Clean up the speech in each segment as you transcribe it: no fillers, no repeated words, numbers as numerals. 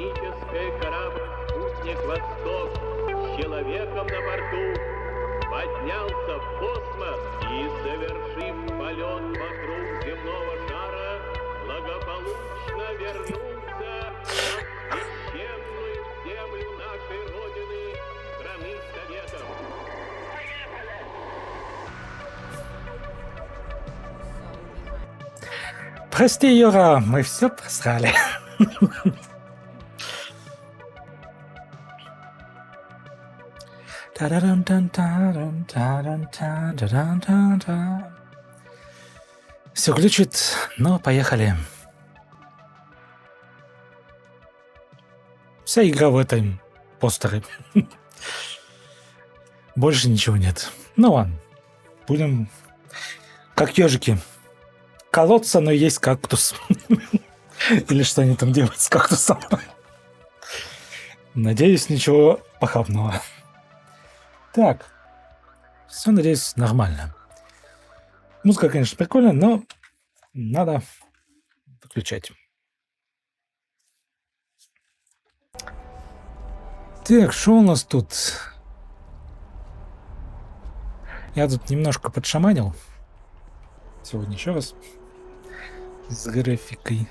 Космический корабль «Спутник Восток» с человеком на борту поднялся в космос и, совершив полет вокруг земного шара, благополучно вернулся на священную землю нашей Родины, страны Советов. Прости, Юра, мы все просрали. Все глючит, но поехали. Вся игра в этом постере. Больше ничего нет. Ну ладно, будем как ежики. Колоться, но есть кактус. Или что они там делают с кактусом. Надеюсь, ничего похабного. Так. Все, надеюсь, нормально. Музыка, конечно, прикольная, но надо выключать. Так, что у нас тут? Я тут немножко подшаманил. Сегодня еще раз. С графикой.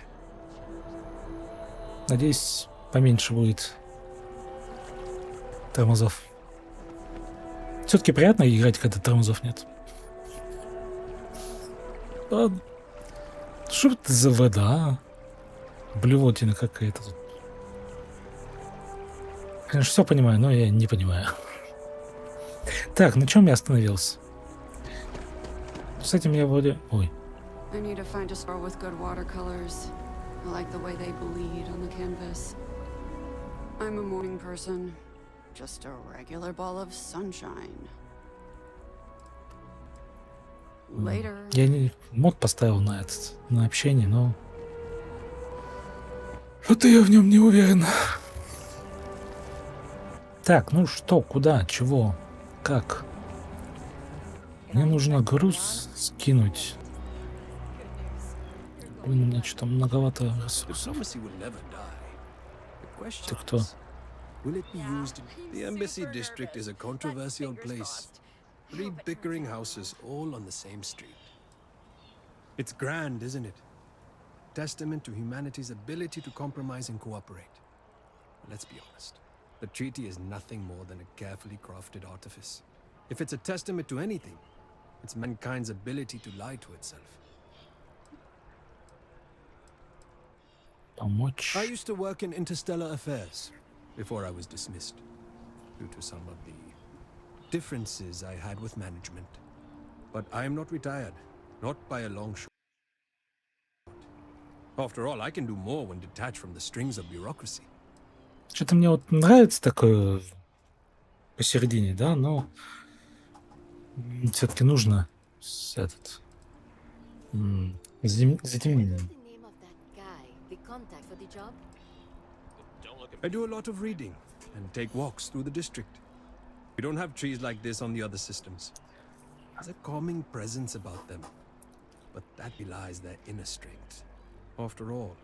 Надеюсь, поменьше будет тормозов. Все-таки приятно играть, когда тормозов нет. А, что это за вода? Блевотина какая-то тут. Конечно, все понимаю, но я не понимаю. Так, на чем я остановился? С этим я вроде... Ой. I need to find a store with good watercolors. I like the way they bleed on the canvas. I'm a morning person. Just a regular ball of sunshine. Later. Я не мод поставил на этот, на общение, но... Что-то я в нем не уверен. Так, ну что, куда, чего, как? Мне нужно груз скинуть. У меня что-то многовато ресурсов. Ты кто? Will it be used? The embassy district is a controversial place. 3 bickering houses all on the same street. It's grand, isn't it? Testament to humanity's ability to compromise and cooperate. But let's be honest. The treaty is nothing more than a carefully crafted artifice. If it's a testament to anything, it's mankind's ability to lie to itself. Помочь. I used to work in interstellar affairs before I was dismissed due to some of the differences I had with management. But I am not retired, not by a long shot. After all, I can do more when detached from the strings of bureaucracy. Что-то мне вот нравится такое посередине, да, но все-таки нужно этот затемнение. I do a lot of reading and take walks through the district. We don't have trees like this on the other systems. There's a calming presence about them, but that belies their inner strength. After all,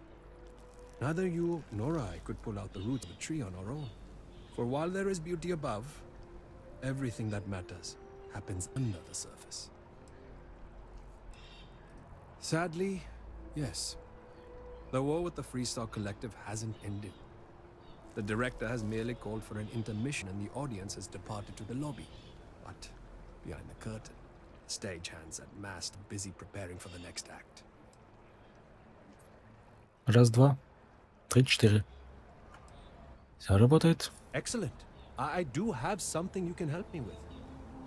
neither you nor I could pull out the roots of a tree on our own. For while there is beauty above, everything that matters happens under the surface. Sadly, yes. The war with the Freestar Collective hasn't ended. The director has merely called for an intermission and the audience has departed to the lobby. But behind the curtain, stagehands at mass are busy preparing for the next act. Раз, два, три, четыре. Все работает. Excellent. I do have something you can help me with.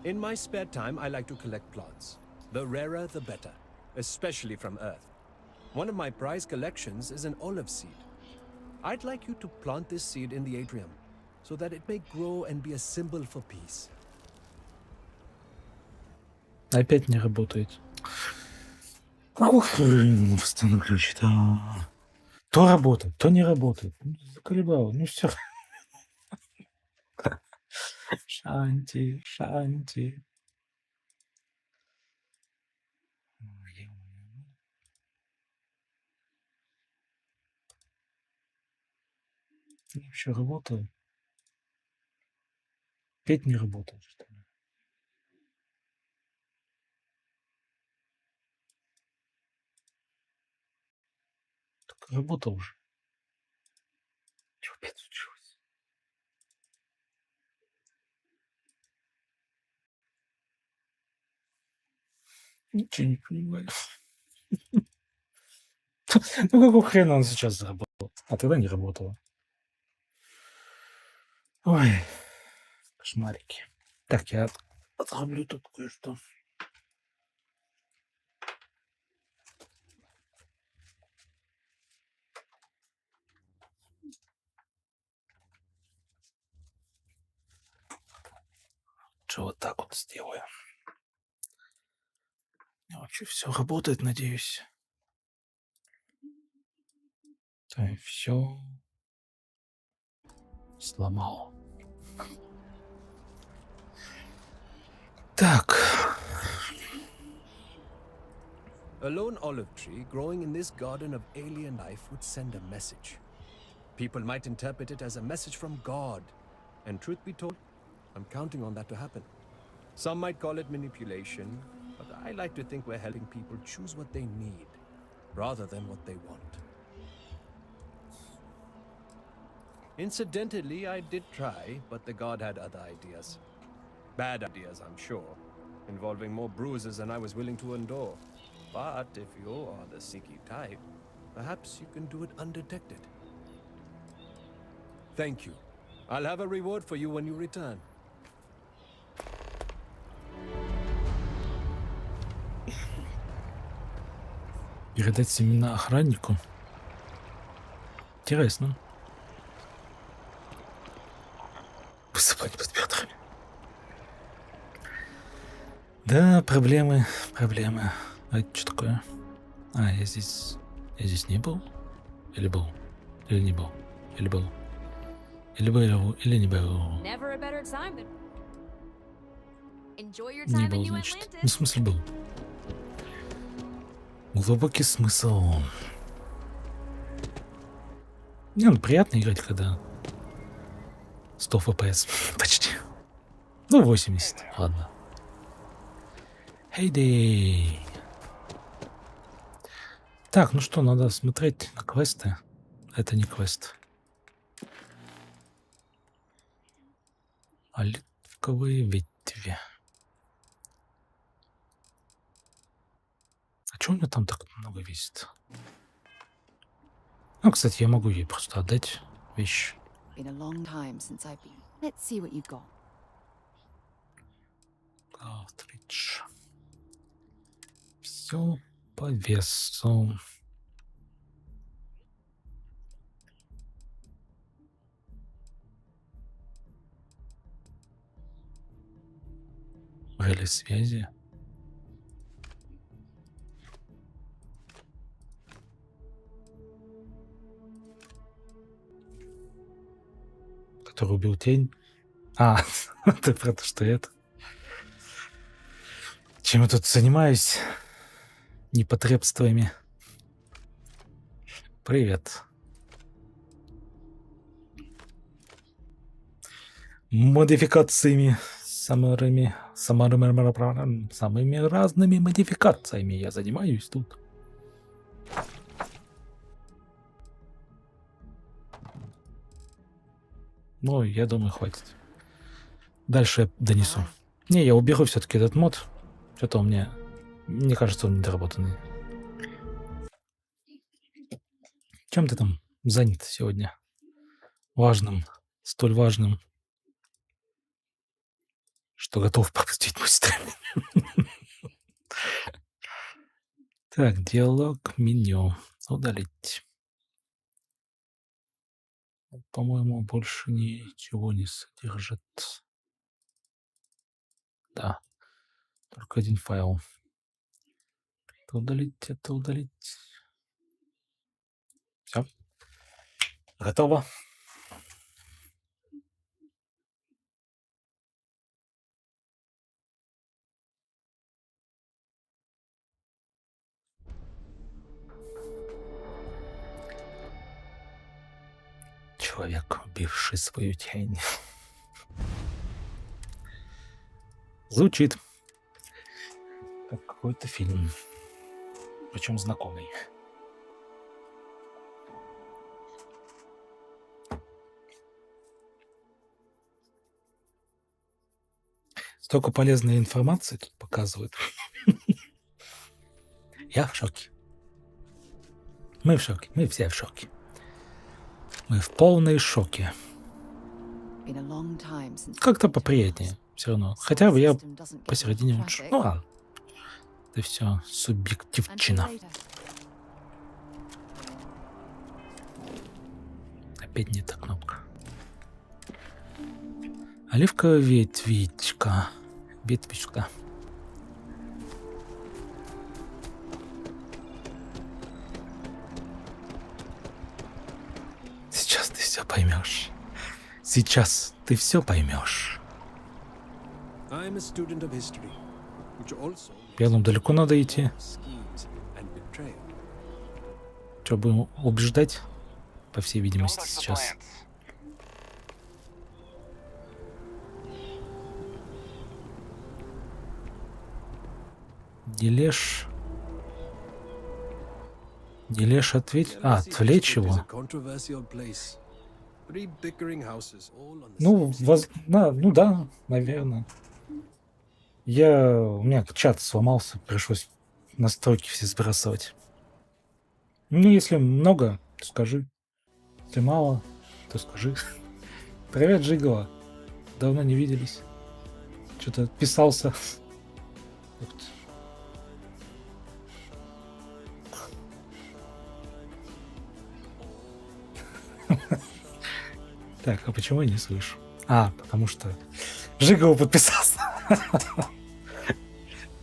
In my spare time, I like to collect plants. The rarer, the better, especially from Earth. One of my prized collections is an olive seed. I'd like you to plant this seed in the atrium, so that it may grow and be a symbol for peace. Опять не работает. Встану ключ. То работает, то не работает. Заколебало. Ну все. Шанти, шанти. Вообще работаю. Опять не работает, что ли? Так работал уже. Чего опять случилось? Ничего не понимаю. Ну какого хрена он сейчас заработал? А тогда не работало. Ой, кошмарики. Так, я отраблю тут кое-что. Что вот так вот сделаю. Вообще все работает, надеюсь. Так, все сломал. Так. A lone olive tree growing in this garden of alien life would send a message. People might interpret it as a message from God. And truth be told, I'm counting on that to happen. Some might call it manipulation, but I like to think we're helping people choose what they need, rather than what they want. Incidentally, I did try, but the god had other ideas. Bad ideas, I'm sure, involving more bruises than I was willing to endure. But if you are the Siki type, perhaps you can do it undetected. Thank you. I'll have a reward for you when you return. Передать семена охраннику. Интересно. Высыпать под бедрами. Да, проблемы. А это что такое? А, я здесь не был? Или был? Или не был? Или был? Или был, или не был? Не был, значит. Ну, в смысле, был. Глубокий смысл. Не, ну приятно играть, когда 100 FPS. Почти. Ну, 80. Ладно. Хейдей. Так, ну что, надо смотреть на квесты. Это не квест. Оливковые ветви. А чё у меня там так много висит? Ну, кстати, я могу ей просто отдать вещь. Картридж. Все по весу. Реле связи. Который убил тень. А, ты про то, что это. Чем я тут занимаюсь? Непотребствами. Привет. Модификациями. Самыми разными модификациями я занимаюсь тут. Ну, я думаю, хватит. Дальше я донесу. Не, я уберу все-таки этот мод. Что-то у меня... Мне кажется, он недоработанный. Чем ты там занят сегодня? Важным. Столь важным. Что готов пропустить мой стрим. Так, диалог, меню. Удалить. По-моему, больше ничего не содержит. Да. Только один файл. Это удалить, это удалить. Все. Готово. Чего человек, убивший свою тень. Звучит как какой-то фильм, причем знакомый. Столько полезной информации тут показывают. Я в шоке. Мы в шоке. Мы все в шоке. Мы в полной шоке. Как-то поприятнее все равно. Хотя бы я посередине лучше. Ну ладно. Это все субъективчина. Опять не та кнопка. Оливковая ветвичка. Ветвичка. Сейчас ты все поймешь. Сейчас ты все поймешь. Я думаю, далеко надо идти. Что, будем убеждать? По всей видимости, сейчас. Дележ. Дележ ответь. А, отвлечь его. Ну, ну да, наверное. У меня чат сломался, пришлось настройки все сбрасывать. Ну, если много, то скажи. Если мало, то скажи. Привет, Жигова. Давно не виделись. Что-то отписался. Так, а почему я не слышу? А, потому что Жигова подписался.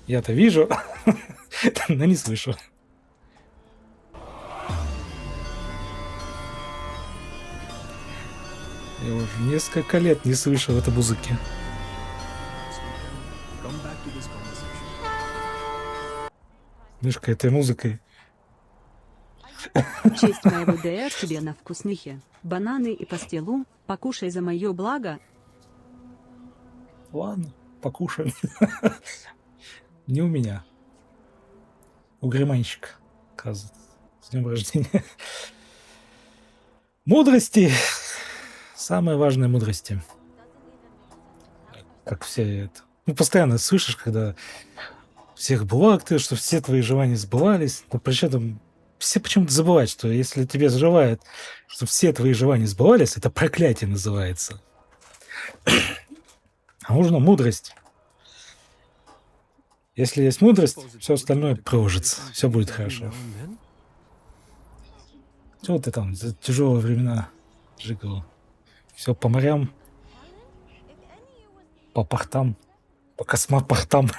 Я-то вижу, но не слышу. Я уже несколько лет не слышал этой музыки. Мишка, этой музыкой. В честь моего ДР тебе на вкусныхе бананы и пастилу, покушай за мое благо. Ладно, покушаем. Не у меня. У гриманщика, оказывается. С днем рождения. Мудрости. Самые важные мудрости. Как все это. Ну, постоянно слышишь, когда всех благ ты, что все твои желания сбывались. Но при этом все почему-то забывают, что если тебе желают, что все твои желания сбывались, это проклятие называется. А нужна мудрость. Если есть мудрость, все остальное приложится. Все будет хорошо. Чего ты там за тяжелые времена Жигал? Все по морям, по портам, по космопортам.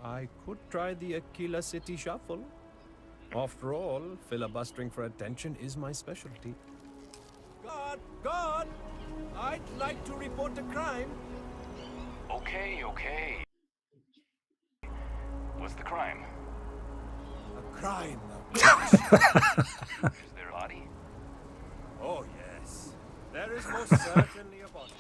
I could try the Aquila City Shuffle. After all, filibustering for attention is my specialty. God, I'd like to report a crime. Okay. What's the crime? A crime. Is there a body? Oh, yes. There is most certainly a body.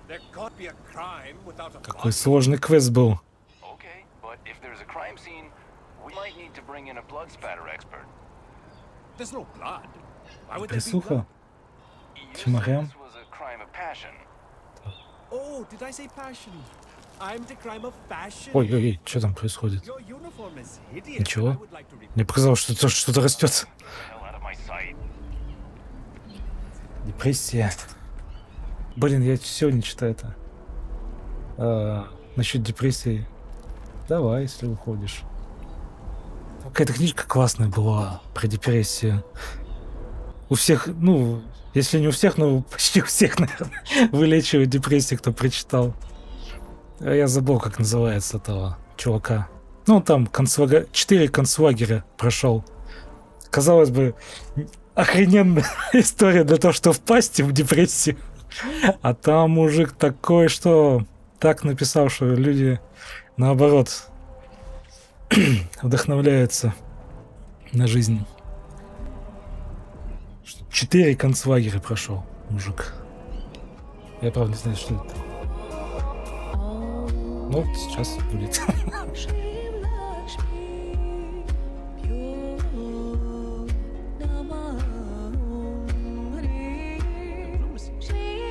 There can't be a crime without a Какой сложный квест был. Okay, but if there's a crime scene, we might need to bring in a blood spatter expert. There's no blood. Why would there be Прислуха. blood? You Чему said морям? this was a crime of passion. Oh, did I say passion? I'm the crime of passion. Ой, что там происходит? Your uniform is hideous. Ничего. I would like to report. Мне показалось, что что-то растет. Hell out of my sight. Депрессия. Блин, я сегодня читаю это. Насчет депрессии. Давай, если уходишь. Какая-то книжка классная была про депрессию. У всех, ну, если не у всех, но почти у всех, наверное, вылечивает депрессию, кто прочитал. Я забыл, как называется этого чувака. Ну, он там 4 концлагеря прошел. Казалось бы, охрененная история для того, чтобы впасть в депрессию. А там мужик такой, что так написал, что люди, наоборот, вдохновляются на жизнь. 4 концлагеря прошел, мужик. Я правда не знаю, что это. Ну, вот сейчас будет.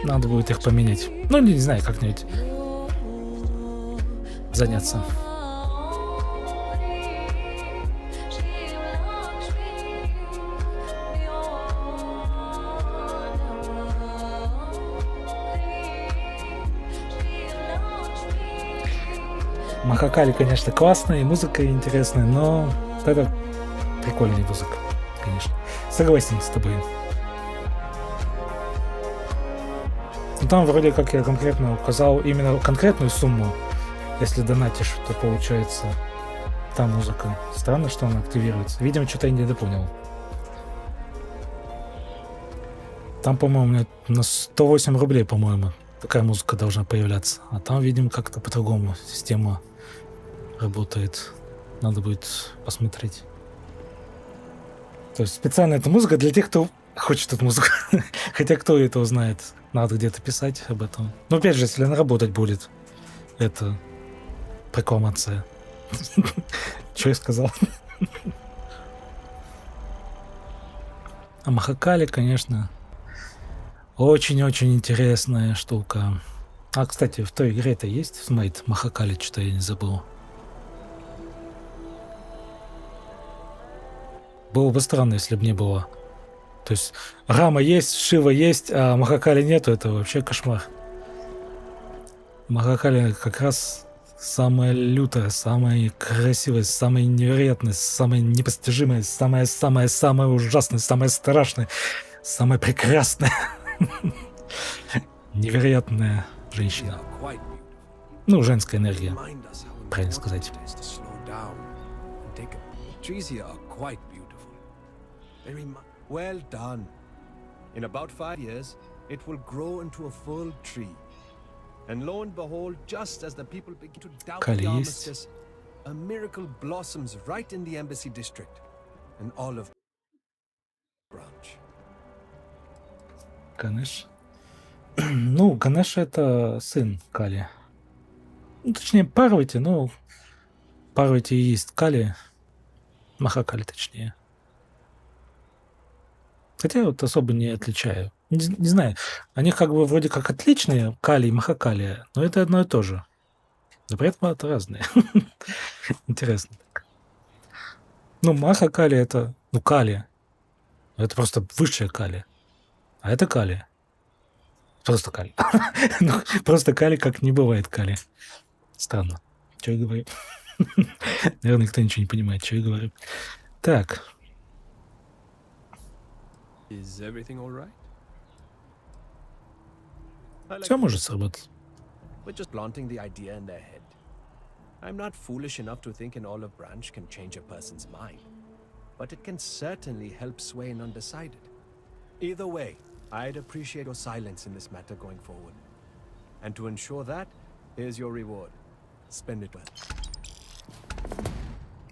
Надо будет их поменять. Ну, не знаю, как-нибудь заняться. Махакали, конечно, классная, и музыка интересная, но это прикольная музыка, конечно. Согласен с тобой. Но там вроде как я конкретно указал именно конкретную сумму. Если донатишь, то получается та музыка. Странно, что она активируется. Видимо, что-то я не допонял. Там, по-моему, на 108 рублей, по-моему, такая музыка должна появляться. А там, видимо, как-то по-другому система работает. Надо будет посмотреть. То есть специально эта музыка для тех, кто хочет эту музыку. Хотя кто этого знает. Надо где-то писать об этом. Но опять же, если она работать будет, это прокламация. Что я сказал? А Махакали, конечно, очень-очень интересная штука. А, кстати, в той игре-то есть смейт Махакали, что-то я не забыл. Было бы странно, если бы не было. То есть Рама есть, Шива есть, а Махакали нету, это вообще кошмар. Махакали как раз самая лютая, самая красивая, самая невероятная, самая непостижимая, самая ужасная, самая страшная, самая прекрасная, невероятная женщина. Ну, женская энергия, правильно сказать. Well done. In about 5 years, it will grow into a full tree. And lo and behold, just as the people begin to doubt the armistice, a miracle blossoms right in the embassy district. An olive branch. Ганеш. Ну, Ганеш это сын Кали. Ну, точнее, Парвати, но Парвати и есть Кали. Махакали, точнее. Хотя я вот особо не отличаю. Не знаю, они как бы вроде как отличные, Кали и Махакали, но это одно и то же. Но при этом это разные. Интересно. Ну, Махакали это, ну, Кали. Это просто высшая Кали. А это Кали. Просто Кали. Ну, просто Кали как не бывает Кали. Странно. Что я говорю? Наверное, никто ничего не понимает, что я говорю. Так. Is everything all right? Все может сработать. We're just planting the idea in their head. I'm not foolish enough to think an olive branch can change a person's mind, but it can certainly help sway an undecided. Either way, I'd appreciate your silence in this matter going forward. And to ensure that, here's your reward. Spend it well.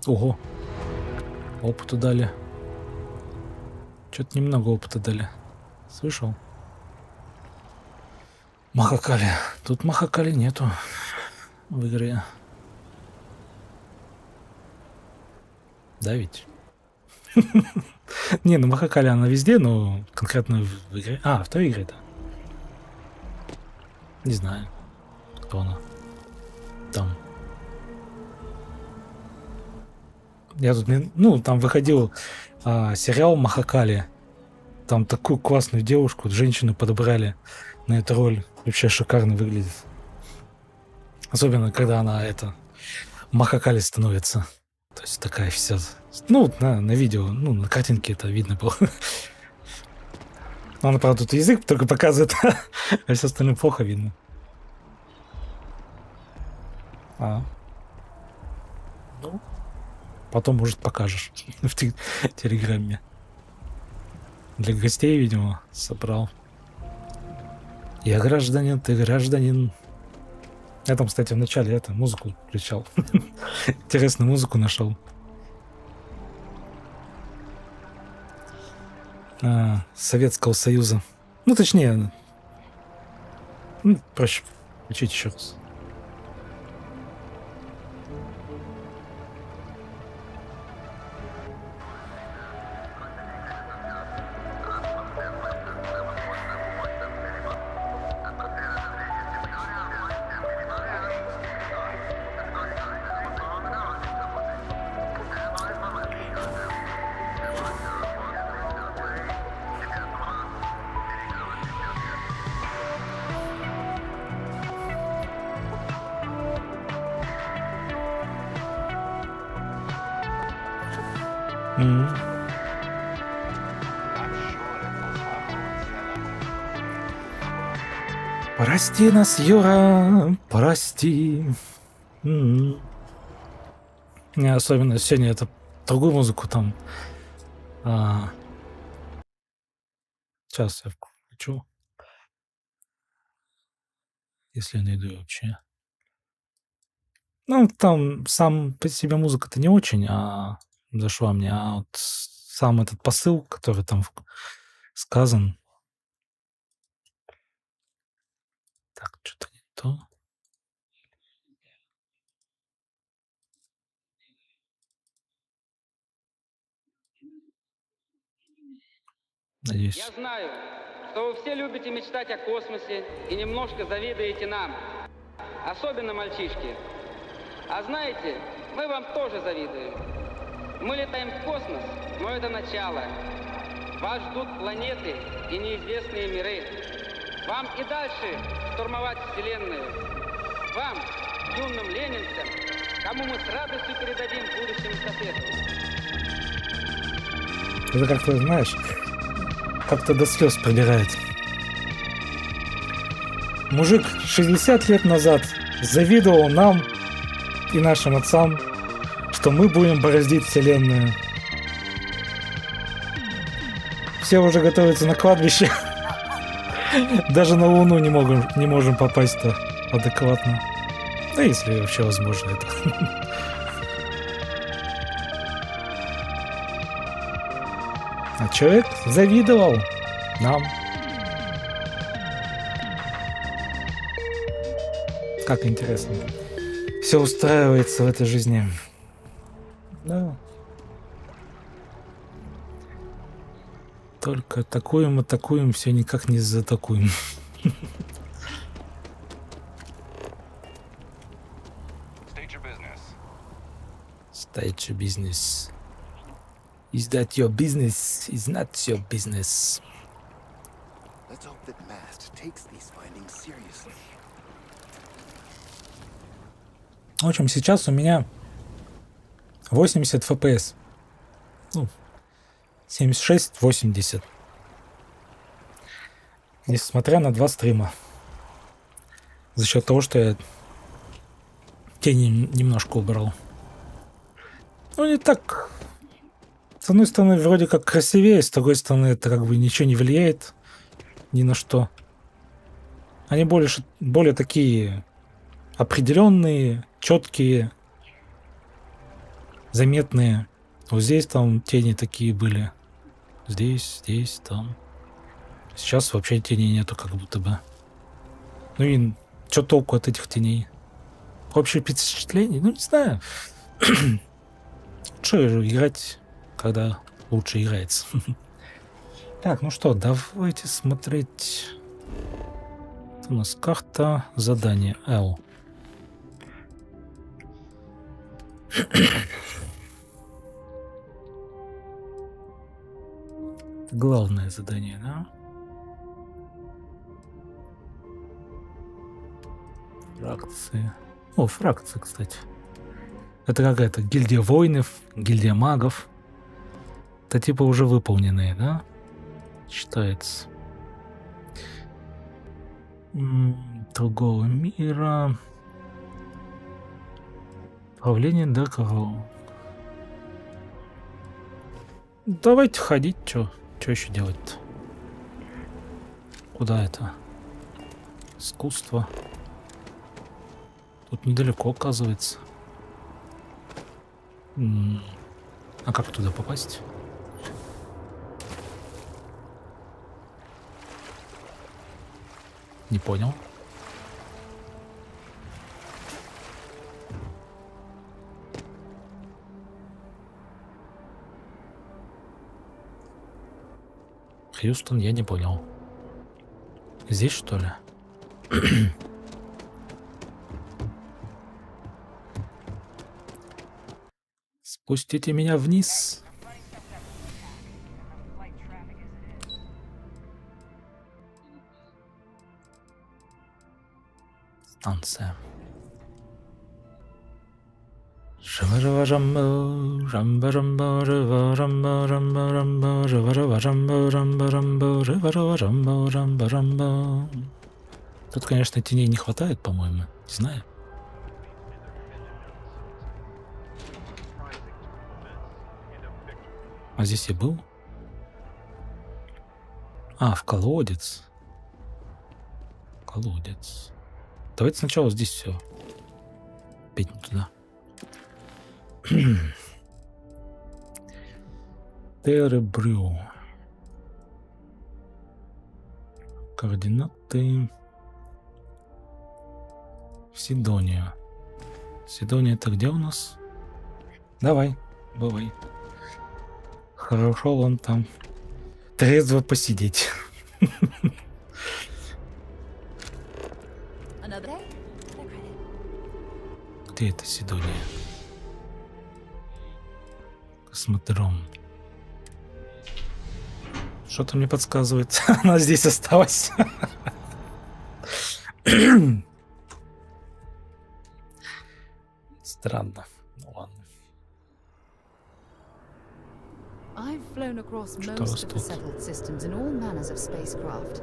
Ого. Опыту дали. Что-то немного опыта дали. Слышал? Махакали. Тут Махакали нету в игре. Да ведь? Не, ну Махакали она везде, но конкретно в игре. А, в той игре-то. Не знаю, кто она. Там. Я тут, ну, там выходил сериал Махакали. Там такую классную девушку, женщину подобрали на эту роль. Вообще шикарно выглядит. Особенно, когда она Махакали становится. То есть такая вся... Ну, на видео, ну, на картинке это видно было. Она, правда, тут язык только показывает, а все остальное плохо видно. Ну, потом, может, покажешь в Телеграме. Для гостей, видимо, собрал. Я гражданин, ты гражданин. Я там, кстати, в начале музыку включал. Интересную музыку нашел. Советского Союза. Ну, точнее, проще включить еще раз. Прости нас, Юра, прости. Мне особенно сегодня это другую музыку там. Сейчас я включу. Если я найду вообще. Ну, там сам по себе музыка-то не очень зашла мне, а вот сам этот посыл, который там сказан. Так, что-то не то. Надеюсь. Я знаю, что вы все любите мечтать о космосе и немножко завидуете нам. Особенно мальчишки. А знаете, мы вам тоже завидуем. Мы летаем в космос, но это начало. Вас ждут планеты и неизвестные миры. Вам и дальше штурмовать Вселенную. Вам, юным ленинцам, кому мы с радостью передадим будущим эстафету. Это как-то, знаешь, как-то до слез пробирает. Мужик 60 лет назад завидовал нам и нашим отцам, что мы будем бороздить Вселенную. Все уже готовятся на кладбище. Даже на Луну не можем попасть-то адекватно. Да если вообще возможно это. А человек завидовал нам. Как интересно. Все устраивается в этой жизни. Да. Только атакуем, все никак не затакуем. State your business. Is that your business? Is not your business. Let's hope that Mast takes these findings seriously. В общем, сейчас у меня 80 FPS. Ну, 76-80. Несмотря на 2 стрима. За счет того, что я тени немножко убрал. Ну, не так. С одной стороны, вроде как красивее, с другой стороны, это как бы ничего не влияет ни на что. Они более такие определенные, четкие, заметные. Вот здесь там тени такие были. Здесь, там. Сейчас вообще теней нету, как будто бы. Ну и что толку от этих теней? Общее впечатление? Ну, не знаю. Что играть, когда лучше играется. Так, ну что, давайте смотреть. Это у нас карта, задание L. Главное задание, да? Фракции. О, фракции, кстати. Это какая-то гильдия воинов, гильдия магов. Это типа уже выполненные, да? Считается. Другого мира. Правление докоров. Давайте ходить, что еще делать-то? Куда это? Искусство. Тут недалеко, оказывается. А как туда попасть? Не понял. Хьюстон, я не понял. Здесь, что ли? Спустите меня вниз. Станция. Тут, конечно, теней не хватает, по-моему. Не знаю. А здесь я был? А, в колодец. Колодец. Давайте сначала здесь все. Опять не туда. Теребрю. Координаты. Сидония. Сидония это где у нас? Давай, бывай. Хорошо вон там. Трезво посидеть. Где это Сидония? Космодром. Что-то мне подсказывает. Она здесь осталась. Странно. Ну ладно. I've flown across most of the settled systems in all manners of spacecraft,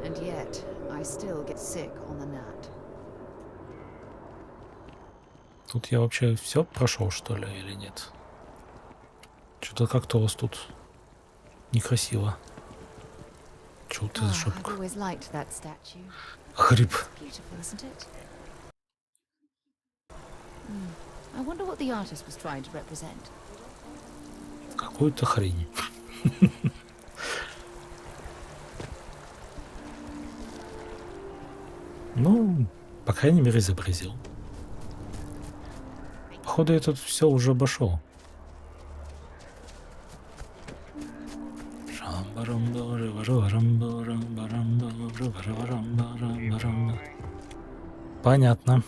and yet I still get sick on the nat. Тут я вообще все прошел, что ли, или нет? Что-то как-то у вас тут некрасиво. Чего ты за шапка? Хрип. Какую-то хрень. Ну, по крайней мере, изобразил. Походу, я тут все уже обошел. Понятно.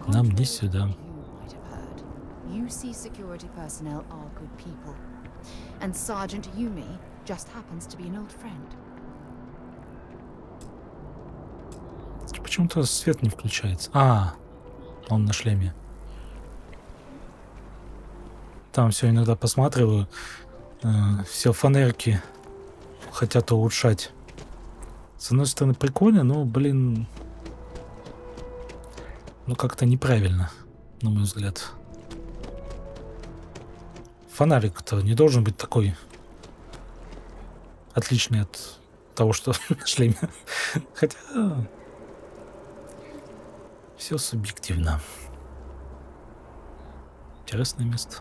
Нам не сюда. Security personnel are good people, and Sergeant Yumi just happens to be an old friend. Почему-то свет не включается. А, он на шлеме. Там все иногда посматриваю. Все фонарики хотят улучшать. С одной стороны прикольно, но, блин, ну как-то неправильно, на мой взгляд. Фонарик-то не должен быть такой отличный от того, что на шлеме. Хотя все субъективно. Интересное место.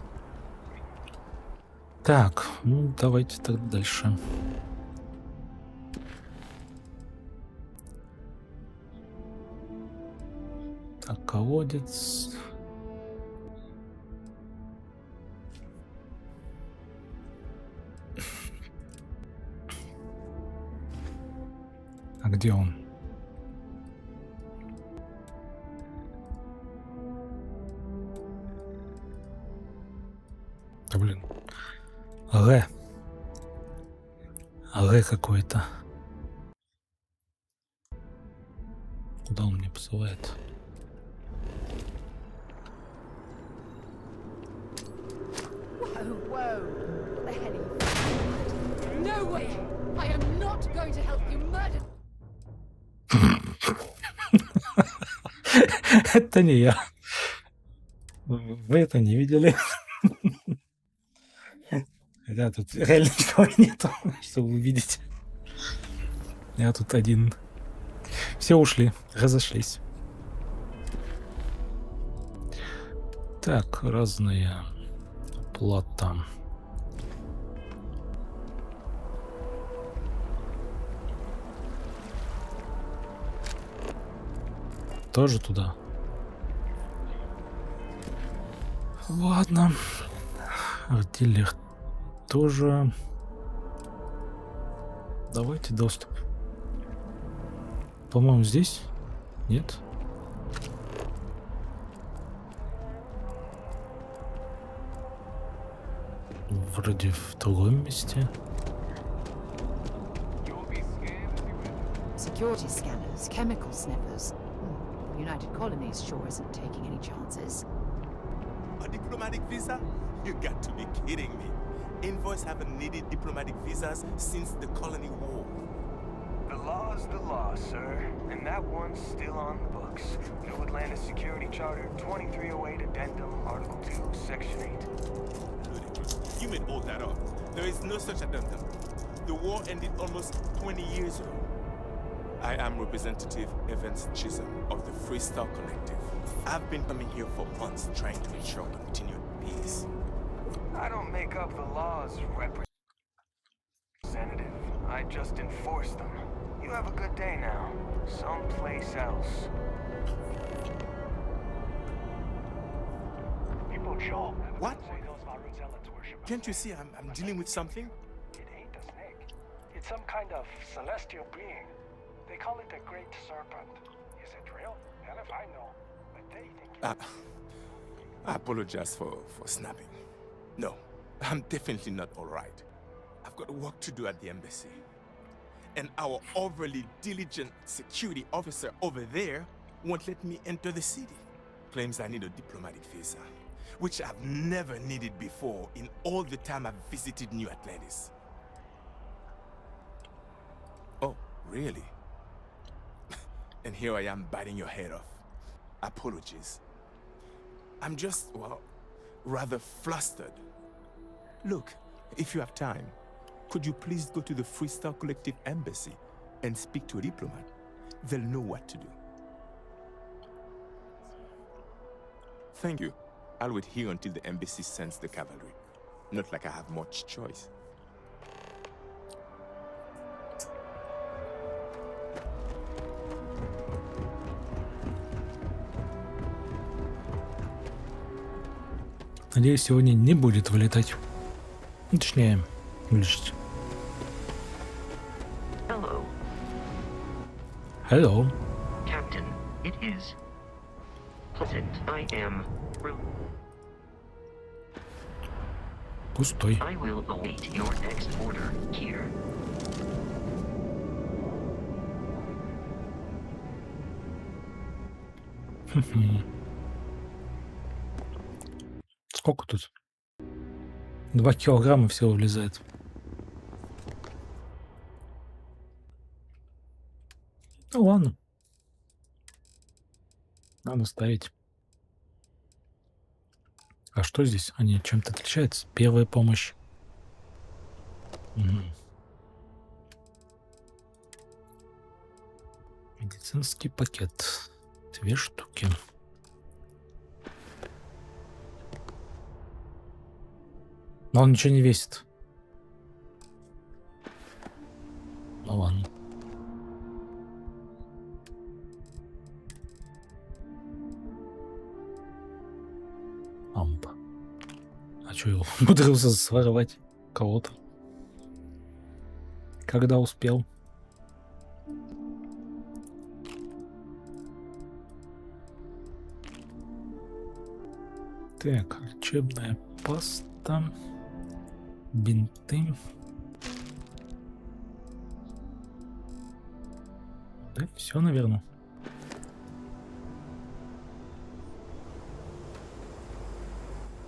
Так, ну давайте так дальше. Так, колодец. А где он? Да блин. Г какой-то. Куда он мне посылает? Это не я. Вы это не видели. Хотя тут реально никого нету, чтобы увидеть. Я тут один. Все ушли, разошлись. Так, разные плата. тоже туда. Ладно. Артиллер тоже. Давайте доступ. По-моему, здесь? Нет? Вроде в другом месте. Security scanners, chemical sniffers. The United Colonies sure isn't taking any chances. A diplomatic visa? You got to be kidding me. Envoys haven't needed diplomatic visas since the colony war. The law's the law, sir, and that one's still on the books. New Atlantis Security Charter 2308 Addendum, Article 2, Section 8. You made all that up. There is no such addendum. The war ended almost 20 years ago. I am Representative Evans Chisholm of the Freestyle Collective. I've been coming here for months trying to ensure continued peace. I don't make up the laws, Representative. I just enforce them. You have a good day now. Someplace else. What? Can't you see I'm dealing with something? It ain't a snake. It's some kind of celestial being. They call it the Great Serpent. Is it real? Hell if I know. But they think I apologize for snapping. No, I'm definitely not all right. I've got work to do at the embassy. And our overly diligent security officer over there won't let me enter the city. Claims I need a diplomatic visa, which I've never needed before in all the time I've visited New Atlantis. Oh, really? And here I am biting your head off. Apologies. I'm just, well, rather flustered. Look, if you have time, could you please go to the Freestyle Collective Embassy and speak to a diplomat? They'll know what to do. Thank you. I'll wait here until the embassy sends the cavalry. Not like I have much choice. Надеюсь, сегодня не будет вылетать. Ну, точнее, вылететь. Hello. Hello. Captain, it is pleasant. I am Пустой. I will await your next order here. Сколько тут? 2 килограмма всего влезает. Ну ладно. Надо ставить. А что здесь? Они чем-то отличаются? Первая помощь. Медицинский пакет. 2 штуки. Но он ничего не весит. Ну ладно. Ампа. А что его умудрился своровать кого-то? Когда успел? Так, лечебная паста. Бинты. Да, все, наверное.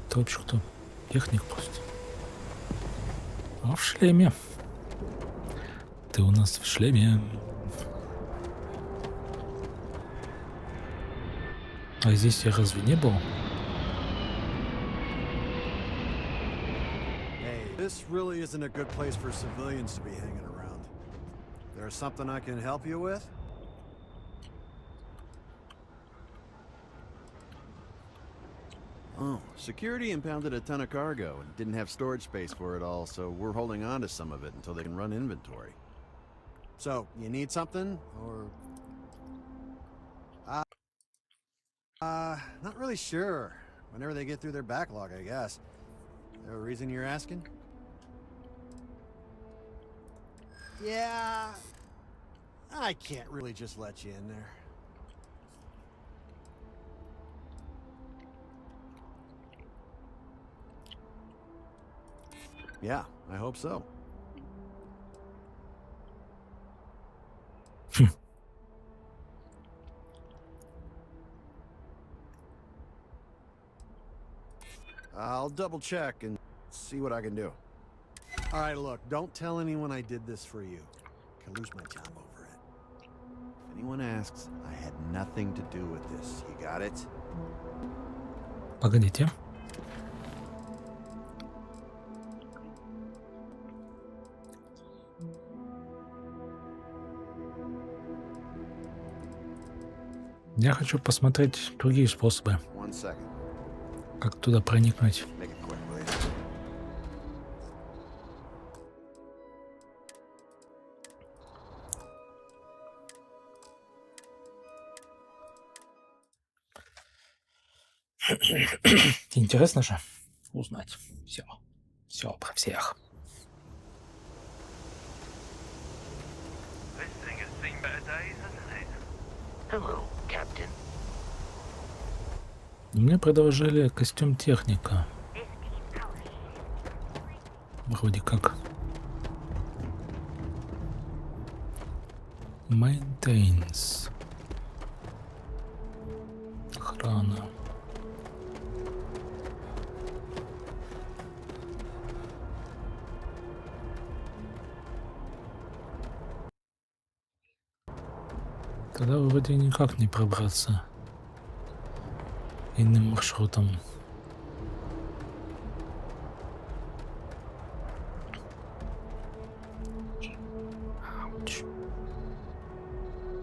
Это вообще кто? Техник просто. А в шлеме. Ты у нас в шлеме. А здесь я разве не был? This really isn't a good place for civilians to be hanging around. There's something I can help you with? Oh, security impounded a ton of cargo and didn't have storage space for it all, so we're holding on to some of it until they can run inventory. So, you need something, or... Not really sure. Whenever they get through their backlog, I guess. Is there a reason you're asking? Yeah. I can't really just let you in there. Yeah, I hope so. I'll double check and see what I can do. All right, look, don't tell anyone I did this for you. I could lose my job over it. If anyone asks, I had nothing to do with this. You got it? Погодите. Я хочу посмотреть другие способы, как туда проникнуть. Интересно же узнать все про всех. Мне предложили костюм техника. Вроде как. Maintains. Охрана. Тогда вроде никак не пробраться иным маршрутом.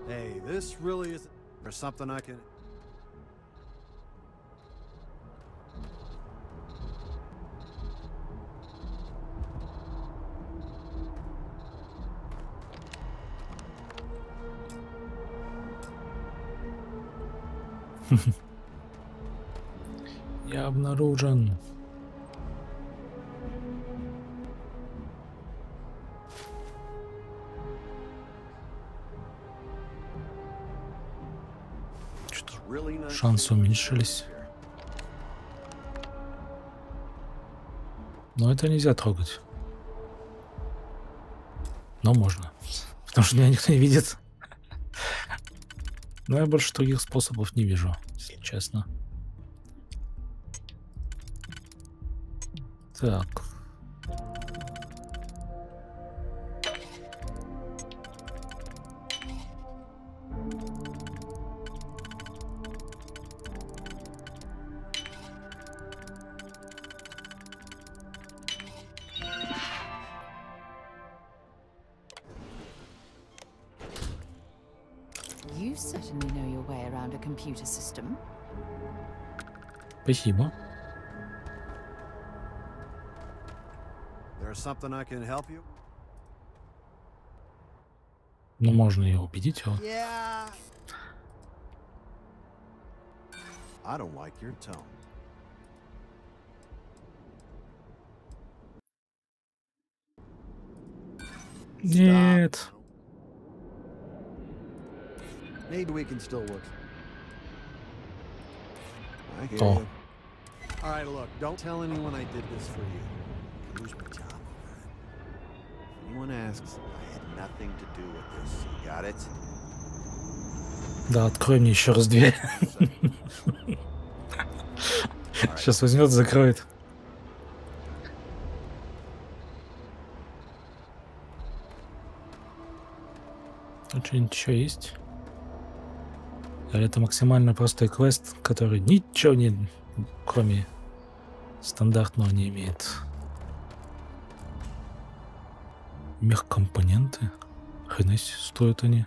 Hey, this really is or something I can. Я обнаружен. Что-то шансы уменьшились. Но это нельзя трогать. Но можно. Потому что меня никто не видит. Но я больше других способов не вижу, если честно. Так. You certainly know your way around a computer system. Спасибо. There's something I can help you? Ну, можно ее убедить. Вот. Yeah. I don't like your tone. Нет. Maybe we can still work. I hear Oh. you. All right, look, don't tell anyone I did this for you. I lose my job over it. If anyone asks, I had nothing to do with this. You got it? Да, открой мне еще раз дверь. Сейчас возьмет, закроет. Тут что-нибудь еще есть? Или это максимально простой квест, который ничего не, кроме стандартного, не имеет? Мехкомпоненты? Хрена себе стоят они.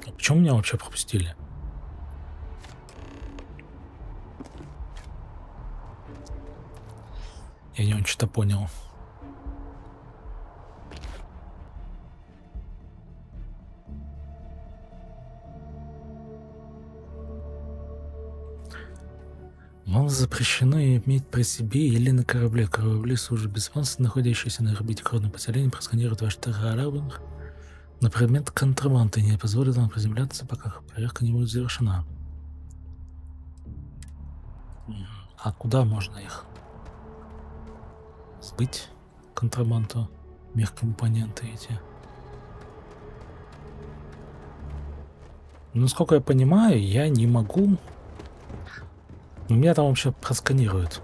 А почему меня вообще пропустили? Я не очень что-то понял. Вам запрещено иметь при себе или на корабле. Корабли службы безопасности, находящиеся на орбите крупного поселения, просканируют ваш корабль на предмет контрабанды и не позволят вам приземляться, пока проверка не будет завершена. А куда можно их сбыть? Контрабанду, мехкомпоненты эти. Ну, насколько я понимаю, я не могу. Меня там вообще просканируют.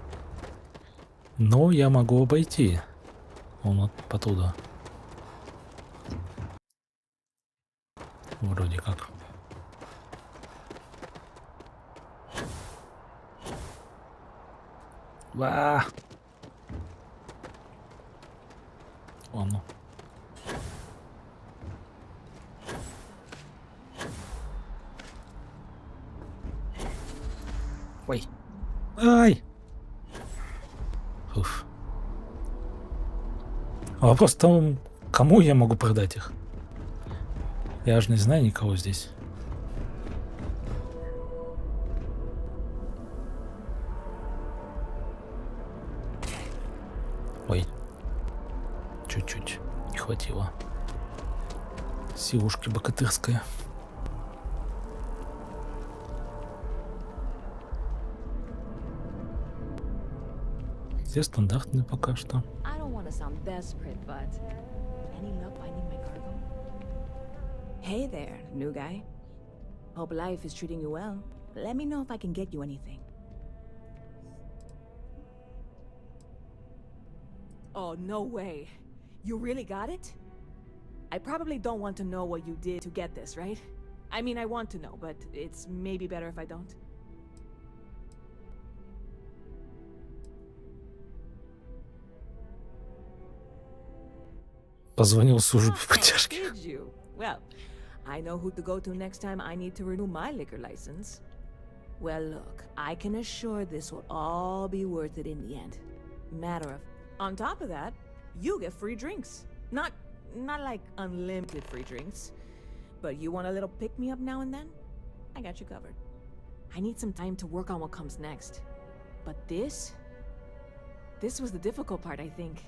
Но я могу обойти. Вон вот оттуда. Вроде как. Ва! Ладно. Ой. Ай! Уф. А вопрос в том, кому я могу продать их? Я же не знаю никого здесь. Ой. Чуть-чуть не хватило. Силушки богатырская. Все стандартные пока что. Hey there, new guy. Hope life is treating you well. Let me know if I can get you anything. Oh, no way. You really got it? I probably don't want to know what you did to get this, right? I mean, I want to know, but it's maybe better if I don't. Позвонил в службу поддержки. Did you? Well, I know who to go to next time I need to renew my liquor license. Well, look, I can assure this will all be worth it in the end. Matter of... On top of that, you get free drinks. Not like unlimited free drinks. But you want a little pick-me-up now and then? I got you covered. I need some time to work on what comes next. But this was the difficult part, I think.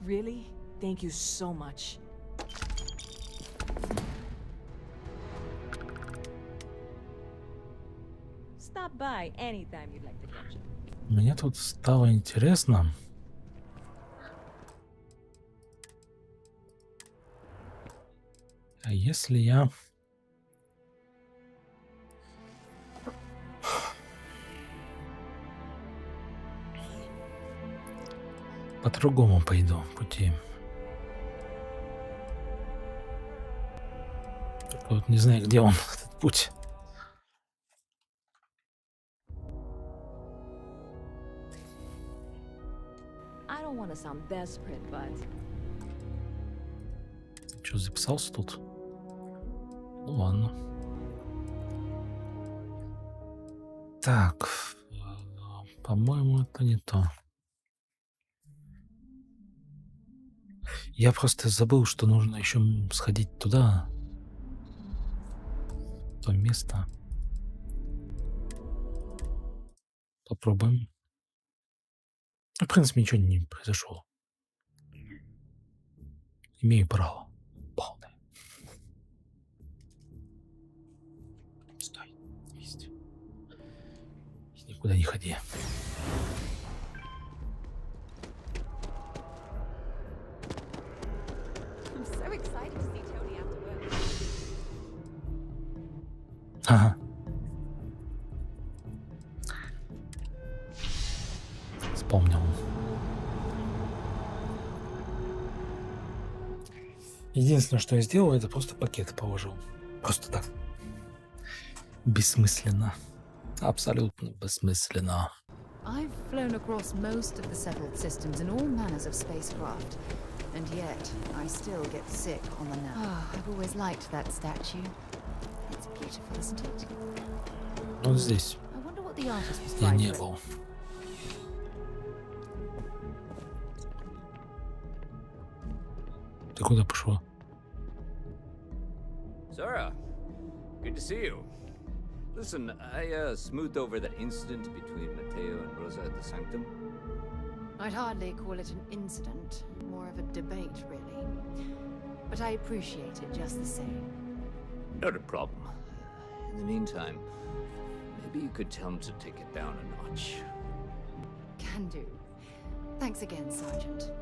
Really? Thank you so much. Stop by anytime you'd like to catch up. Мне тут стало интересно. А если я по другому пойду пути? Только вот не знаю, где он, этот путь. I don't want to sound desperate, but... Что, записался тут? Ну ладно. Так, по-моему, это не то. Я просто забыл, что нужно еще сходить туда. В то место. Попробуем. В принципе, ничего не произошло. Имею право. Полное. Стой. Есть. Никуда не ходи. Ага. Вспомнил. Единственное, что я сделал, это просто пакет положил. Просто так. Бессмысленно. Абсолютно бессмысленно. I've flown across most of the settled systems in all manners of spacecraft, and yet I still get sick on the nerve. Oh, I've always liked that statue. It's beautiful, isn't it? Вот здесь. I wonder what the artist was Я trying не to... был. Ты куда пошла? Sarah, good to see you. Listen, I smoothed over that incident between Matteo and Rosa at the Sanctum. I'd hardly call it an incident, more of a debate, really. But I appreciate it just the same. Not a problem. In the meantime, maybe you could tell him to take it down a notch. Can do. Thanks again, Sergeant.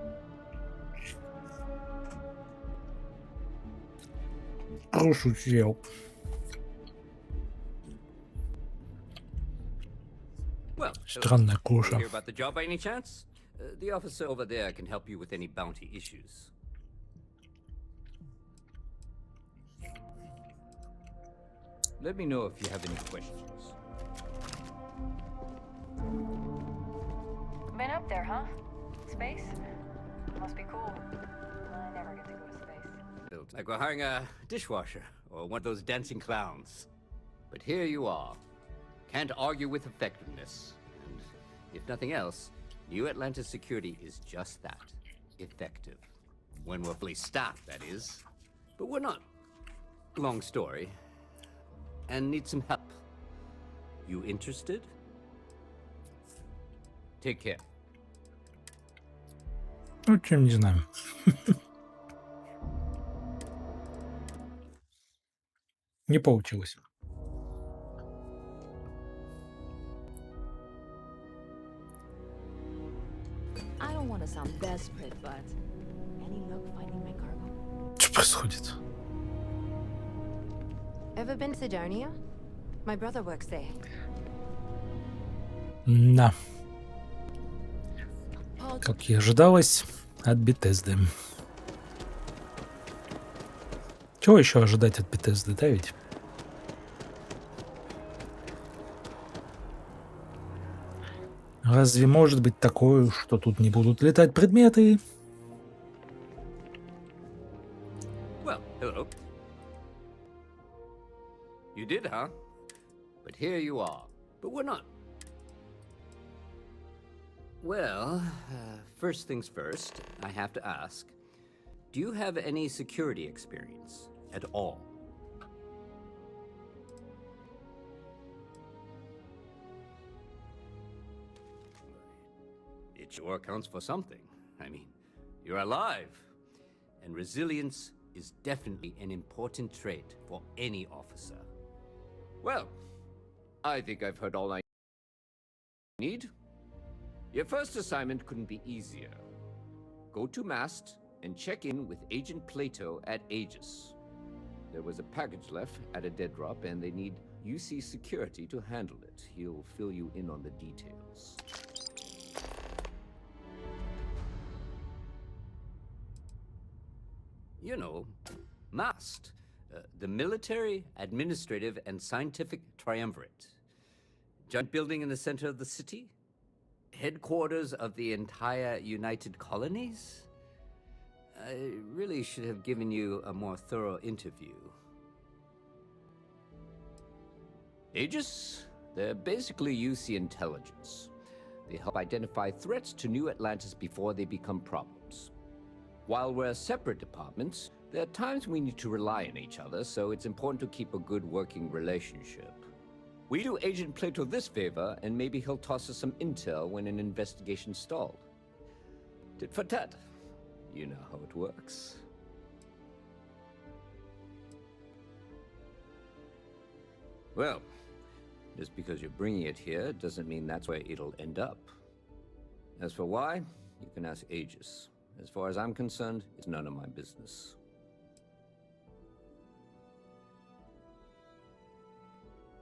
Пошутил. Well, Странная куша. hear about the job by any chance? The officer over there can help you with any bounty issues. Let me know if you have any questions. Been up there, huh? Space? Must be cool. I never get to go to space. Like we're hiring a dishwasher or one of those dancing clowns. But here you are. Can't argue with effectiveness. And if nothing else, New Atlantis security is just that. Effective. When we're fully staffed, that is. But we're not. Long story. And need some help. You interested? Take care. Ну, чем не знаю. Не получилось. I don't want to sound desperate, but any luck finding my cargo? Что происходит? Ever been to Sidonia? My brother works there. Да. Как и ожидалось от Bethesda. Чего еще ожидать от Bethesda, да ведь? Разве может быть такое, что тут не будут летать предметы? Well, hello. You did, huh? But here you are. But we're not. Well, first things first, I have to ask, do you have any security experience at all? It sure counts for something. I mean, you're alive. And resilience is definitely an important trait for any officer. Well, I think I've heard all I need. Your first assignment couldn't be easier. Go to Mast and check in with Agent Plato at Aegis. There was a package left at a dead drop and they need UC security to handle it. He'll fill you in on the details. You know, MAST, the Military, Administrative, and Scientific Triumvirate. Giant building in the center of the city? Headquarters of the entire United Colonies? I really should have given you a more thorough interview. Aegis? They're basically UC intelligence. They help identify threats to New Atlantis before they become problems. While we're separate departments, there are times we need to rely on each other, so it's important to keep a good working relationship. We do Agent Plato this favor, and maybe he'll toss us some intel when an investigation stalled. Tit for tat. You know how it works. Well, just because you're bringing it here doesn't mean that's where it'll end up. As for why, you can ask Aegis. As far as I'm concerned, it's none of my business.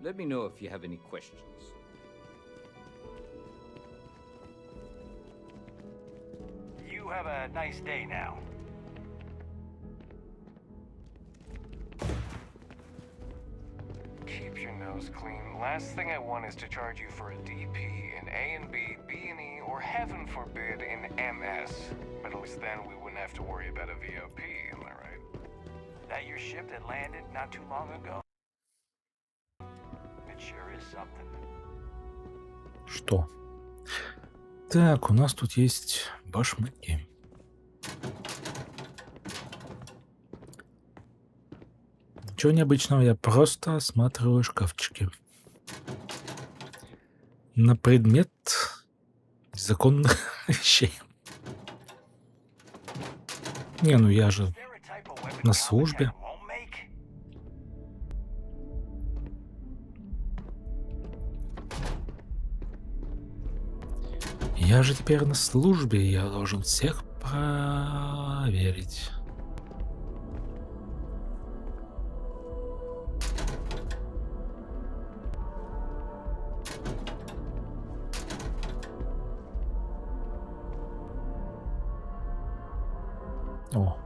Let me know if you have any questions. You have a nice day now. Keep your nose clean. Last thing I want is to charge you for a DP in A and B, B and E, or heaven forbid in MS. But at least then we wouldn't have to worry about a VOP, am I right? That your ship that landed not too long ago? It sure is something. Что? Так, у нас тут есть башмаки. Ничего необычного, я просто осматриваю шкафчики. на предмет законных вещей. Не, ну я же на службе. Я же теперь на службе, я должен всех проверить. О,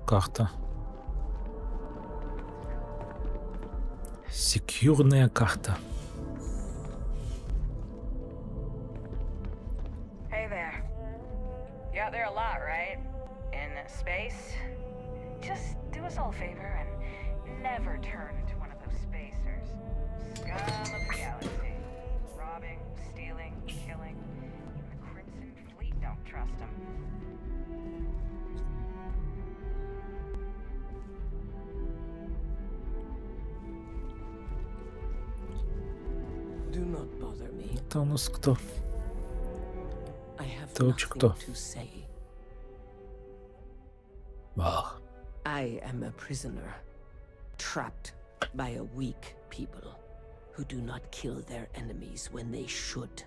карта. Секьюрная карта. Hey there. You're out there a lot, right? In space? Just do us all a favor and never turn into one of those spacers. Scum of the galaxy. Robbing, stealing, killing. Even the Crimson Fleet don't trust them. Do not bother me. Это у нас кто? I have Это вообще кто? nothing to say. Ах. I am a prisoner, trapped by a weak people who do not kill their enemies when they should.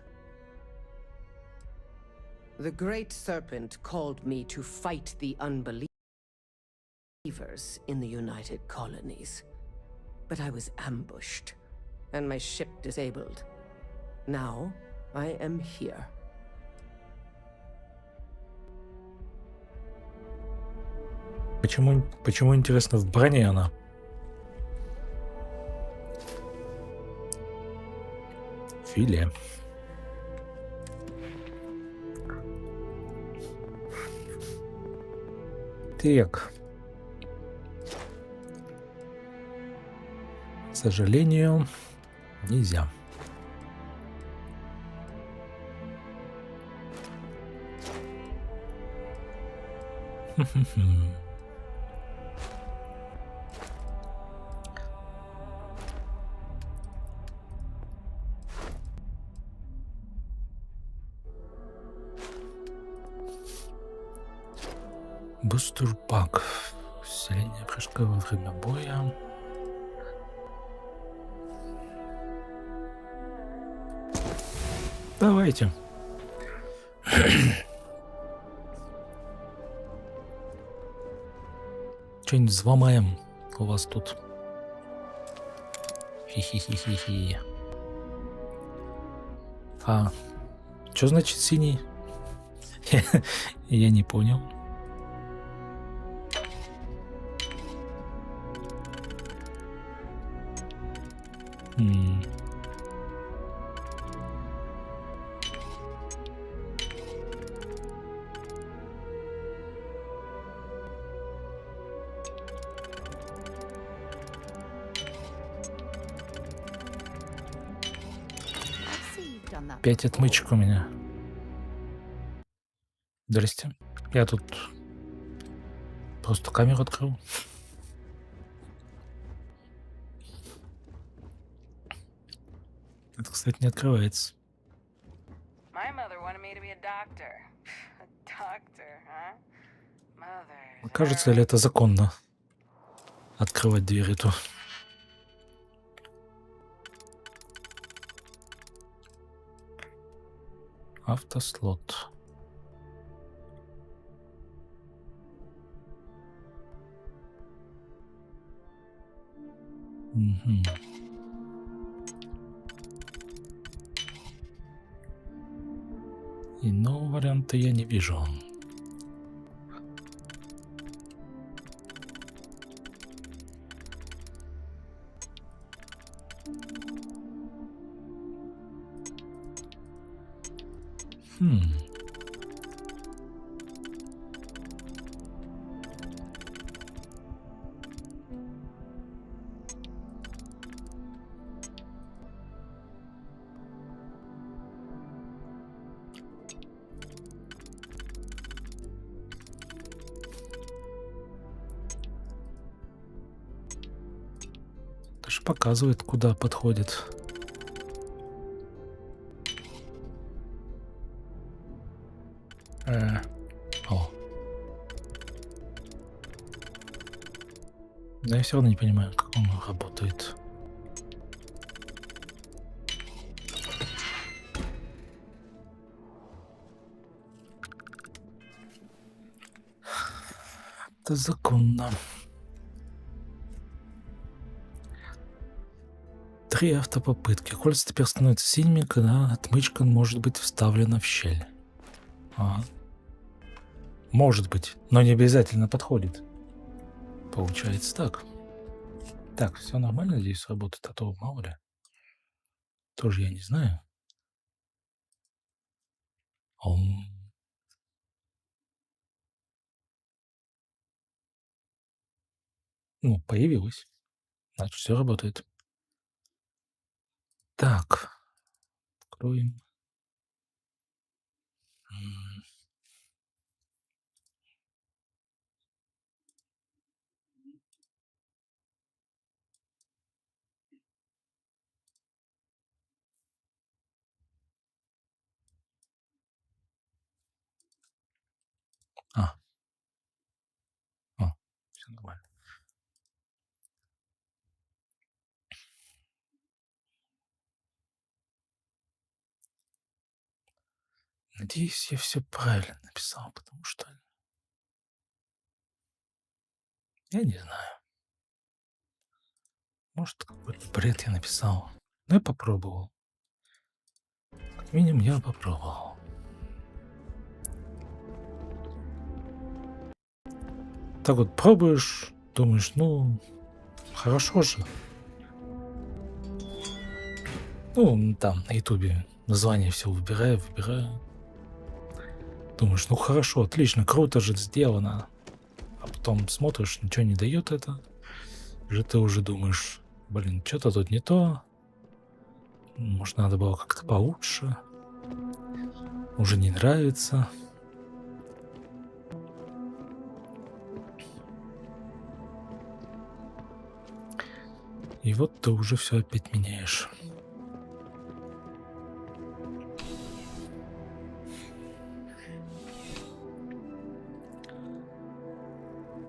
The Great Serpent called me to fight the unbelievers in the United Colonies. But I was ambushed, and my ship disabled. Now, I am here. Почему интересно, в броне она? Филе. Так. К сожалению, нельзя. Бустер-пак. Усиление прыжка во время боя. Давайте. Что-нибудь взломаем у вас тут. Хи-хи-хи-хи-хи. А, что значит синий? Я не понял. Пять отмычек у меня. Здрасте. Я тут просто камеру открыл. Это, кстати, не открывается. Кажется ли это законно? Открывать дверь эту. Автослот. Угу. Иного варианта я не вижу. Даже показывает, куда подходит. О. Да я все равно не понимаю, как он работает. Это законно. 3 автопопытки. Кольца теперь становятся синими, когда отмычка может быть вставлена в щель. Может быть, но не обязательно подходит. Получается так. Так, все нормально здесь работает, а то мало ли. Тоже я не знаю. Ну, появилось. Значит, все работает. Так. Откроем. Все нормально. Надеюсь, я все правильно написал, потому что я не знаю. Может, какой-то бред я написал. Но я попробовал. Как минимум, я попробовал. Так вот пробуешь, думаешь, ну, хорошо же. Ну, там, на ютубе название все выбираю. Думаешь, ну хорошо, отлично, круто же сделано. А потом смотришь, ничего не дает это. Же ты уже думаешь, блин, что-то тут не то. Может, надо было как-то получше. Уже не нравится. И вот ты уже все опять меняешь.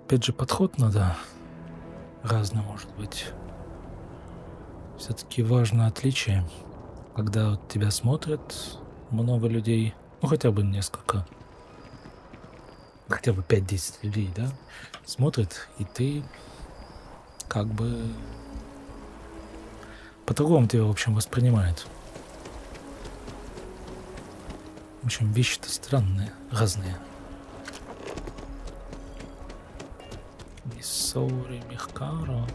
Опять же, подход надо разный, может быть. Все-таки важно отличие, когда вот тебя смотрят много людей, ну хотя бы несколько, хотя бы 5-10 людей, да, смотрят, и ты как бы по-другому тебя, в общем, воспринимают. В общем, вещи-то странные, разные. Миссори Мехкаро.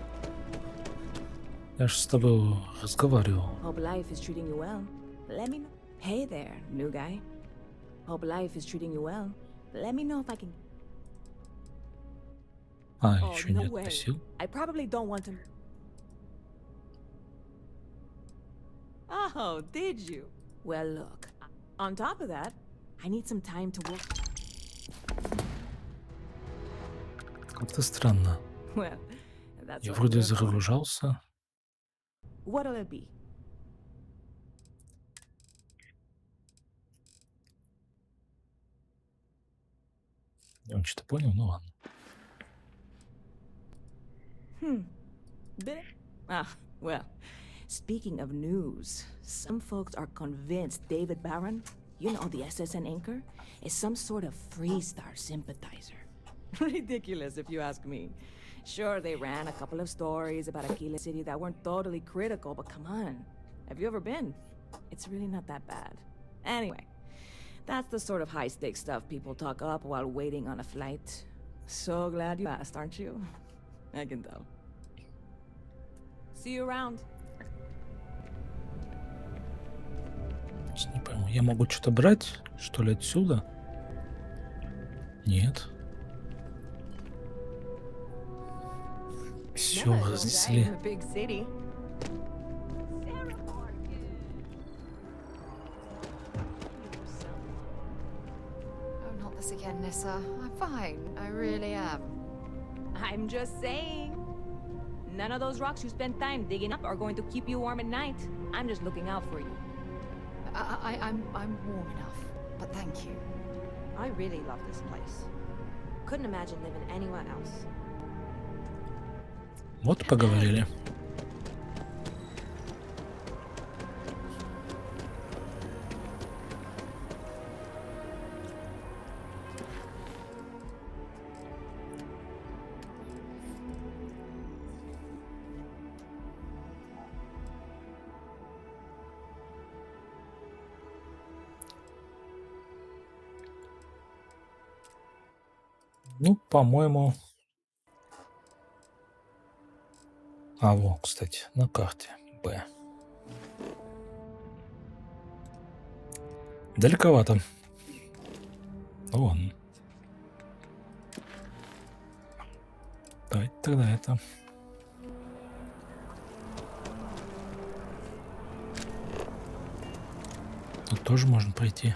Я же с тобой разговаривал. Hope life is treating you well. Let me know. Hey there, new guy. Hope life is treating you well. Let me know if I can. Еще не отпустил. I probably don't want to. Oh, did you? Well, look. On top of that, I need some time to work. Как-то странно. Well, that's Я вроде загружался. What'll it be? Я что-то понял, ну ладно. Well, speaking of news, some folks are convinced David Barron, you know, the SSN anchor, is some sort of Freestar sympathizer. Ridiculous, if you ask me. Sure, they ran a couple of stories about Aquila City that weren't totally critical, but come on. Have you ever been? It's really not that bad. Anyway, that's the sort of high-stakes stuff people talk up while waiting on a flight. So glad you asked, aren't you? I can tell. See you around. Не пойму, я могу что-то брать, что ли, отсюда? Нет. Все разнесли. Oh, not this again, Nissa. I'm fine. I really am. I'm just saying. None of those rocks you spend time digging up are going to keep you warm at night. I'm just looking out for you. I'm warm enough, but thank you. I really love this place. Couldn't imagine living anywhere else. Вот поговорили. Ну, по-моему... А, вот, кстати, на карте Б. Далековато. Ну, ладно. Давайте тогда это... Тут тоже можно пройти.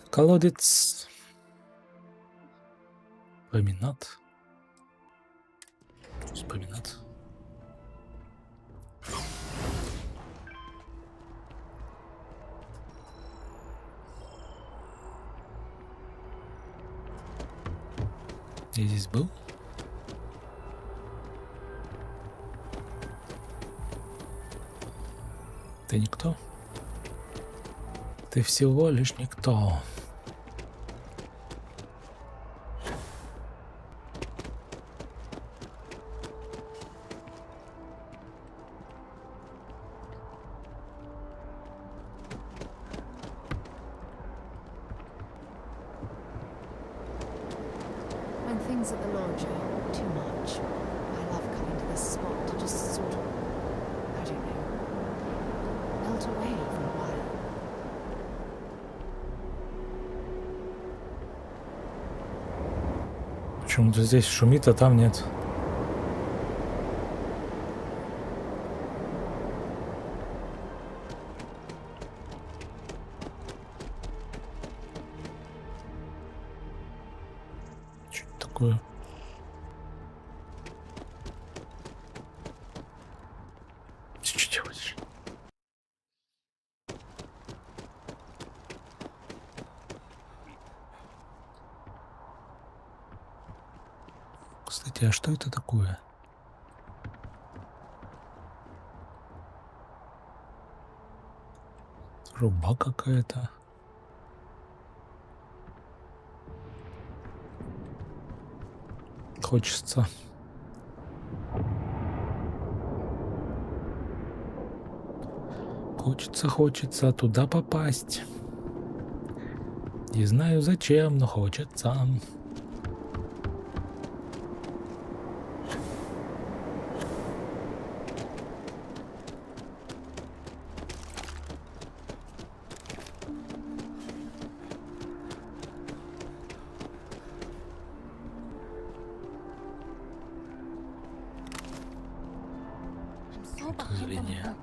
Колодец. Променад. Что променад? Я здесь был? Ты никто? Ты всего лишь никто. When things at the lodge are too much, I love coming to this spot to just sort of, I don't know, melt away for a while. Почему-то здесь шумит, а там нет. Что это такое? Ты что делаешь? Кстати, а что это такое? Труба какая-то. Хочется. Хочется туда попасть. Не знаю зачем, но хочется. Зрение.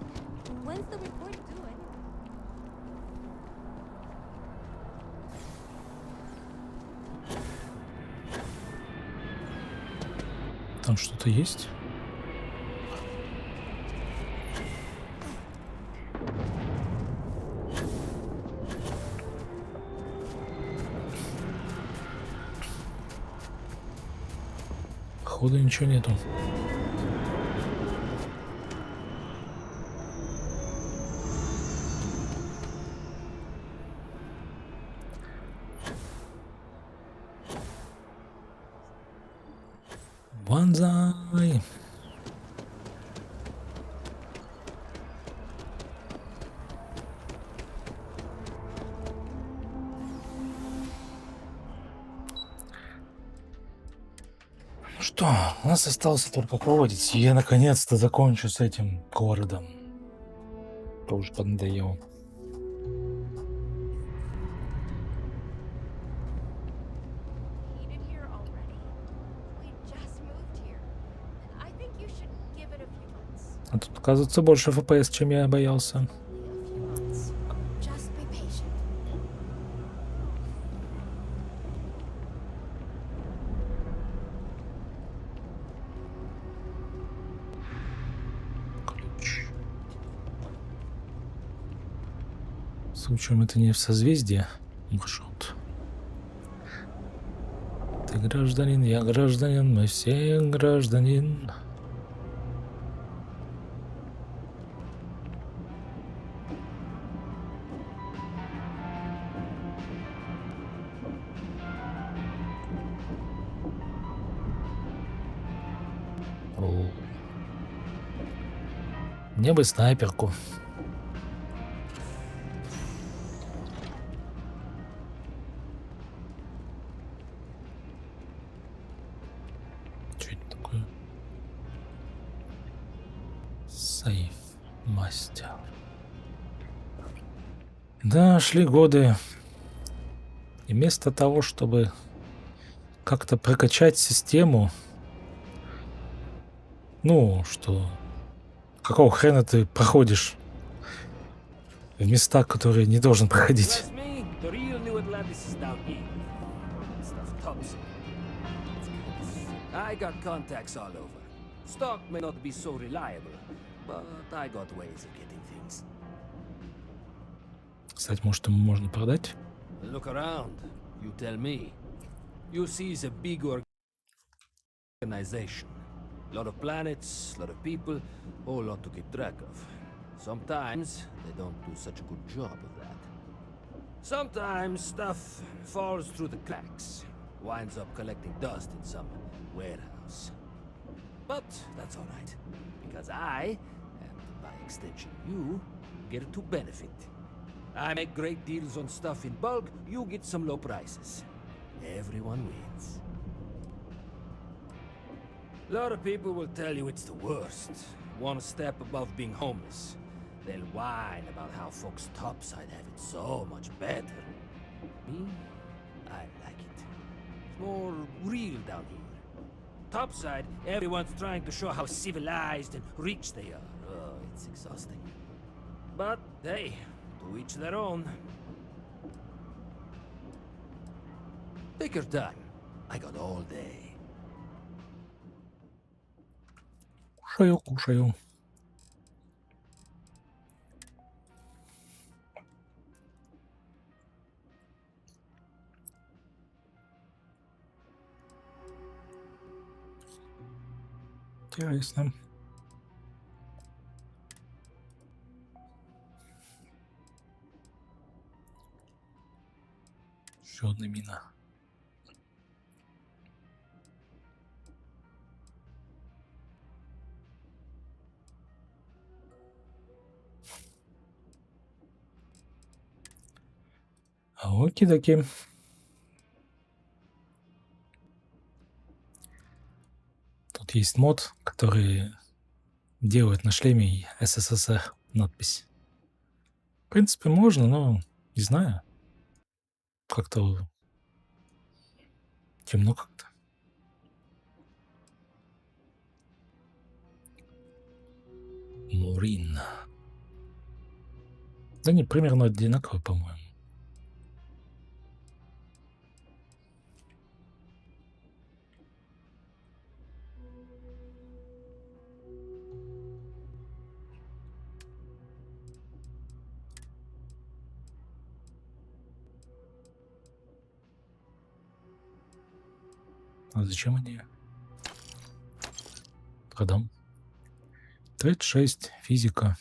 Там что-то есть? Походу ничего нету. Банзай! Ну что, у нас остался только колодец, и я наконец-то закончу с этим городом. Тоже поднадоел. А тут, оказывается, больше FPS, чем я боялся. Ключ. Случаем это не в созвездии маршрут. Ты гражданин, я гражданин, мы все гражданин. О. Мне бы снайперку. Сейф, мастер. Да, шли годы. И вместо того, чтобы как-то прокачать систему, ну, что... Какого хрена ты проходишь в места, которые не должен проходить? Stock may not be so reliable, but I got ways of getting things. Кстати, может, ему можно продать? Look around. You tell me. You see it's a big organization. A lot of planets, a lot of people, whole lot to keep track of. Sometimes they don't do such a good job of that. Sometimes stuff falls through the cracks, winds up collecting dust in some warehouse. But that's all right, because I, and by extension you, get to benefit. I make great deals on stuff in bulk, you get some low prices. Everyone wins. A lot of people will tell you it's the worst. One step above being homeless. They'll whine about how folks topside have it so much better. Me, I like it. It's more real down here. Topside, everyone's trying to show how civilized and rich they are. Oh, it's exhausting. But, hey, to each their own. Take your time. I got all day. Кушаю, кушаю. Интересно. Еще одна мина. Оки-доки. Тут есть мод, который делает на шлеме СССР надпись. В принципе, можно, но не знаю. Как-то темно как-то. Мурин. Да не, примерно одинаково, по-моему. А зачем они? Продам. 36, физика.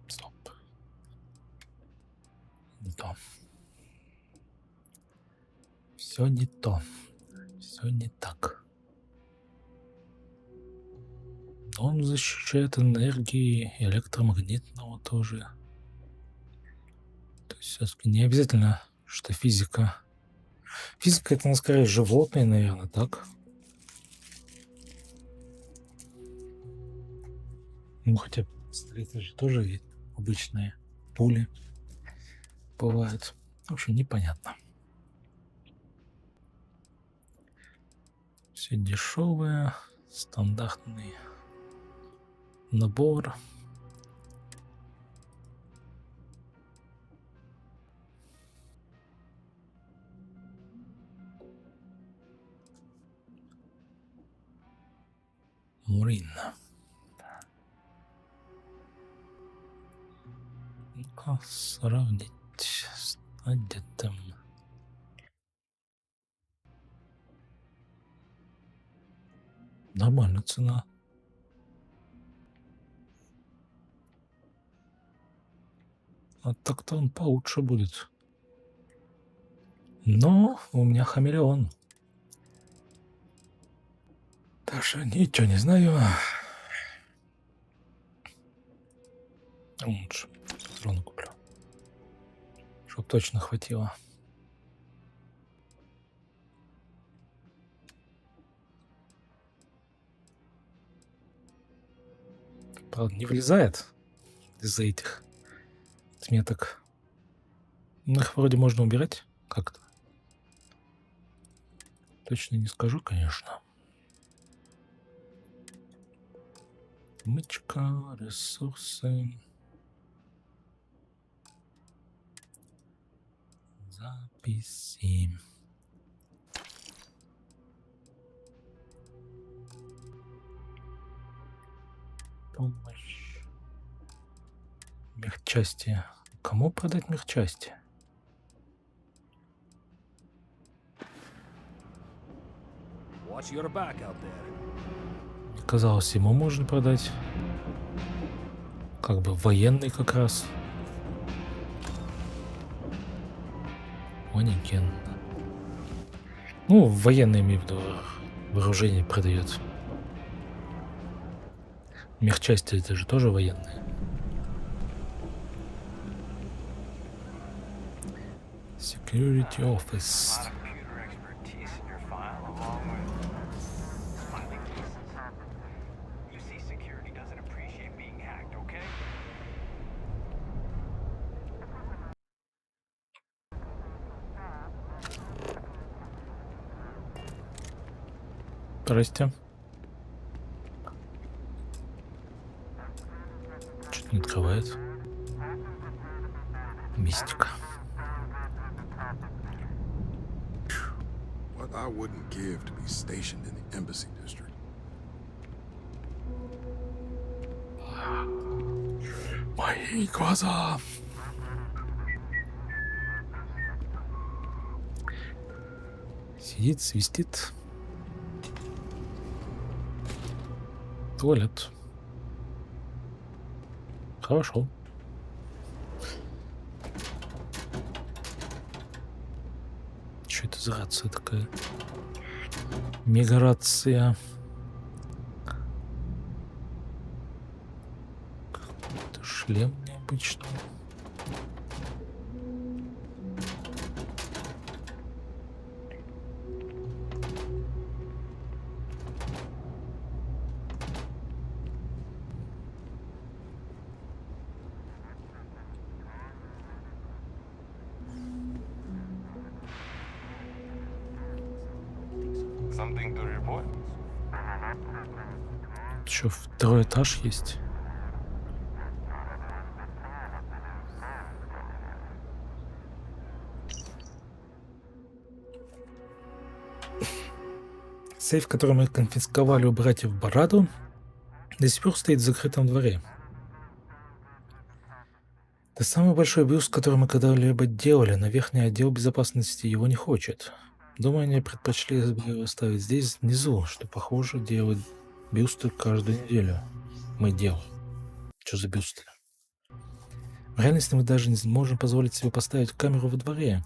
Стоп. Не то. Все не то. Все не так. Он защищает энергии электромагнитного тоже. То есть все-таки не обязательно, что физика. Физика это, скорее, животные, наверное, так? Ну, хотя, это же тоже ведь обычные пули бывают. В общем, непонятно. Все дешевое, стандартный набор. Мурин. Ну-ка, сравнить с одетым. Нормальная цена. А так-то он получше будет. Но у меня хамелеон. Так что ничего не знаю. Лучше патроны куплю. Чтоб точно хватило. Правда, не влезает из-за этих отметок. Ну, их вроде можно убирать как-то. Точно не скажу, конечно. Мычка, ресурсы. Записи. Помощь. Мехчасти. Кому продать мехчасти? Watch your back out there. Мне казалось, ему можно продать. Как бы военный как раз. Манекен. Ну, военный, имею в виду, вооружение продает. Мехчасти это же тоже военные. Security Office. Здрасте. Что-то не открывает. Мистика. What I wouldn't give to be stationed in the embassy district. Мои глаза. Сидит, свистит. Туалет. Хорошо. Что это за рация такая? Мегарация. Какой-то шлем необычный. Something to report? Что, второй этаж есть? Сейф, который мы конфисковали у братьев Бараду, до сих пор стоит в закрытом дворе. Это самый большой бюст, который мы когда-либо делали, но верхний отдел безопасности его не хочет. Думаю, они предпочли его оставить здесь, внизу, что, похоже, делают бюсты каждую неделю. Мы делаем. Что за бюсты? В реальности мы даже не можем позволить себе поставить камеру во дворе.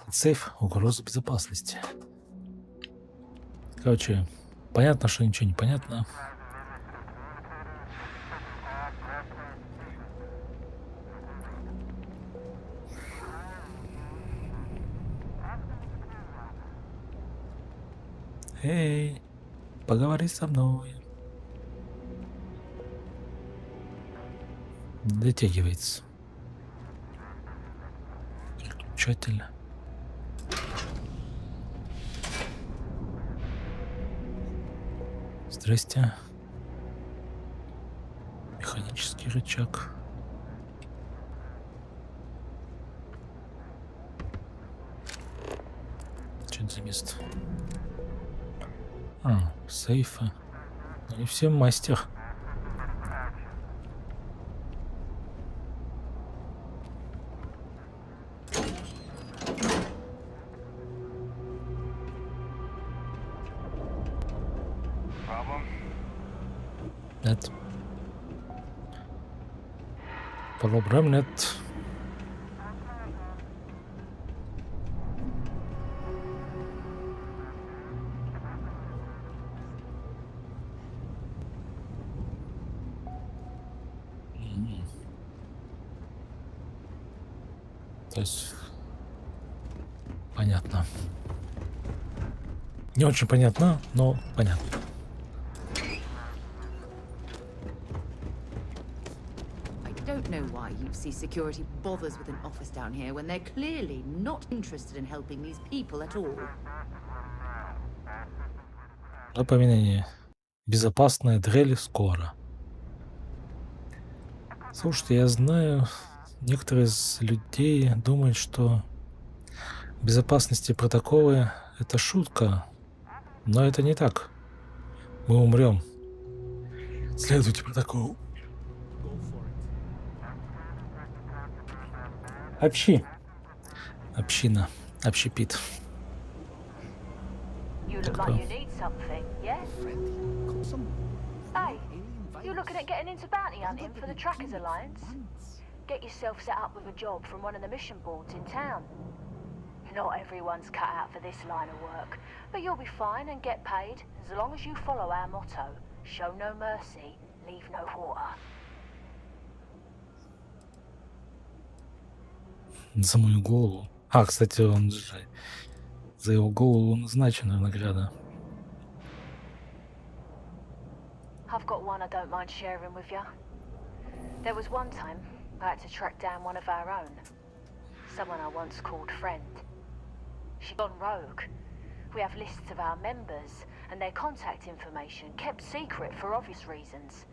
Этот сейф — угроза безопасности. Короче, понятно, что ничего не понятно. Эй, поговори со мной. Дотягивается. Переключатель. Здрасте. Механический рычаг. Что это за место? Сейфа. И всем мастер. Нет. Проблем нет. То есть понятно. Не очень понятно, но понятно. I don't know why UC security bothers with an office down here when they're clearly not interested in helping these people at all. Напоминание. Безопасная дрель скоро. Слушайте, я знаю, некоторые из людей думают, что безопасности протоколы — это шутка, но это не так. Мы умрем. Следуйте протоколу. Община. Общепит. You look like you need something, yeah? Hey, you're looking at getting into bounty hunting for the Trackers Alliance? Get yourself set up with a job from one of the mission boards in town. Not everyone's cut out for this line of work, but you'll be fine and get paid as long as you follow our motto: show no mercy, leave no quarter. За мою голову. А, кстати, он же за его голову назначена награда. I've got one I don't mind sharing with you. There was one time I had to track down one of our own. Someone I once called friend. She'd gone rogue. We have lists of our members and their contact information kept secret for obvious reasons.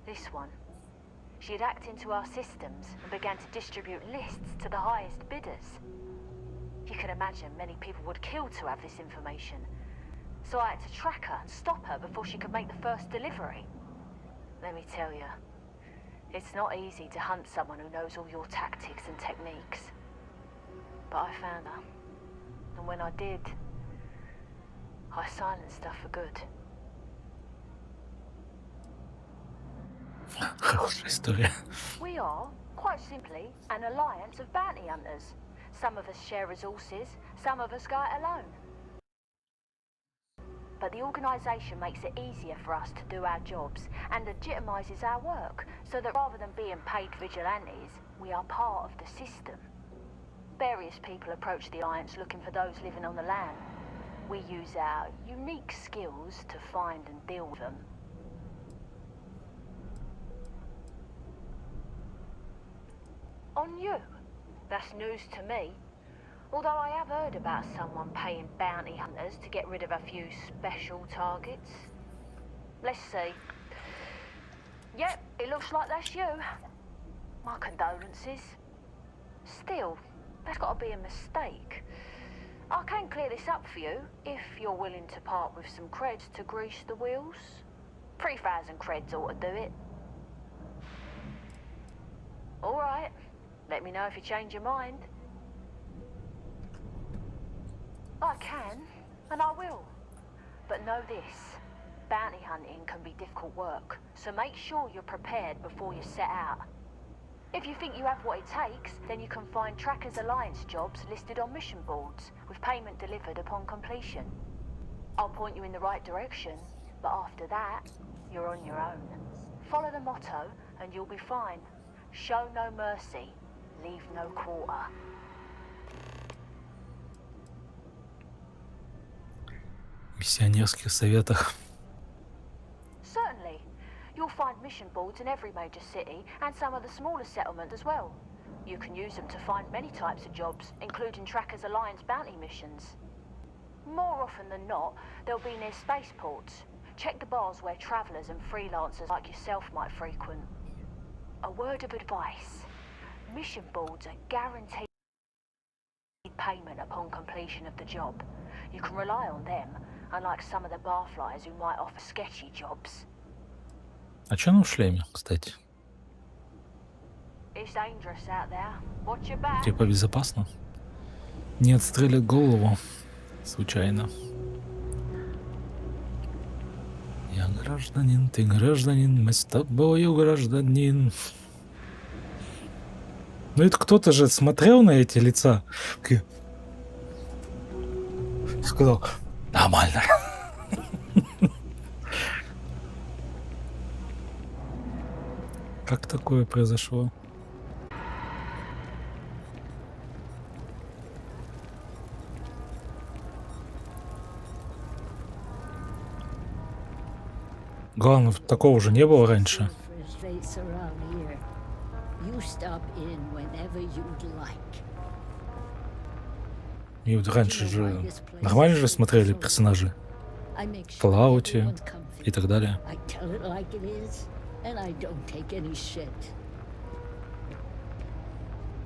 This one, she'd hacked into our systems and began to distribute lists to the highest bidders. You can imagine many people would kill to have this information. So I had to track her and stop her before she could make the first delivery. Let me tell you, it's not easy to hunt someone who knows all your tactics and techniques. But I found her. And when I did, I silenced her for good. Хорошая история. We are, quite simply, an alliance of bounty hunters. Some of us share resources, some of us go it alone. But the organisation makes it easier for us to do our jobs and legitimises our work, so that rather than being paid vigilantes, we are part of the system. Various people approach the Alliance looking for those living on the land. We use our unique skills to find and deal with them. On you? That's news to me. Although I have heard about someone paying bounty hunters to get rid of a few special targets. Let's see. Yep, it looks like that's you. My condolences. Still, that's got to be a mistake. I can clear this up for you if you're willing to part with some creds to grease the wheels. 3,000 creds ought to do it. All right. Let me know if you change your mind. I can, and I will. But know this, bounty hunting can be difficult work, so make sure you're prepared before you set out. If you think you have what it takes, then you can find Trackers Alliance jobs listed on mission boards, with payment delivered upon completion. I'll point you in the right direction, but after that, you're on your own. Follow the motto, and you'll be fine. Show no mercy, leave no quarter. Миссионерских советах. Certainly. You'll find mission boards in every major city and some of the smaller settlements as well. You can use them to find many types of jobs, including Trackers Alliance bounty missions. More often than not, they'll be near spaceports. Check the bars where travellers and freelancers like yourself might frequent. A word of advice. Mission boards are guaranteed payment upon completion of the job. You can rely on them, unlike some of the barflies who might offer sketchy jobs. А чё она в шлеме, кстати? It's dangerous out there. Watch your back. Типа безопасно? Не отстрелят голову случайно. Я гражданин, ты гражданин, мы с тобою гражданин. Ну это кто-то же смотрел на эти лица и сказал: нормально. Как такое произошло? Главное, такого уже не было раньше. И вот раньше же нормально же смотрели персонажи в Fallout и так далее.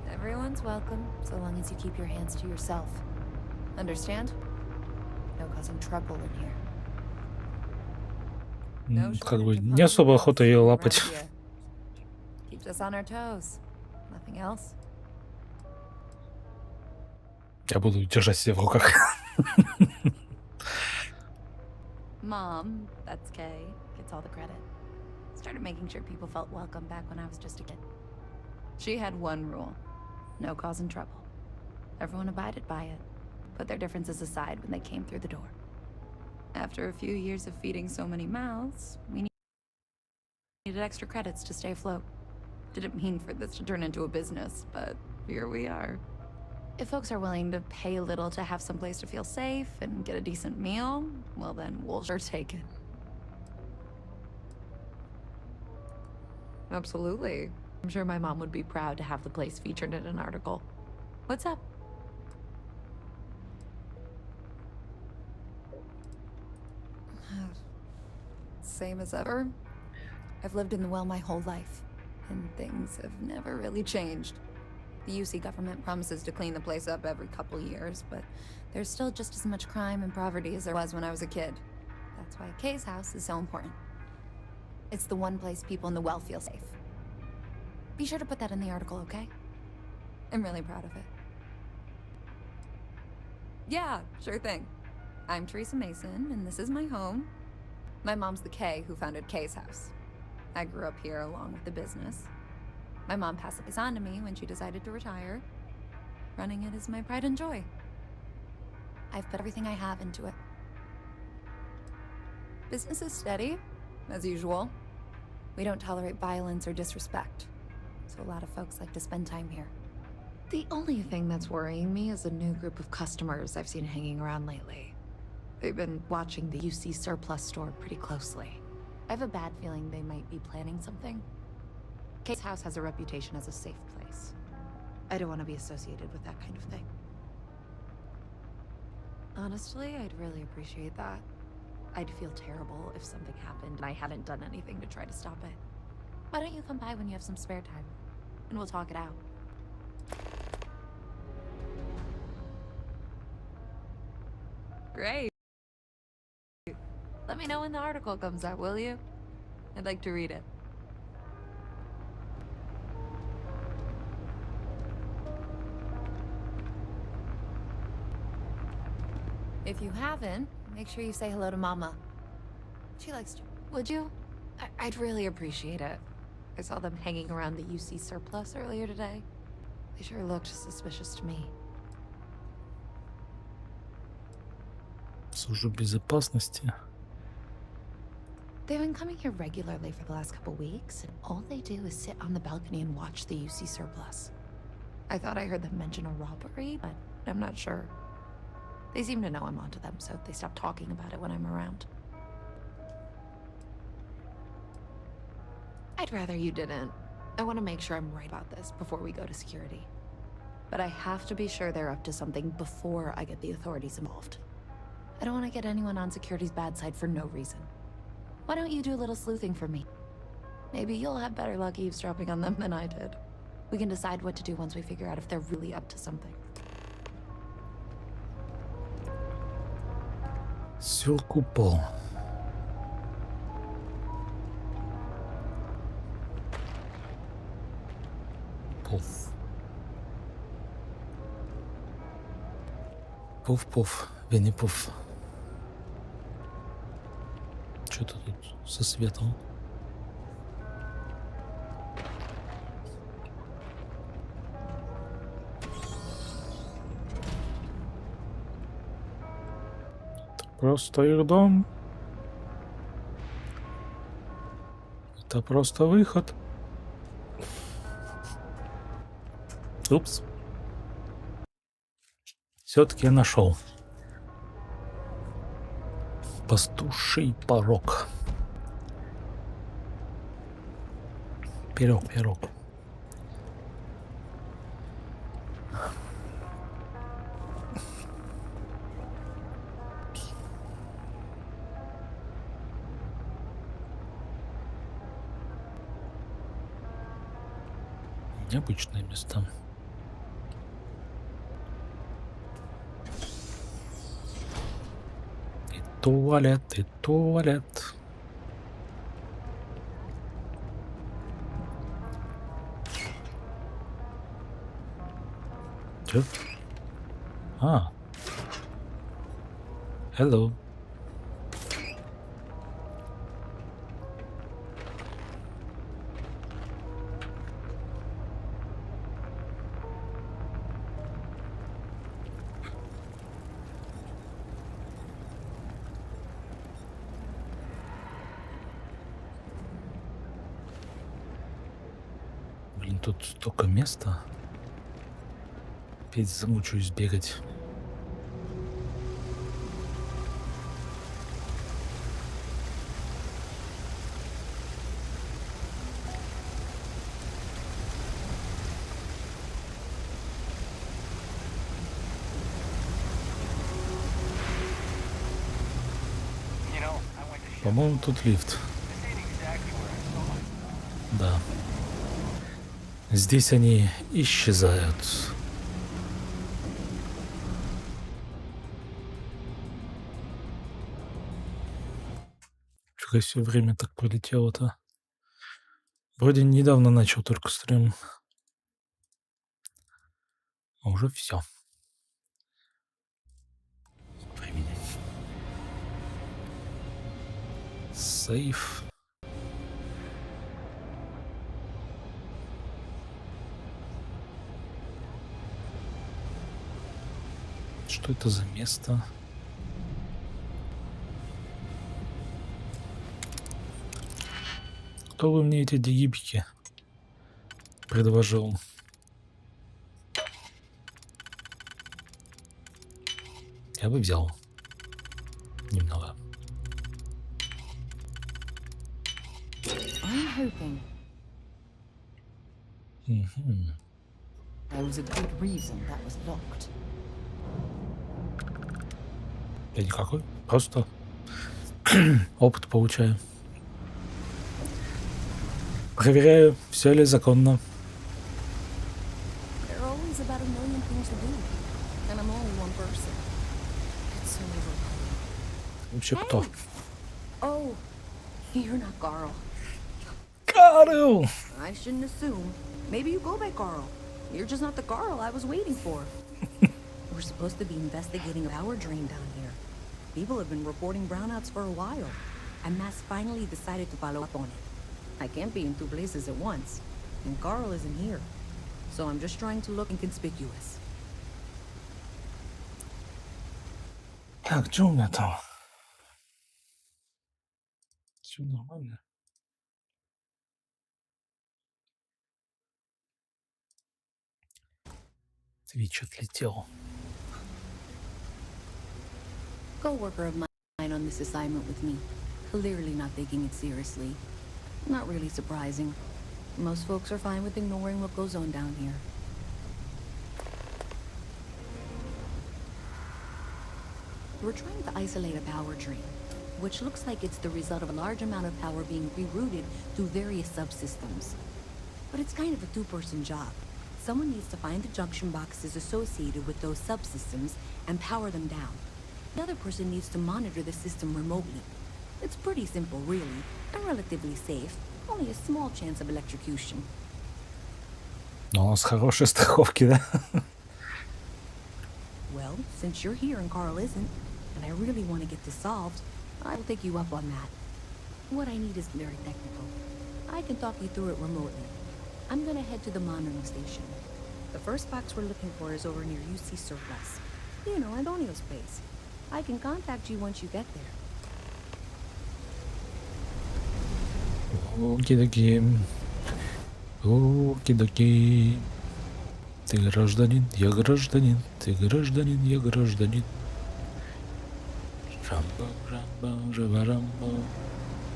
Everyone's welcome, so long as you keep your hands to yourself. Understand? No causing trouble in here. Как бы не особо охота ее лапать. Keeps us on our toes. Nothing else. Я буду держать себя в руках. Mom, that's Kay, gets all the credit. Started making sure people felt welcome back when I was just a kid. She had one rule: no causing trouble. Everyone abided by it, put their differences aside when they came through the door. After a few years of feeding so many mouths, we needed extra credits to stay afloat. Didn't mean for this to turn into a business, but here we are. If folks are willing to pay a little to have some place to feel safe and get a decent meal, well then we'll sure take it. Absolutely. I'm sure my mom would be proud to have the place featured in an article. What's up? Same as ever. I've lived in the well my whole life, and things have never really changed. The UC government promises to clean the place up every couple years, but there's still just as much crime and poverty as there was when I was a kid. That's why Kay's house is so important. It's the one place people in the well feel safe. Be sure to put that in the article, okay? I'm really proud of it. Yeah, sure thing. I'm Teresa Mason, and this is my home. My mom's the Kay who founded Kay's house. I grew up here along with the business. My mom passed this on to me when she decided to retire. Running it is my pride and joy. I've put everything I have into it. Business is steady, as usual. We don't tolerate violence or disrespect, so a lot of folks like to spend time here. The only thing that's worrying me is a new group of customers I've seen hanging around lately. They've been watching the UC surplus store pretty closely. I have a bad feeling they might be planning something. Kay's house has a reputation as a safe place. I don't want to be associated with that kind of thing. Honestly, I'd really appreciate that. I'd feel terrible if something happened and I hadn't done anything to try to stop it. Why don't you come by when you have some spare time, and we'll talk it out. Great. Let me know when the article comes out, will you? I'd like to read it. If you haven't, make sure you say hello to Mama. She likes to. Would you? I'd really appreciate it. I saw them hanging around the UC surplus earlier today. They sure looked suspicious to me. Служба безопасности. They've been coming here regularly for the last couple weeks, and all they do is sit on the balcony and watch the UC surplus. I thought I heard them mention a robbery, but I'm not sure. They seem to know I'm onto them, so they stop talking about it when I'm around. I'd rather you didn't. I want to make sure I'm right about this before we go to security. But I have to be sure they're up to something before I get the authorities involved. I don't want to get anyone on security's bad side for no reason. Why don't you do a little sleuthing for me? Maybe you'll have better luck eavesdropping on them than I did. We can decide what to do once we figure out if they're really up to something. Сюркупол. Пуф. Пуф-пуф, Винни-Пуф. Что-то тут со светом. Это просто их дом. Это просто выход. Упс. Все-таки я нашел. Пастуший порог. Пирог. Необычные места. И туалет. Чё? А. Hello. Блин, тут столько места. Опять замучаюсь бегать. По-моему, тут лифт. Да. Здесь они исчезают. Чего все время так пролетело-то? Вроде недавно начал только стрим. А уже все. Времени. Сейф. Что это за место? Кто бы мне эти дегибики предложил? Я бы взял немного. Я никакой, просто опыт получаю. Проверяю, все ли законно. Вообще кто? Oh, you're not Carl. Carl! I shouldn't assume. Maybe you go by Carl. You're just not the Carl I was waiting for. We're supposed to be investigating a power drain down here. People have been reporting brownouts for a while, and Mass finally decided to follow up on it. I can't be in two places at once, and Carl isn't here, so I'm just trying to look inconspicuous. Так, что у меня там? Все нормально. Твич отлетел. Co-worker of mine on this assignment with me, clearly not taking it seriously. Not really surprising. Most folks are fine with ignoring what goes on down here. We're trying to isolate a power drain, which looks like it's the result of a large amount of power being rerouted to various subsystems. But it's kind of a two-person job. Someone needs to find the junction boxes associated with those subsystems and power them down. The other person needs to monitor the system remotely. It's pretty simple, really, and relatively safe. Only a small chance of electrocution. Но у нас хорошие страховки, да? Well, since you're here and Carl isn't, and I really want to get this solved, I will take you up on that. What I need is very technical. I can talk you through it remotely. I'm gonna head to the monitoring station. The first box we're looking for is over near UC Surplus. You know, Antonio's place. I can contact you once you get there. Оки-доки. Оки-доки. Ты гражданин, я гражданин. Ты гражданин, я гражданин. Рамбо, рамбо, жива-рамбо.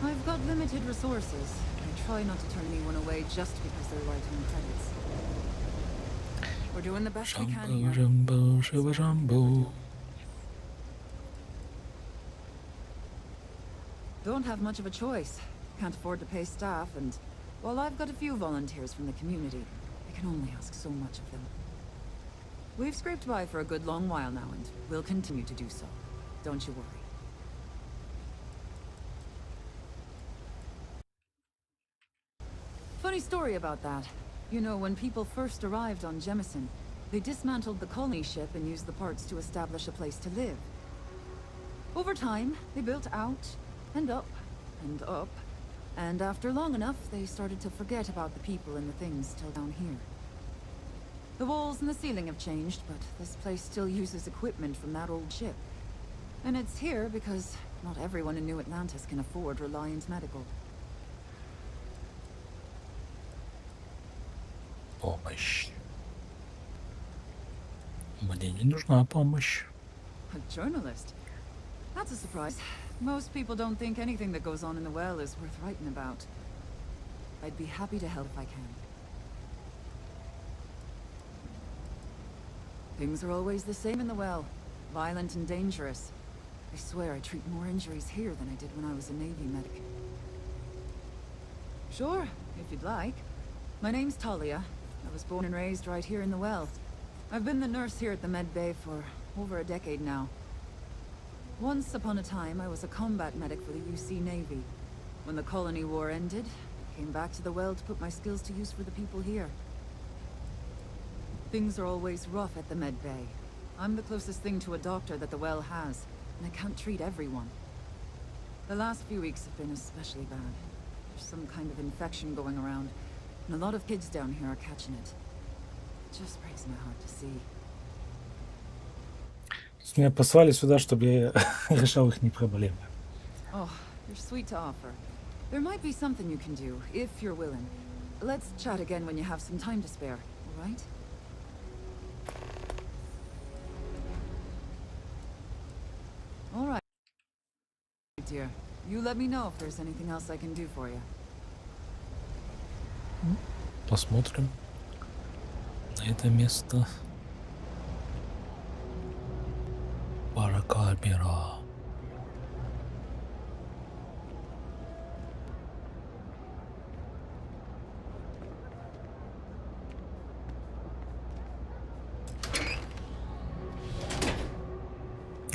I've got limited resources. I try not to turn anyone away just because they're writing credits. We're doing the best we can here. Рамбо, жива-рамбо. Don't have much of a choice. Can't afford to pay staff, and while I've got a few volunteers from the community, I can only ask so much of them. We've scraped by for a good long while now, and we'll continue to do so. Don't you worry. Funny story about that. You know, when people first arrived on Jemison, they dismantled the colony ship and used the parts to establish a place to live. Over time, they built out and up and up, and after long enough, they started to forget about the people and the things still down here. The walls and the ceiling have changed, but this place still uses equipment from that old ship. And it's here because not everyone in New Atlantis can afford Reliant Medical. Помощь. Мне не нужна помощь. A journalist? That's a surprise. Most people don't think anything that goes on in the well is worth writing about. I'd be happy to help if I can. Things are always the same in the well. Violent and dangerous. I swear I treat more injuries here than I did when I was a Navy medic. Sure, if you'd like. My name's Talia. I was born and raised right here in the well. I've been the nurse here at the med bay for over a decade now. Once upon a time, I was a combat medic for the UC Navy. When the colony war ended, I came back to the well to put my skills to use for the people here. Things are always rough at the med bay. I'm the closest thing to a doctor that the well has, and I can't treat everyone. The last few weeks have been especially bad. There's some kind of infection going around, and a lot of kids down here are catching it. It just breaks my heart to see. Меня послали сюда, чтобы я решал их проблемы. Oh, you're sweet to offer. There might be something you can do, if you're willing. Let's chat again when you have some time to spare, all right? All right, dear. You let me know if there's anything else I can do for you. Посмотрим на это место. Паракамера.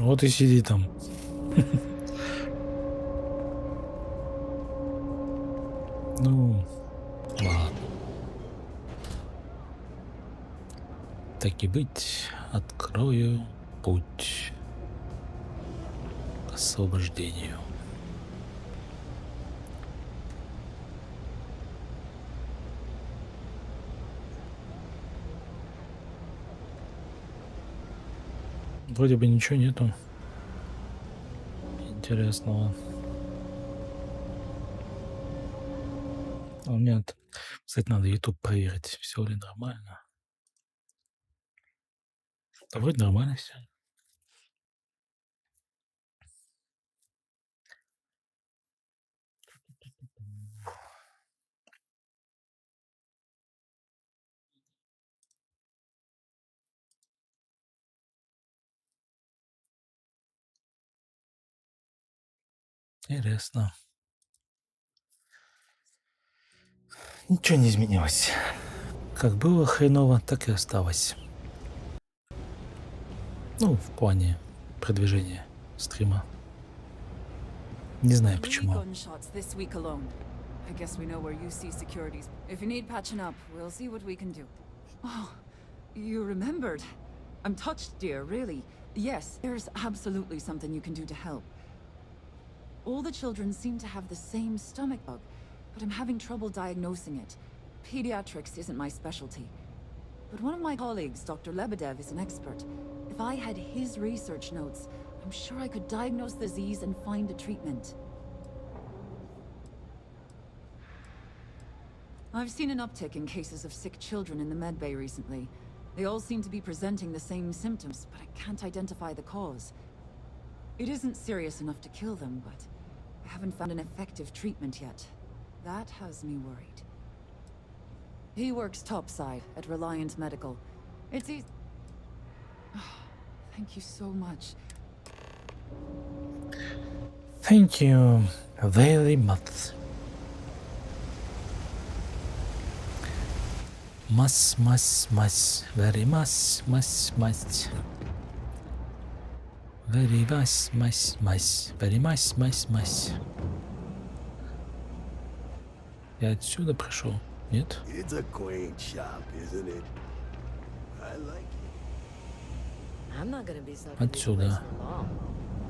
Вот и сиди там. Ну, ладно. Так и быть, открою путь к освобождению. Вроде бы ничего нету интересного. А у меня, кстати, надо YouTube проверить, все ли нормально. Да вроде нормально все. Интересно. Ничего не изменилось. Как было хреново, так и осталось. Ну, в плане продвижения. стрима. Не знаю 3 почему. gunshots this week alone. I guess we know where you see securities. If you need patching up, we'll see what we can do. Oh, you remembered. I'm touched, dear, really. Yes, there's absolutely something you can do to help. All the children seem to have the same stomach bug, but I'm having trouble diagnosing it. Pediatrics isn't my specialty. But one of my colleagues, Dr. Lebedev, is an expert. If I had his research notes, I'm sure I could diagnose the disease and find a treatment. I've seen an uptick in cases of sick children in the medbay recently. They all seem to be presenting the same symptoms, but I can't identify the cause. It isn't serious enough to kill them, but I haven't found an effective treatment yet. That has me worried. He works topside at Reliant Medical. It's easy. Thank you so much. Thank you very much. Mas, very mas, very mas, very mas. Я отсюда пришел, нет? It's a quaint shop, isn't it? I like it. I'm not gonna be so Отсюда.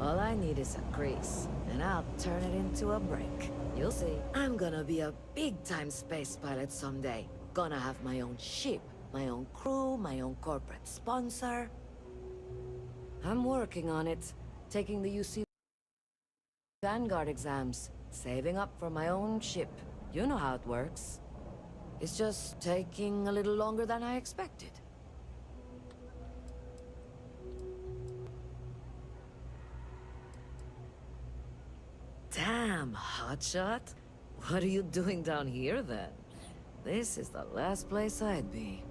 All I need is a crease, and I'll turn it into a brick. You'll see. I'm gonna be a big-time space pilot someday. Gonna have my own ship, my own crew, my own corporate sponsor. I'm working on it. Taking the UC Vanguard exams. Saving up for my own ship. You know how it works. It's just taking a little longer than I expected. Damn, hotshot. What are you doing down here then? This is the last place I'd be.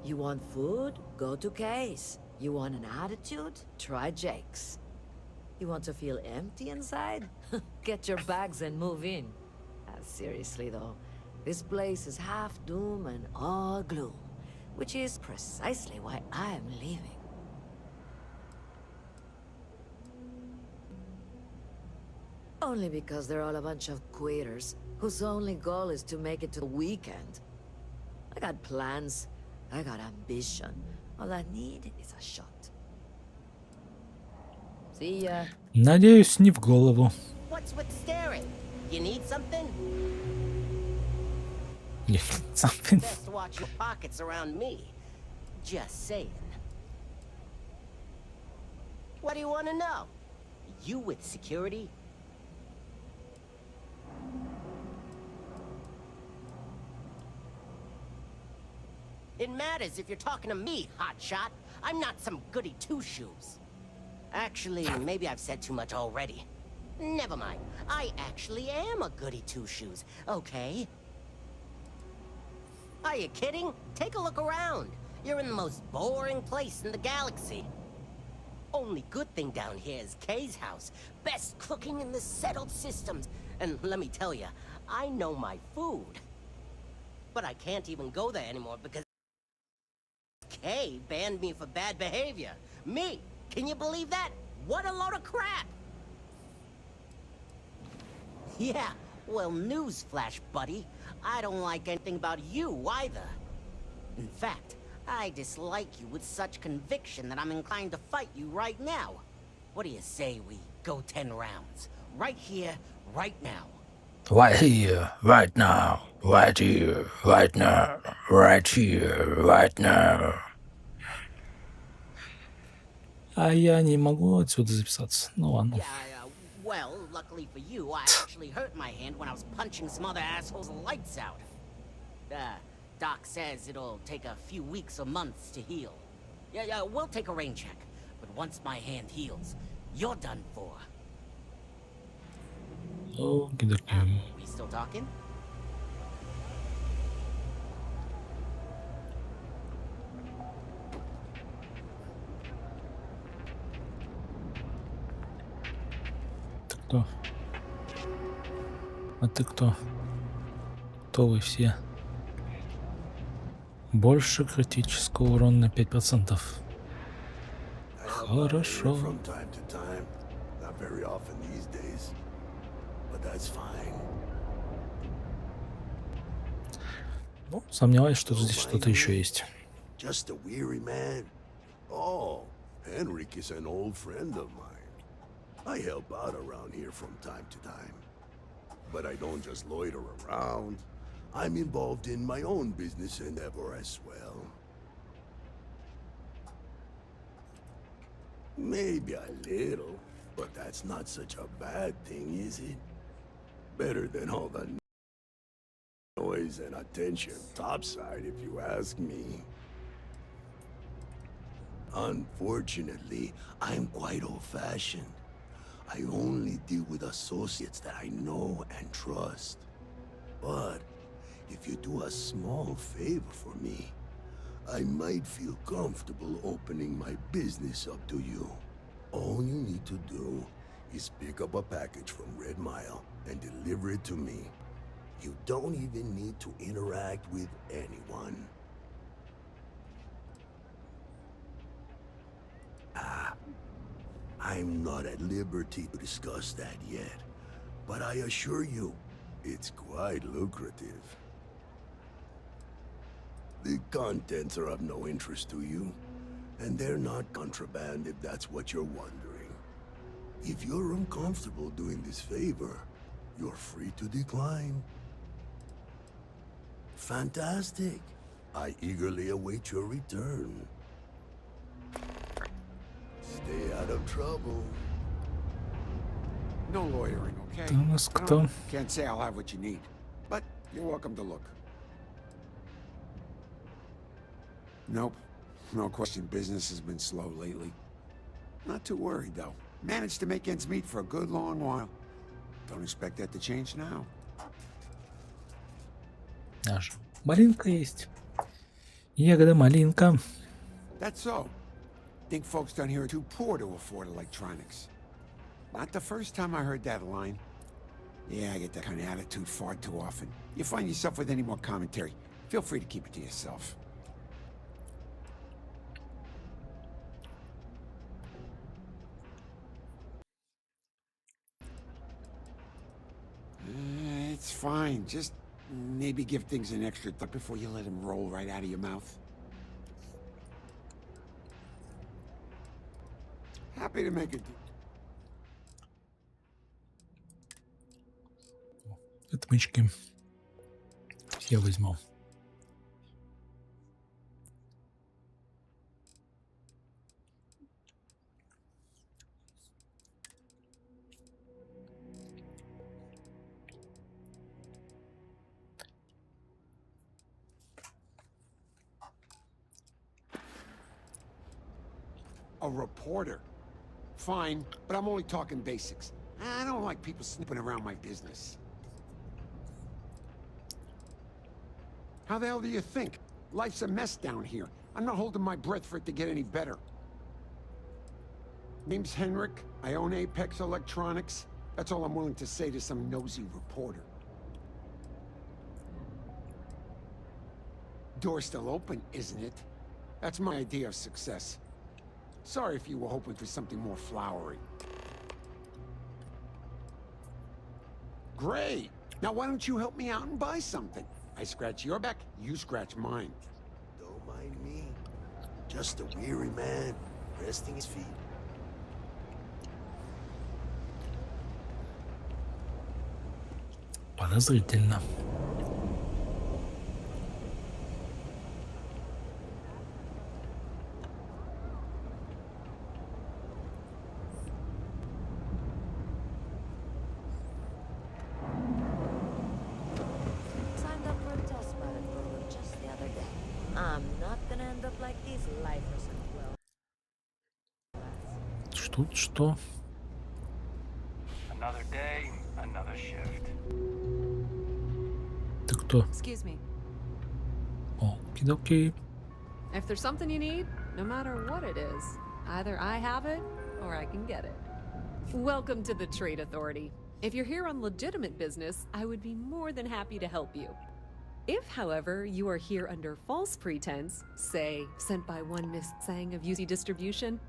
You want food? Go to K's. You want an attitude? Try Jake's. You want to feel empty inside? Get your bags and move in. Seriously though, this place is half doom and all gloom, which is precisely why I'm leaving. Only because they're all a bunch of quitters whose only goal is to make it to the weekend. I got plans, I got ambition. All I need is a shot. See ya. Надеюсь, не в голову. What's with staring? You need something? Something. Best watch your pockets around me. Just saying. What do you want to know? You with security? It matters if you're talking to me, hotshot. I'm not some goody two-shoes. Actually, maybe I've said too much already. Never mind. I actually am a goody two-shoes, okay? Are you kidding? Take a look around. You're in the most boring place in the galaxy. Only good thing down here is Kay's house. Best cooking in the settled systems. And let me tell you, I know my food. But I can't even go there anymore because Kay banned me for bad behavior. Me! Can you believe that? What a load of crap! Yeah, well, newsflash, buddy. I don't like anything about you either. In fact, I dislike you with such conviction that I'm inclined to fight you right now. What do you say we go 10 rounds? Right here, right now. Right here, right now. Right here, right now. Right here, right now. А я не могу отсюда записаться. Ну ладно. Well, luckily for you, I actually hurt my hand when I was punching some other assholes' lights out. Doc says it'll take a few weeks or months to heal. Yeah, we'll take a rain check. But once my hand heals, you're done for. We still talking? Кто? А ты кто? Кто вы все? Больше критического урона на 5%. Хорошо. From time to time. Not very often these days. But that's fine. Ну, сомневаюсь, что здесь что-то еще есть. Just a weary man. Oh, Henrik is an old friend of mine. I help out around here from time to time. But I don't just loiter around. I'm involved in my own business endeavor as well. Maybe a little, but that's not such a bad thing, is it? Better than all the noise and attention topside, if you ask me. Unfortunately, I'm quite old-fashioned. I only deal with associates that I know and trust. But if you do a small favor for me, I might feel comfortable opening my business up to you. All you need to do is pick up a package from Red Mile and deliver it to me. You don't even need to interact with anyone. I'm not at liberty to discuss that yet, but I assure you, it's quite lucrative. The contents are of no interest to you, and they're not contraband if that's what you're wondering. If you're uncomfortable doing this favor, you're free to decline. Fantastic. I eagerly await your return. Stay out of trouble. No loitering, okay? Там у нас кто? Can't say I'll have what you need, but you're welcome to look. Nope. No question, business has been slow lately. Not too worried, though. Managed to make ends meet for a good long while. Don't expect that to change now. Аж малинка есть. Ягода малинка. That's so. Think folks down here are too poor to afford electronics. Not the first time I heard that line. Yeah, I get that kind of attitude far too often. You find yourself with any more commentary, feel free to keep it to yourself. It's fine. Just maybe give things an extra thought before you let them roll right out of your mouth. Happy to make it. Отмычки. Все возьму. A reporter. Fine, but I'm only talking basics. I don't like people snooping around my business. How the hell do you think? Life's a mess down here. I'm not holding my breath for it to get any better. Name's Henrik. I own Apex Electronics. That's all I'm willing to say to some nosy reporter. Door's still open, isn't it? That's my idea of success. Sorry if you were hoping for something more flowery. Great! Now why don't you help me out and buy something? I scratch your back, you scratch mine. Don't mind me. Just a weary man, resting his feet. Подозрительно. Signed up for a test pilot program just the other day. I'm not gonna end up like these lifers as well. Что? Another day, another shift. Ты кто? Excuse me. Okie-dokie. If there's something you need, no matter what it is, either I have it or I can get it. Welcome to the Trade Authority. If you're here on legitimate business, I would be more than happy to help you. If, however, you are here under false pretense, say, sent by one Miss Tsang of UC Distribution,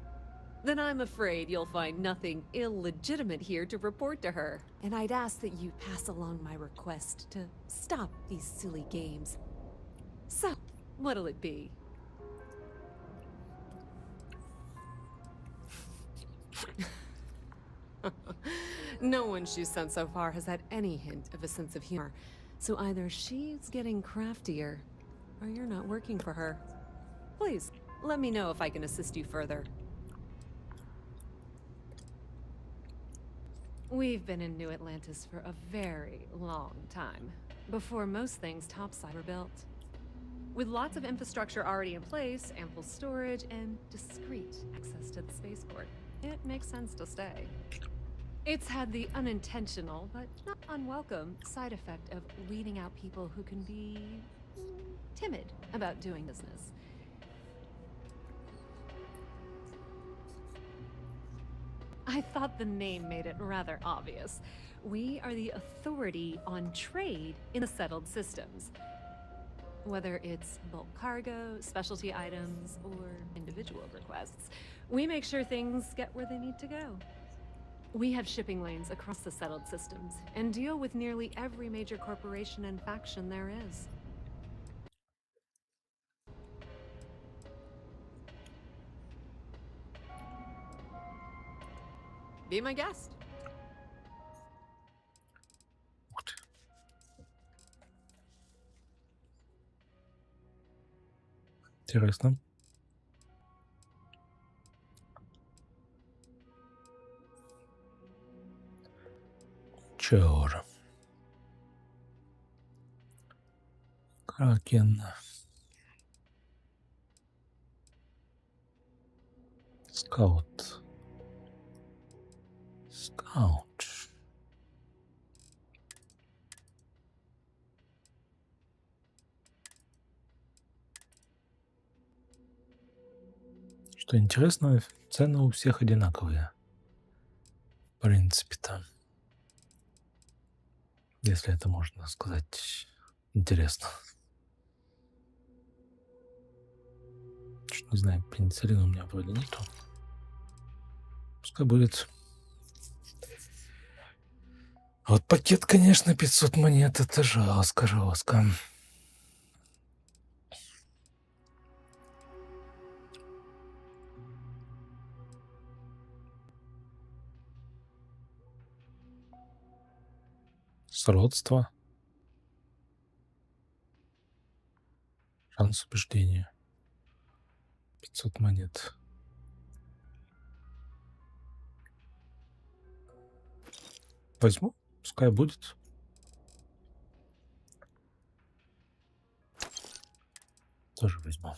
then I'm afraid you'll find nothing illegitimate here to report to her. And I'd ask that you pass along my request to stop these silly games. So, what'll it be? No one she's sent so far has had any hint of a sense of humor. So either she's getting craftier, or you're not working for her. Please, let me know if I can assist you further. We've been in New Atlantis for a very long time, before most things topside were built. With lots of infrastructure already in place, ample storage, and discreet access to the spaceport, it makes sense to stay. It's had the unintentional, but not unwelcome, side effect of weeding out people who can be timid about doing business. I thought the name made it rather obvious. We are the authority on trade in the settled systems. Whether it's bulk cargo, specialty items, or individual requests, we make sure things get where they need to go. We have shipping lanes across the settled systems and deal with nearly every major corporation and faction there is. Be my guest. Интересно. Чёр. Кракен. Скаут. Скаут. Что интересно, цены у всех одинаковые. В принципе-то. Если это можно сказать интересно. Что не знаю, пенициллина у меня вроде нету. Пускай будет. Вот пакет, конечно, 500 монет, это жестко, жестко. Сродство. Шанс убеждения. 500 монет. Возьму, пускай будет. Тоже возьму.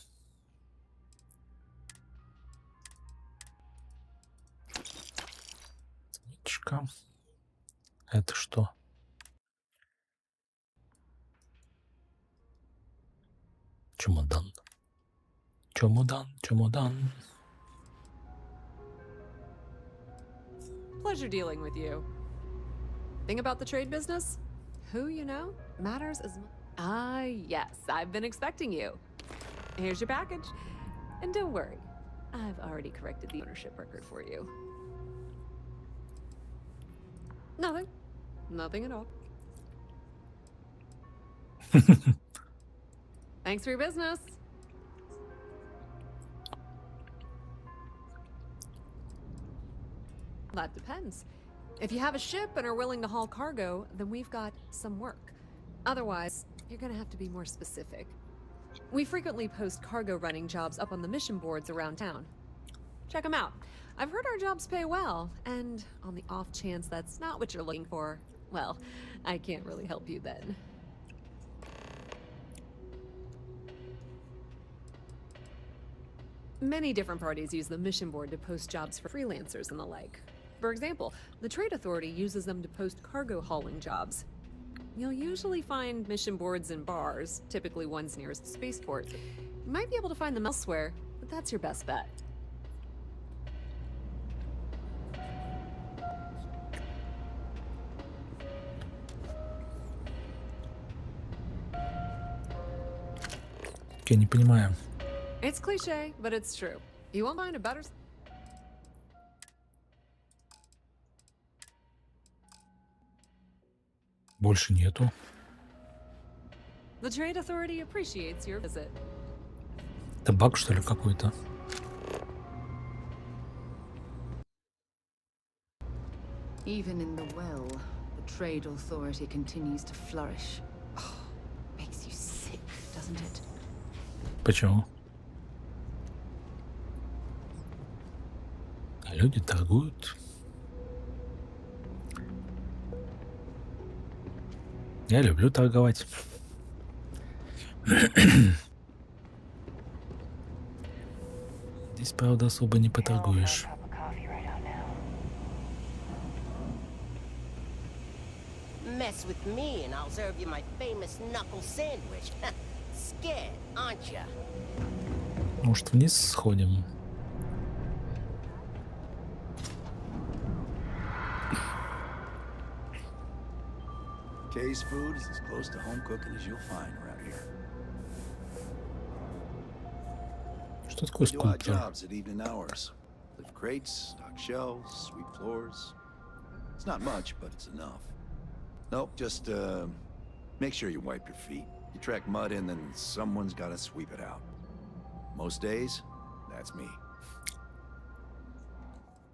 Ниточка. Это что? Чемодан. Чемодан, чемодан. Pleasure dealing with you. Thing about the trade business? Who you know matters as much. Ah, yes, I've been expecting you. Here's your package. And don't worry, I've already corrected the ownership record for you. Nothing. Nothing at all. Thanks for your business. That depends. If you have a ship and are willing to haul cargo, then we've got some work. Otherwise, you're gonna have to be more specific. We frequently post cargo running jobs up on the mission boards around town. Check them out. I've heard our jobs pay well, and on the off chance that's not what you're looking for, well, I can't really help you then. Many different parties use the mission board to post jobs for freelancers and the like. For example, the Trade Authority uses them to post cargo hauling jobs. You'll usually find mission boards in bars, typically ones nearest the spaceport. You might be able to find them elsewhere, but that's your best bet. Я не понимаю. It's cliche, but it's true. You won't find a better... Больше нету. The Trade Authority appreciates your visit. Это баг, что ли, какой-то? Even in the well, the Trade Authority continues to flourish. Oh, makes you sick, doesn't it? Почему? Люди торгуют. Я люблю торговать. Здесь, правда, особо не поторгуешь. Mess with me and I'll serve you my famous knuckle sandwich. Scared, aren't ya? Может, вниз сходим? Kay's food is as close to home cooking as you'll find around here. Что такое Do odd скульптор? jobs at evening hours. Lift crates, stock shelves, sweep floors. It's not much, but it's enough. Nope, just make sure you wipe your feet. You track mud in, then someone's got to sweep it out. Most days, that's me.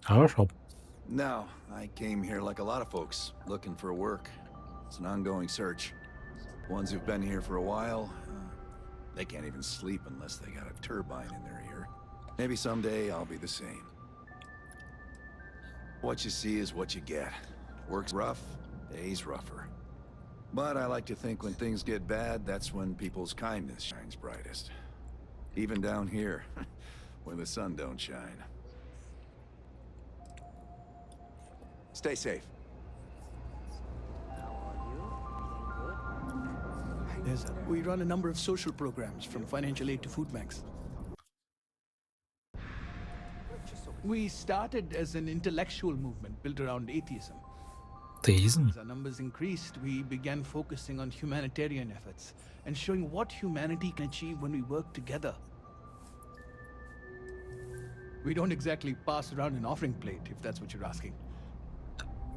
Хорошо. Now, I came here like a lot of folks, looking for work. It's an ongoing search. Ones who've been here for a while, they can't even sleep unless they got a turbine in their ear. Maybe someday I'll be the same. What you see is what you get. Work's rough, day's rougher. But I like to think when things get bad, that's when people's kindness shines brightest. Even down here, where the sun don't shine. Stay safe. Yes, we run a number of social programs, from financial aid to food banks. We started as an intellectual movement built around atheism. Atheism? As our numbers increased, we began focusing on humanitarian efforts and showing what humanity can achieve when we work together. We don't exactly pass around an offering plate, if that's what you're asking.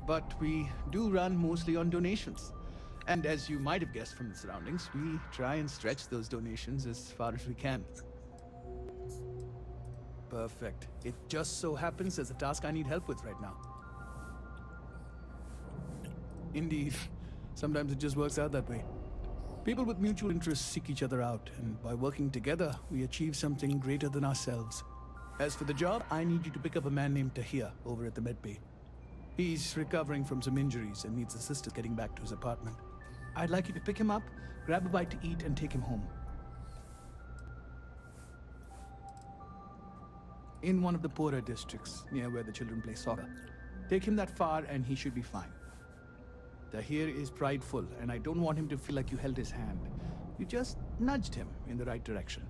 But we do run mostly on donations. And as you might have guessed from the surroundings, we try and stretch those donations as far as we can. Perfect. It just so happens there's a task I need help with right now. Indeed. Sometimes it just works out that way. People with mutual interests seek each other out, and by working together, we achieve something greater than ourselves. As for the job, I need you to pick up a man named Tahir over at the medbay. He's recovering from some injuries and needs assistance getting back to his apartment. I'd like you to pick him up, grab a bite to eat, and take him home. In one of the poorer districts, near where the children play soccer. Take him that far and he should be fine. Tahir is prideful, and I don't want him to feel like you held his hand. You just nudged him in the right direction.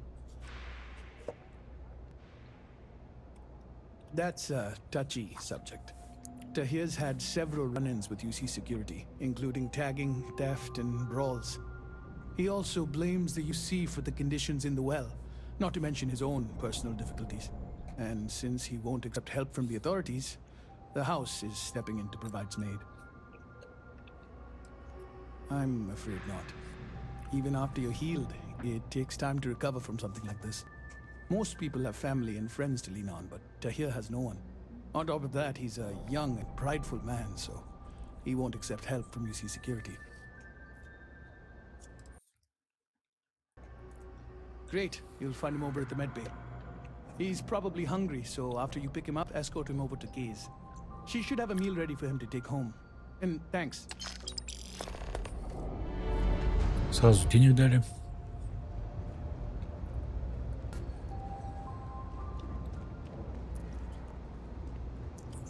That's a touchy subject. Tahir's had several run-ins with UC security, including tagging, theft, and brawls. He also blames the UC for the conditions in the well, not to mention his own personal difficulties. And since he won't accept help from the authorities, the house is stepping in to provide some aid. I'm afraid not. Even after you're healed, it takes time to recover from something like this. Most people have family and friends to lean on, but Tahir has no one. On top of that, he's a young and prideful man, so he won't accept help from UC security. Great, you'll find him over at the medbay. He's probably hungry, so after you pick him up, escort him over to Kay's. She should have a meal ready for him to take home. And thanks. Сразу денег дали.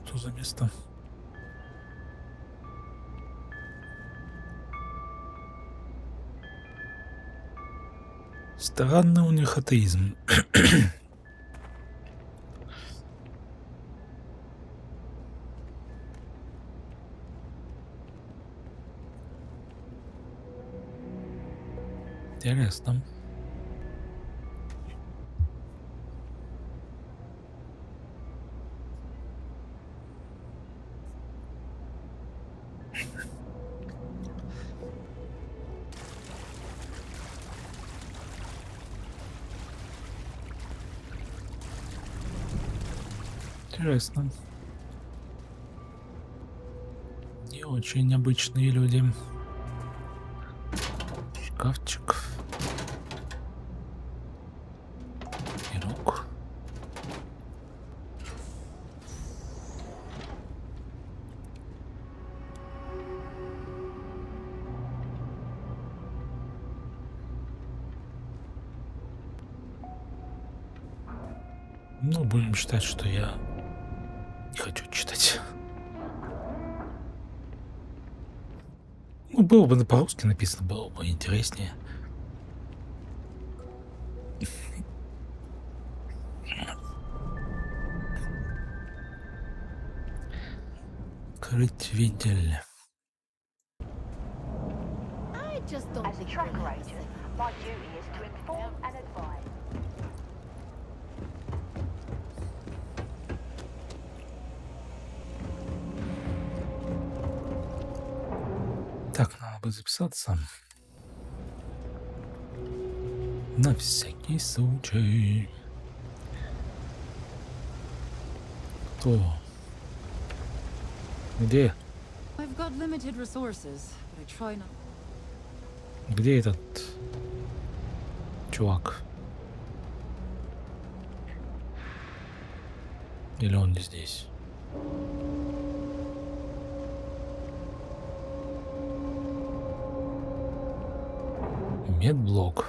Что за место? Странный у них атеизм. Интересно. Интересно. Не очень обычные люди. Шкафчик. Пирог. Ну, будем считать, что я не хочу читать. Ну, было бы по-русски написано, было бы интереснее. Открыть видео. As a track ranger, my duty is to inform and advise. Так, надо бы записаться. На всякий случай. Кто? Где? I've got limited resources, but I try not. Где этот чувак? Или он не здесь? Медблок.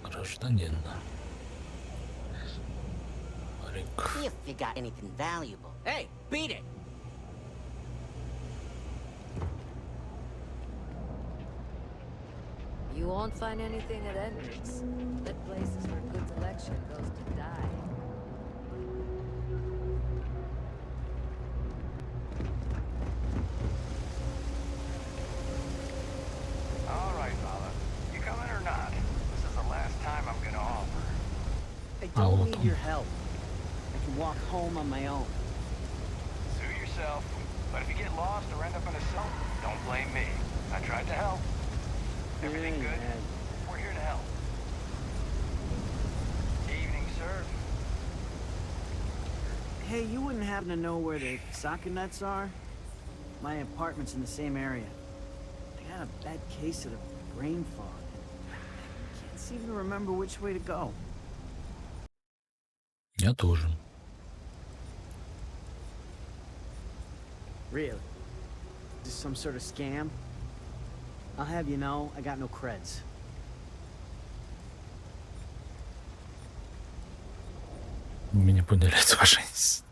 Гражданин. If you got anything valuable. Hey, beat it! You won't find anything at Enrich's. That place is where good selection goes to die. All right, Mala. You coming or not? This is the last time I'm gonna offer. I don't need your help. I can walk home on my own. Sue yourself. But if you get lost or end up in a cell, don't blame me. I tried to help. Everything good? We're here to help. Evening, sir. Hey, you wouldn't happen to know where the soccer nets are? My apartment's in the same area. I got a bad case of the brain fog. Can't seem to remember which way to go. Я тоже. Really? Is this some sort of scam? I'll have you know, I got no creds. Меня поняли, это пожениться.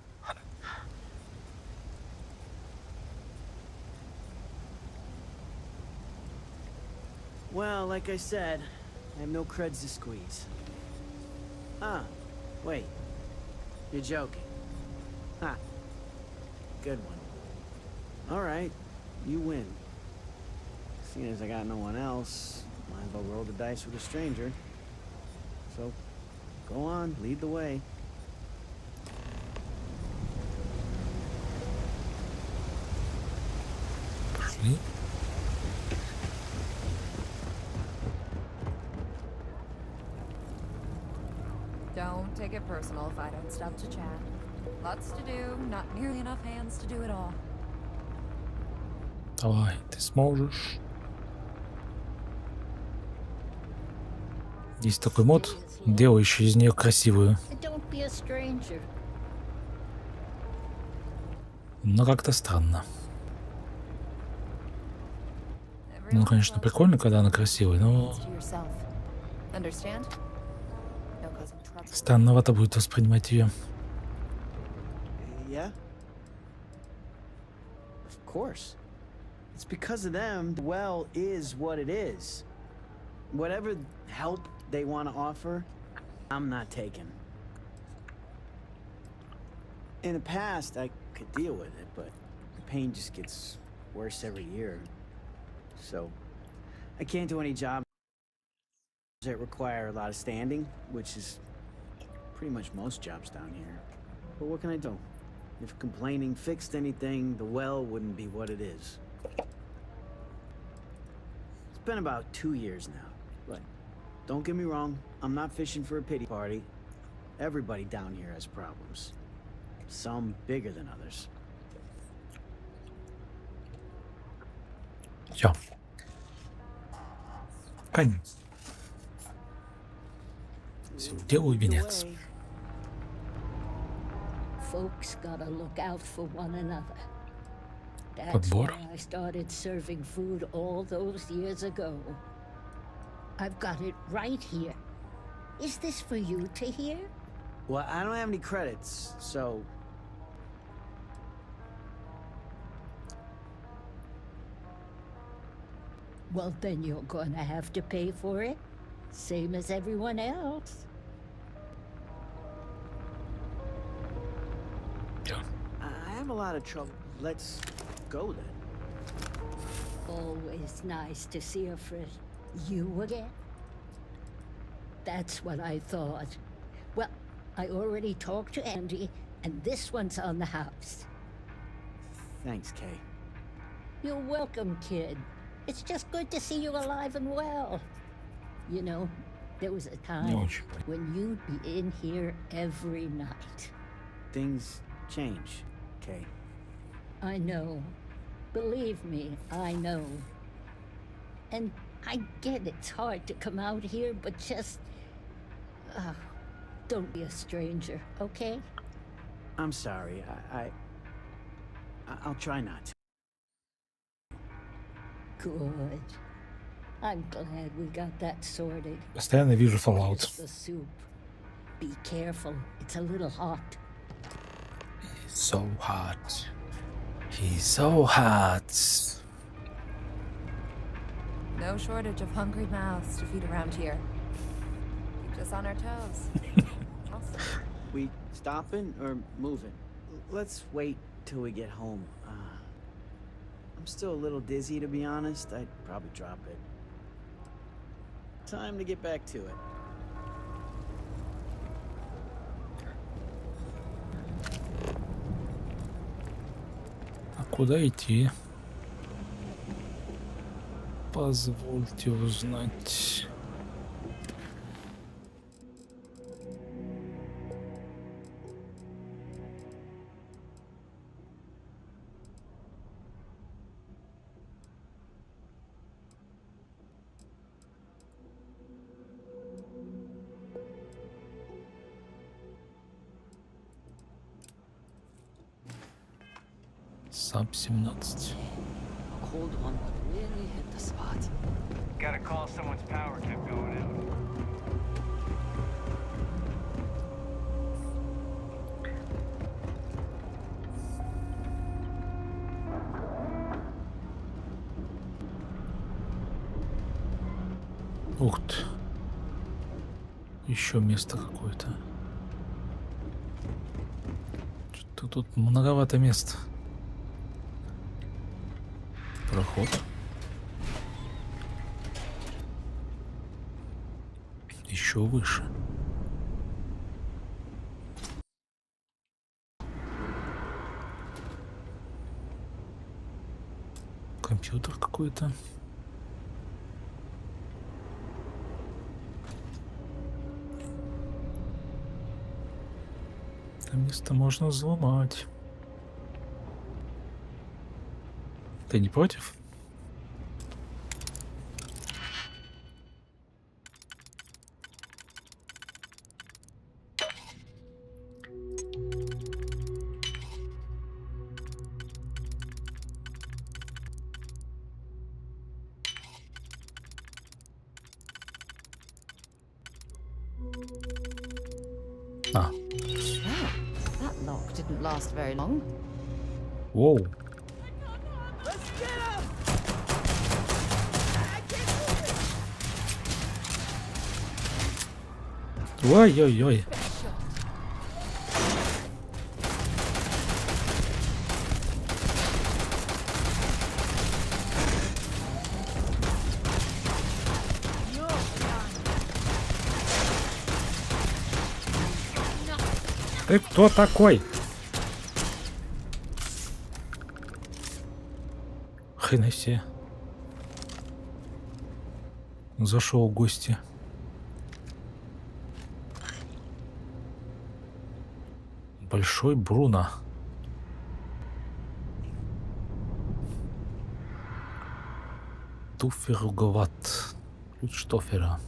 Well, like I said, I have no creds to squeeze. Ah, wait. You're joking. Ha. Good one. All right, you win. Seeing as I got no one else, might as well roll the dice with a stranger. So, go on, lead the way. Пошли. Don't take it personal if I don't stop to chat. Lots to do, not nearly enough hands to do it all. Давай, ты сможешь. Есть такой мод, делающий из нее красивую. Но как-то странно. Ну, конечно, прикольно, когда она красивая, но странновато будет воспринимать ее. Yeah? Of course. It's because of them, the well is what it is. Whatever help they want to offer, I'm not taking. In the past, I could deal with it, but the pain just gets worse every year. So, I can't do any jobs that require a lot of standing, which is pretty much most jobs down here. But what can I do? If complaining fixed anything, the well wouldn't be what it is. It's been about 2 years now, but don't get me wrong, I'm not fishing for a pity party. Everybody down here has problems. Some bigger than others. Все. Конец. Делаю венец. Folks gotta look out for one another. That's Подбор. why I started serving food all those years ago. I've got it right here. Is this for you to hear? Well, I don't have any credits, so... Well, then you're gonna have to pay for it, same as everyone else. I have a lot of trouble. Let's go then. Always nice to see a friend. You again? That's what I thought. Well, I already talked to Andy, and this one's on the house. Thanks, Kay. You're welcome, kid. It's just good to see you alive and well. You know, there was a time when you'd be in here every night. Things change, Kay. I know. Believe me, I know. And I get it's hard to come out here, but just... don't be a stranger, okay? I'm sorry. I'll try not to. Good. I'm glad we got that sorted. Постоянно вижу Here's Fallout. the soup. Be careful, it's a little hot. So hot. He's so hot. No shortage of hungry mouths to feed around here. Keeps us on our toes. Awesome. We stopping or moving? Let's wait till we get home. I'm still a little dizzy, to be honest. I'd probably drop it. Time to get back to it. А куда идти? Позвольте узнать. Саб 17. Cold one would really hit the spot. Gotta call someone's power kept going out. Ух ты. Еще место какое-то. Что-то тут многовато места. Проход. Еще выше. Компьютер какой-то. Это место можно взломать. Ты не против? А. That lock didn't last very long. Воу. Ой-ой-ой. Ты кто такой? Хрена себе. Зашел в гости. Большой Бруно. Туферуговат. Ключ штофера.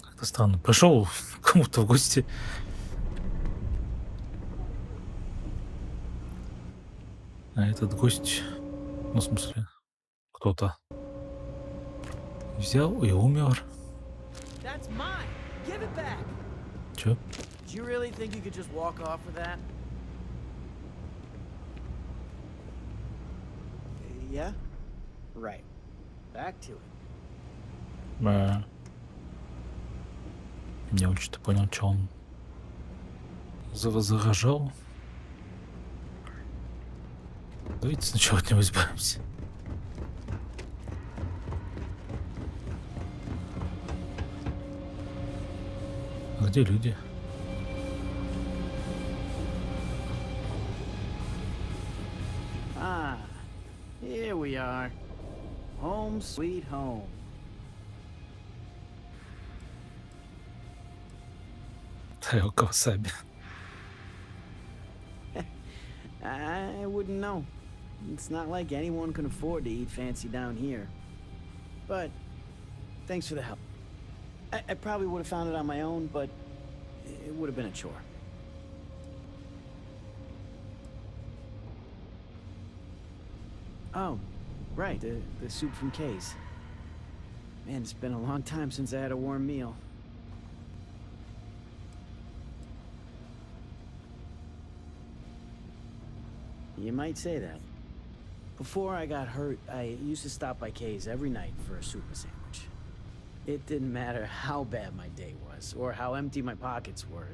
Как-то странно. Пришел к кому-то в гости. А этот гость, ну, в смысле, кто-то взял и умер. Чё? Do you really think you could just walk off with that? Yeah? Right. Back to it. Не очень-то понял, что он заражал. Давайте сначала от него избавимся. А где люди? Ah, here we are. Home sweet home. Тарелка васаби. I wouldn't know. It's not like anyone can afford to eat fancy down here. But thanks for the help. I probably would have found it on my own, but it would have been a chore. Oh, right, the soup from Kay's. Man, it's been a long time since I had a warm meal. You might say that. Before I got hurt, I used to stop by Kay's every night for a super sandwich. It didn't matter how bad my day was, or how empty my pockets were.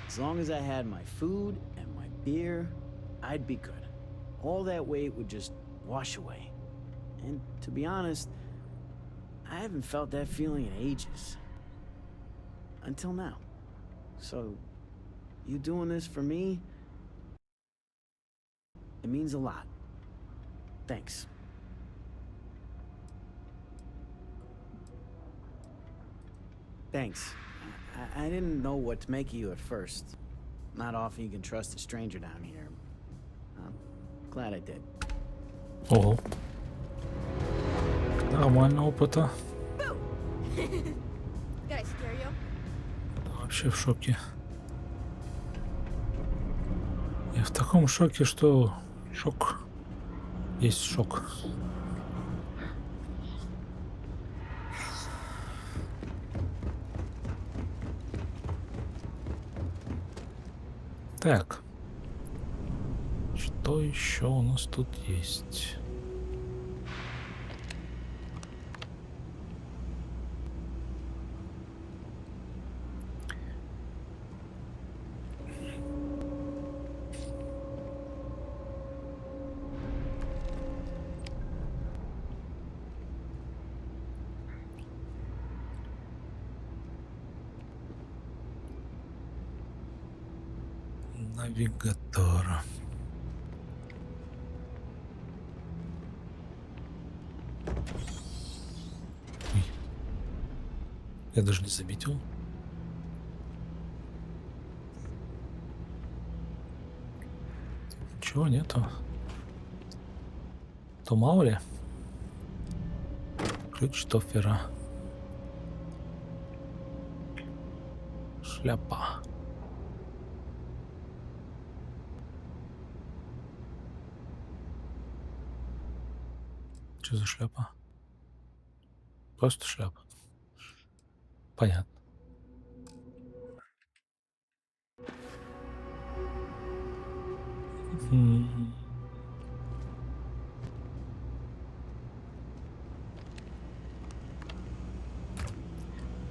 As long as I had my food and my beer, I'd be good. All that weight would just wash away. And to be honest, I haven't felt that feeling in ages. Until now. So, you doing this for me? It means a lot. Thanks. Thanks. I didn't know what to make of you at first. Not often you can trust a stranger down here. I'm glad I did. Ого. Нормально опыта. Вообще в шоке. Я в таком шоке, что шок есть шок. Так. Что еще у нас тут есть? Навигатор. Ой. Я даже не заметил. Ничего нету. То мало ли. Ключ тофера. Шляпа. Что за шляпа? Просто шляпа. Понятно.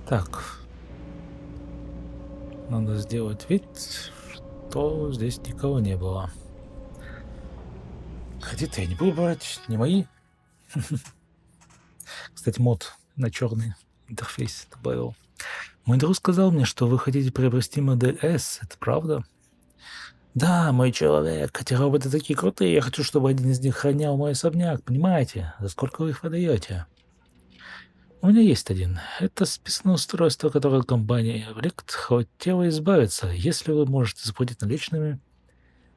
Так. Надо сделать вид, что здесь никого не было. Хотя я не буду брать, не мои. Кстати, мод на черный интерфейс добавил. Мой друг сказал мне, что вы хотите приобрести модель S. Это правда? Да, мой человек. Эти роботы такие крутые. Я хочу, чтобы один из них хранял мой особняк. Понимаете? За сколько вы их продаете? У меня есть один. Это списное устройство, которое компания Эврикт хотела избавиться. Если вы можете заплатить наличными,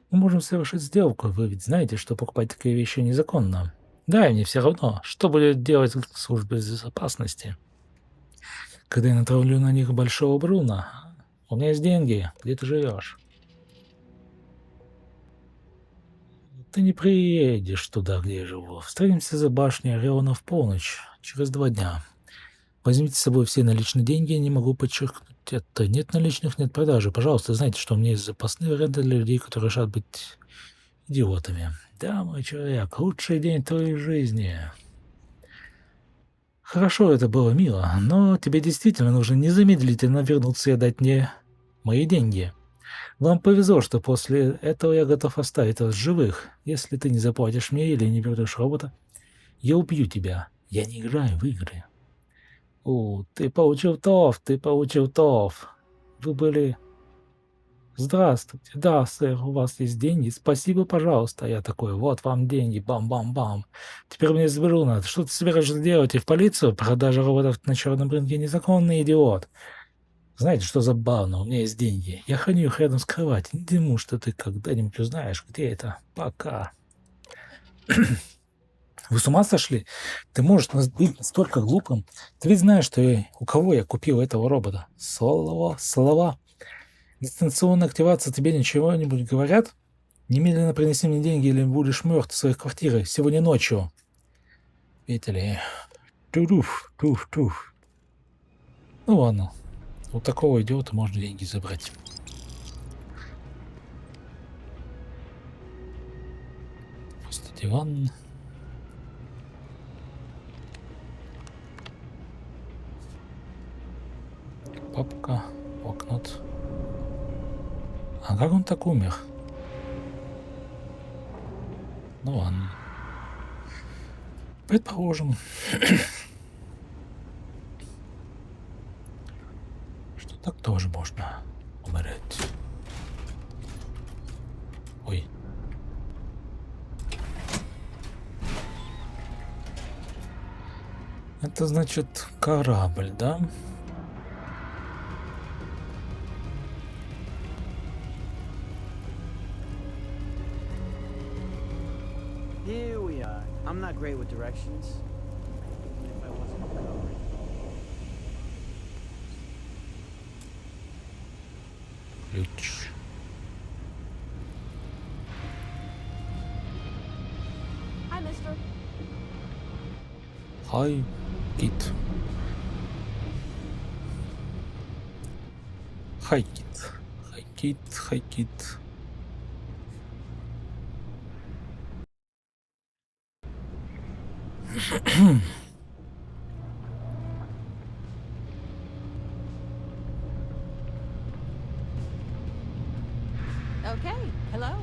мы можем совершить сделку. Вы ведь знаете, что покупать такие вещи незаконно. Да, и мне все равно, что будет делать служба безопасности, когда я натравлю на них большого Бруна. У меня есть деньги. Где ты живешь? Ты не приедешь туда, где я живу. Встретимся за башней Ориона в полночь, через 2 дня. Возьмите с собой все наличные деньги, не могу подчеркнуть это. Нет наличных, нет продажи. Пожалуйста, знайте, что у меня есть запасные варианты для людей, которые решат быть идиотами. Да, мой человек, лучший день твоей жизни. Хорошо, это было мило, но тебе действительно нужно незамедлительно вернуться и отдать мне мои деньги. Вам повезло, что после этого я готов оставить вас живых. Если ты не заплатишь мне или не вернешь робота, я убью тебя. Я не играю в игры. О, ты получил ТОВ, ты получил ТОВ. Вы были... Здравствуйте. Да, сэр, у вас есть деньги? Спасибо, пожалуйста. Я такой, вот вам деньги, бам-бам-бам. Теперь мне сберу надо. Что ты собираешься делать? И в полицию? Продажа роботов на черном рынке незаконный, идиот. Знаете, что забавно? У меня есть деньги. Я храню их рядом с кроватью. Не думаю, что ты когда-нибудь узнаешь, где это. Пока. Вы с ума сошли? Ты можешь быть настолько глупым? Ты ведь знаешь, что у кого я купил этого робота? Слова. Дистанционная активация тебе ничего-нибудь говорят? Немедленно принеси мне деньги, или будешь мертв в своей квартире сегодня ночью. Видите ли? Туф. Ну ладно. У такого идиота можно деньги забрать. Просто диван. Папка, блокнот. А как он так умер? Ну ладно. Предположим, что так тоже можно умереть. Ой. Это значит корабль, да? Here we are. I'm not great with directions. Even if I wasn't recovering. Ключ. Hi, mister. Хай, кит. Хай, кит. Okay, hello.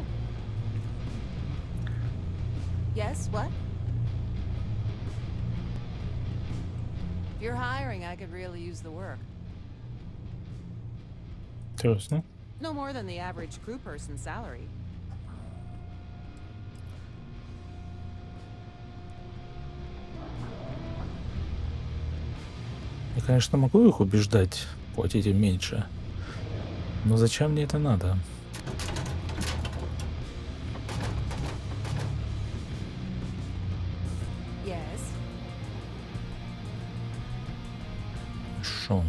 Yes, what? If you're hiring, I could really use the work. Интересно. No more than the average crew person's salary. Я, конечно, могу их убеждать, платить им меньше. Но зачем мне это надо? Yes. Шон.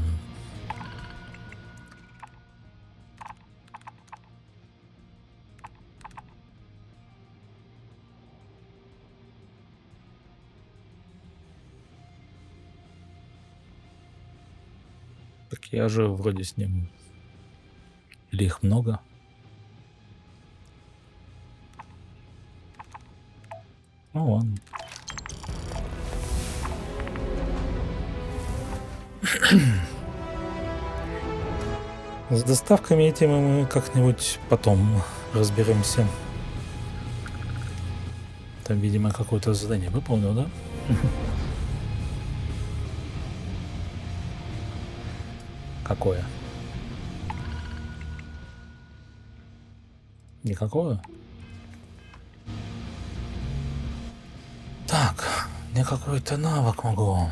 Так я же вроде с ним... Или их много? Ну ладно. С доставками этими мы как-нибудь потом разберемся. Там, видимо, какое-то задание выполнил, да? Какое? Никакое? Так, мне какой-то навык могу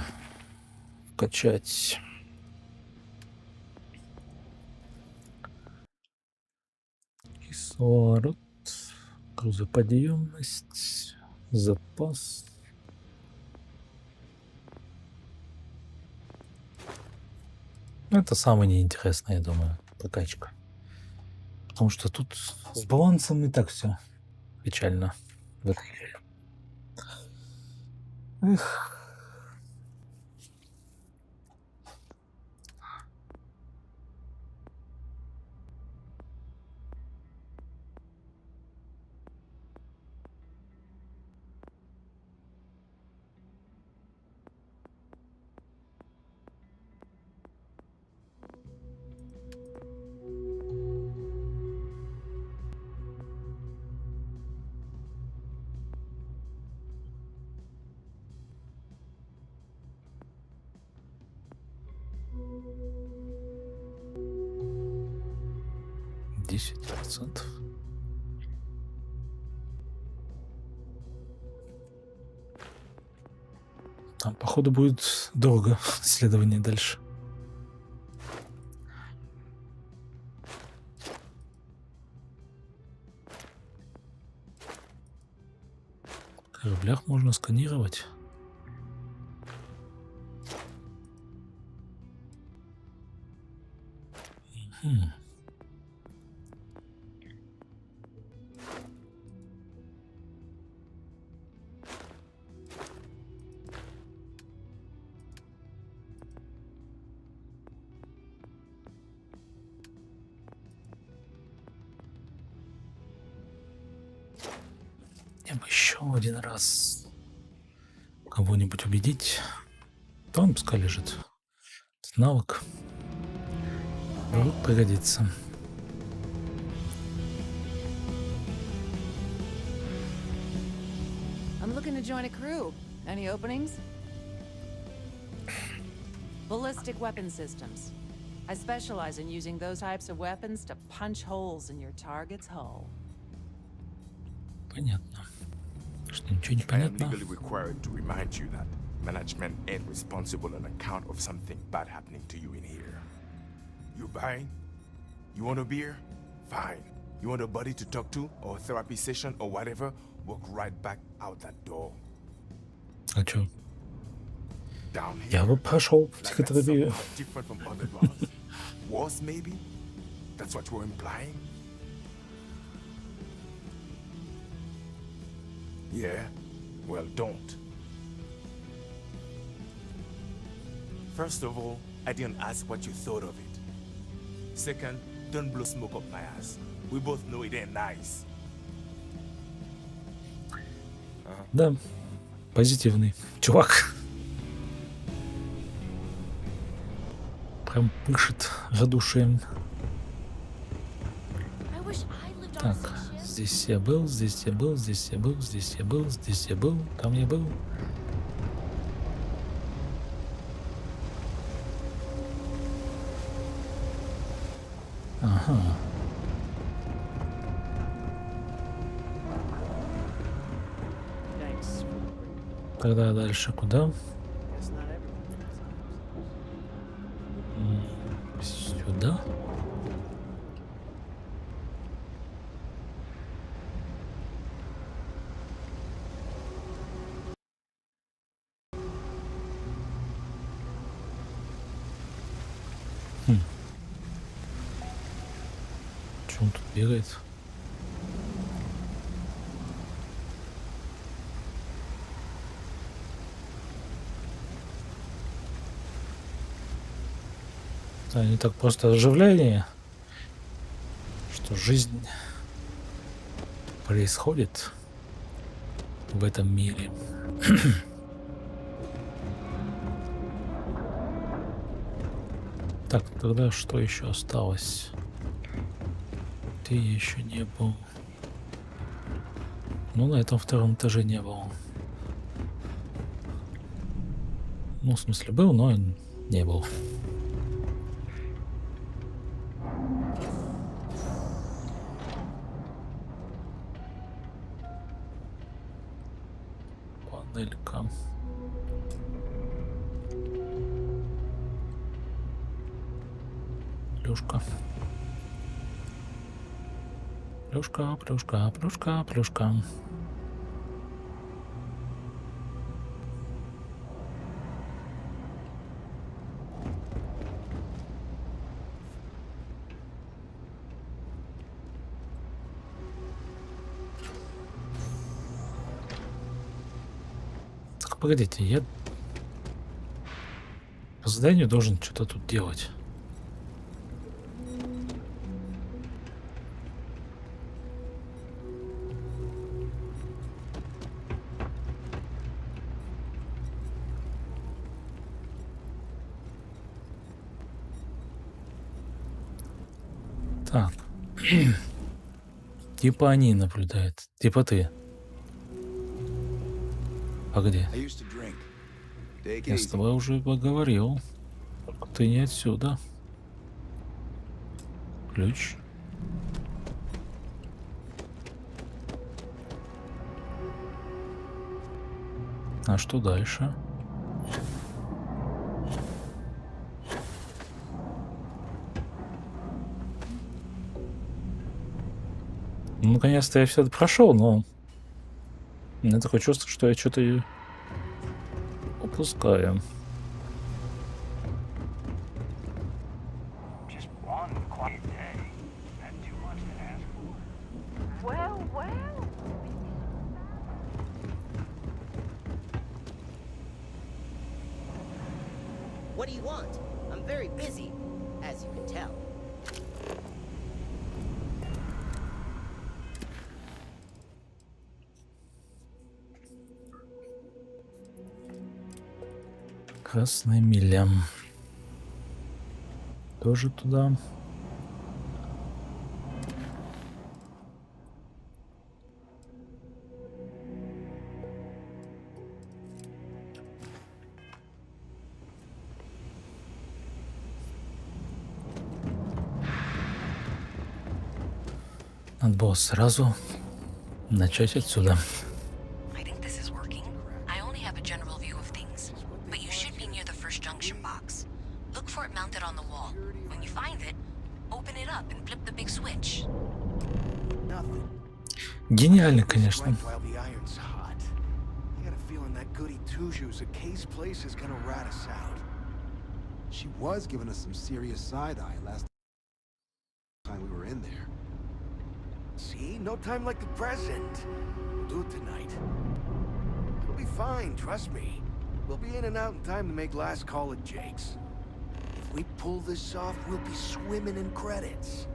качать. Кислород, грузоподъемность, запас. Это самое неинтересное, я думаю, прокачка. Потому что тут с балансом и так все печально. Эх. %10. Там, походу, будет долго исследование дальше. В кораблях можно сканировать. Я бы еще один раз кого-нибудь убедить. Там пускай лежит. Этот навык вдруг пригодится. I'm looking to join a crew. Any openings? Ballistic weapon systems. I specialize in using those types of weapons to punch holes in your target's hull. Понятно. Что ничего не I am понятно. legally required to remind you that management ain't responsible on account of something bad happening to you in here. You buying? You want a beer? Fine. You want a buddy to talk to, or a therapy session, or whatever? Walk right back out that door. А чё? Down here. Я бы прошел Like that's психотерапию. something different from other bars. Worse, maybe? That's what you're implying? Yeah? Well, don't. First of all, I didn't ask what you thought of it. Second, don't blow smoke up my ass. We both know it ain't nice. Да, позитивный чувак. Прям пышет радушием. Так, здесь я был, здесь я был, здесь я был, здесь я был, здесь я был, там я был. Ага. Тогда дальше куда? Сюда? Что он тут бегает? Да, не так просто оживление, что жизнь происходит в этом мире. Так, тогда что еще осталось? Ты еще не был. Ну, на этом втором этаже не был. Ну, в смысле, был, но не был. Панелька. плюшка. Плюшка, плюшка, плюшка, плюшка. Так, погодите, я по заданию должен что-то тут делать. Так. Типа они наблюдают. Типа ты. Погоди. Я с тобой уже поговорил. Только ты не отсюда. Ключ. А что дальше? Ну, наконец-то я все это прошел, но у меня такое чувство, что я что-то упускаю. What do you want? I'm very busy, as you can tell. Красная миля. Тоже туда. Надо было сразу начать отсюда. Гениально, конечно. She was giving us some serious side-eye last time we were in there. See? No time like the present. We'll do it tonight. It'll be fine, trust me. We'll be in and out in time to make last call at Jake's. If we pull this off, we'll be swimming in credits.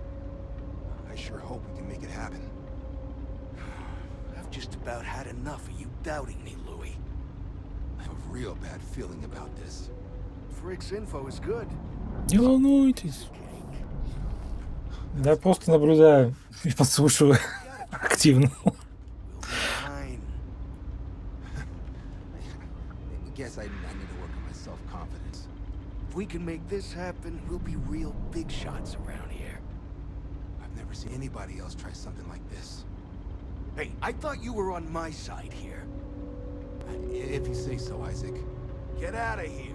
I sure hope we can make it happen. I've just about had enough of you doubting me, Louis. I have a real bad feeling about this. Frick's info is good. Не волнуйтесь. Я просто наблюдаю и подслушиваю активно. Guess I need to work on my self-confidence. If we can make this happen, we'll be real big shots around here. I've never seen anybody else try something like this. Hey, I thought you were on my side here. If you say so, Isaac. Get out of here.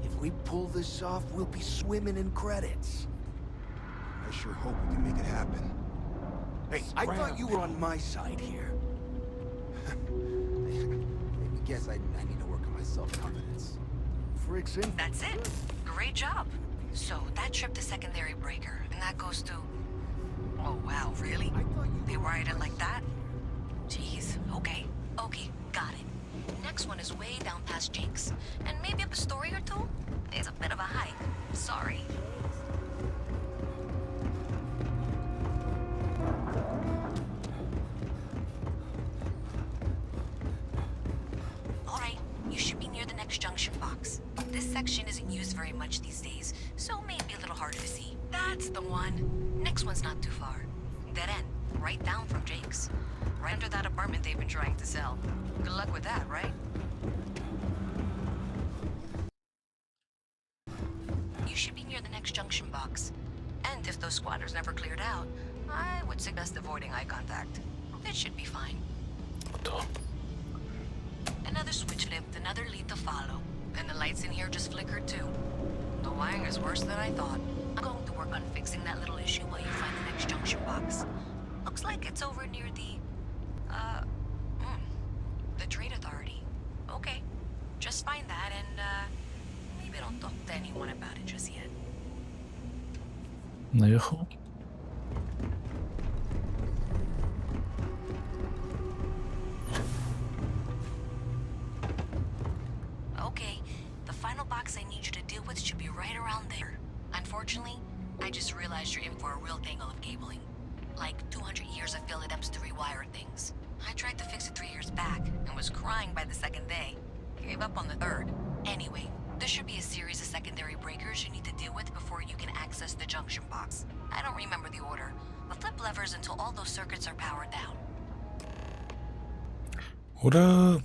If we pull this off, we'll be swimming in credits. I sure hope we can make it happen. Hey, I thought you were on my side here. I guess I need to work on my self-confidence. Frick's in. That's it. Great job. So that trip to secondary breaker, and that goes to... Oh, wow, really? They wired it like that? Jeez, okay. Okay, got it. Next one is way down past Jake's. And maybe up a story or two? It's a bit of a hike. Sorry. Alright, you should be near the next junction box. This section isn't used very much these days, so maybe a little harder to see. That's the one. Next one's not too far. Dead end, right down from Jake's. Right under that apartment they've been trying to sell. Good luck with that, right? You should be near the next junction box. And if those squatters never cleared out, I would suggest avoiding eye contact. It should be fine. Another switch flipped, another lead to follow. And the lights in here just flickered too. The wiring is worse than I thought. going to work on fixing that little issue while you find the next junction box. Looks like it's over near the Trade Authority. Okay, just find that and, maybe don't talk to anyone about it just yet. Наверху. Okay, the final box I need you to deal with should be right around there. Unfortunately, I just realized you're in for a real tangle of cabling. Like 200 years of field attempts to rewire things. I tried to fix it 3 years back and was crying by the second day. Gave up on the third. Anyway, there should be a series of secondary breakers you need to deal with before you can access the junction box. I don't remember the order, but flip levers until all those circuits are powered down. Ура!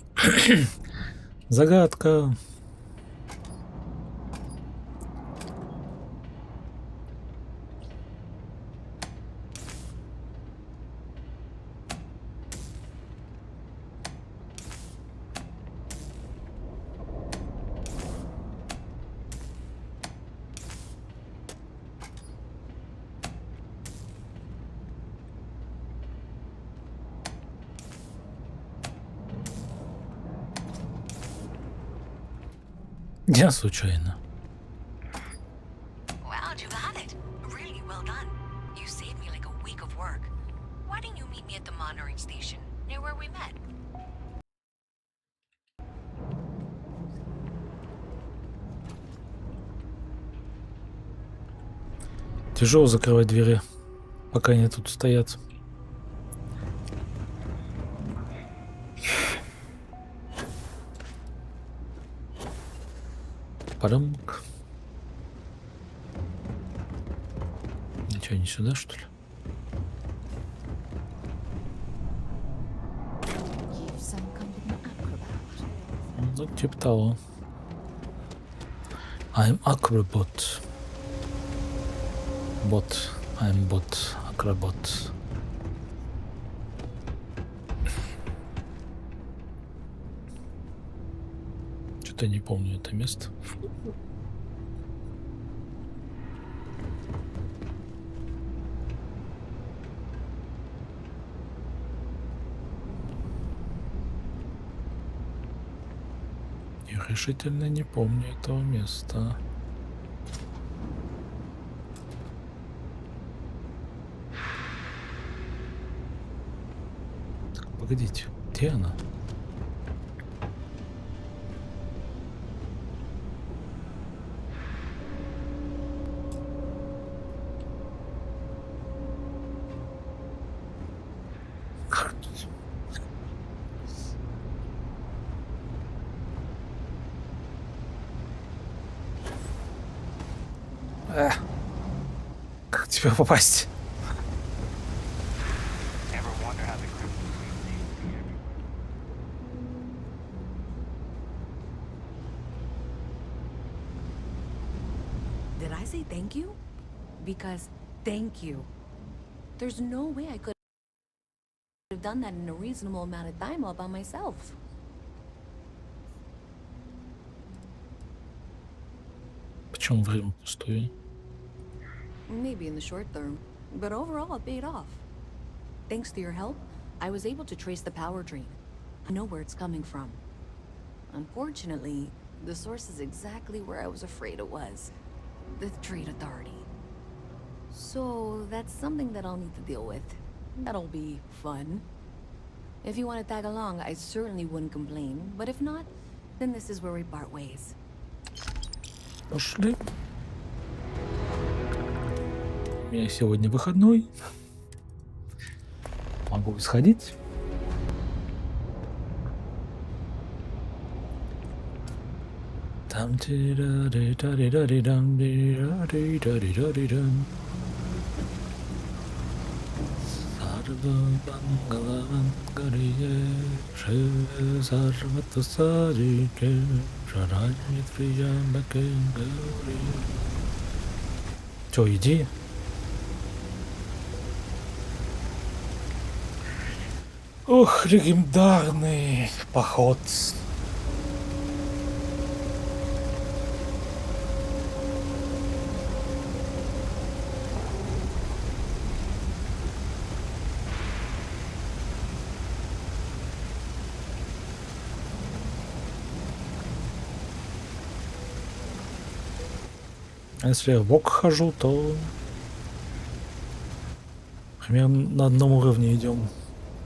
Загадка. Я случайно. Wow, you got it. Really well done. You saved me like a week of work. Why didn't you meet me at the monitoring station, near where we met? Тяжело закрывать двери, пока они тут стоят. Парамк. Ничего, не сюда, что ли? Ну, типа того. I'm acrobat. Bot. I'm bot. Acrobat. Что-то не помню это место. Я решительно не помню этого места. Так, погодите, где она? Как тебя попасть? Did I say thank you? Because thank you. There's no way I could have done that in a reasonable amount of time all by myself. Почему время пустое? Maybe in the short term, but overall it paid off. Thanks to your help, I was able to trace the power drain. I know where it's coming from. Unfortunately, the source is exactly where I was afraid it was. The Trade Authority. So that's something that I'll need to deal with. That'll be fun. If you want to tag along, I certainly wouldn't complain, but if not, then this is where we part ways. Пошли. У меня сегодня выходной. Могу сходить. Там Чё, иди. Ох, легендарный поход. А если я в бок хожу, то примерно на одном уровне идем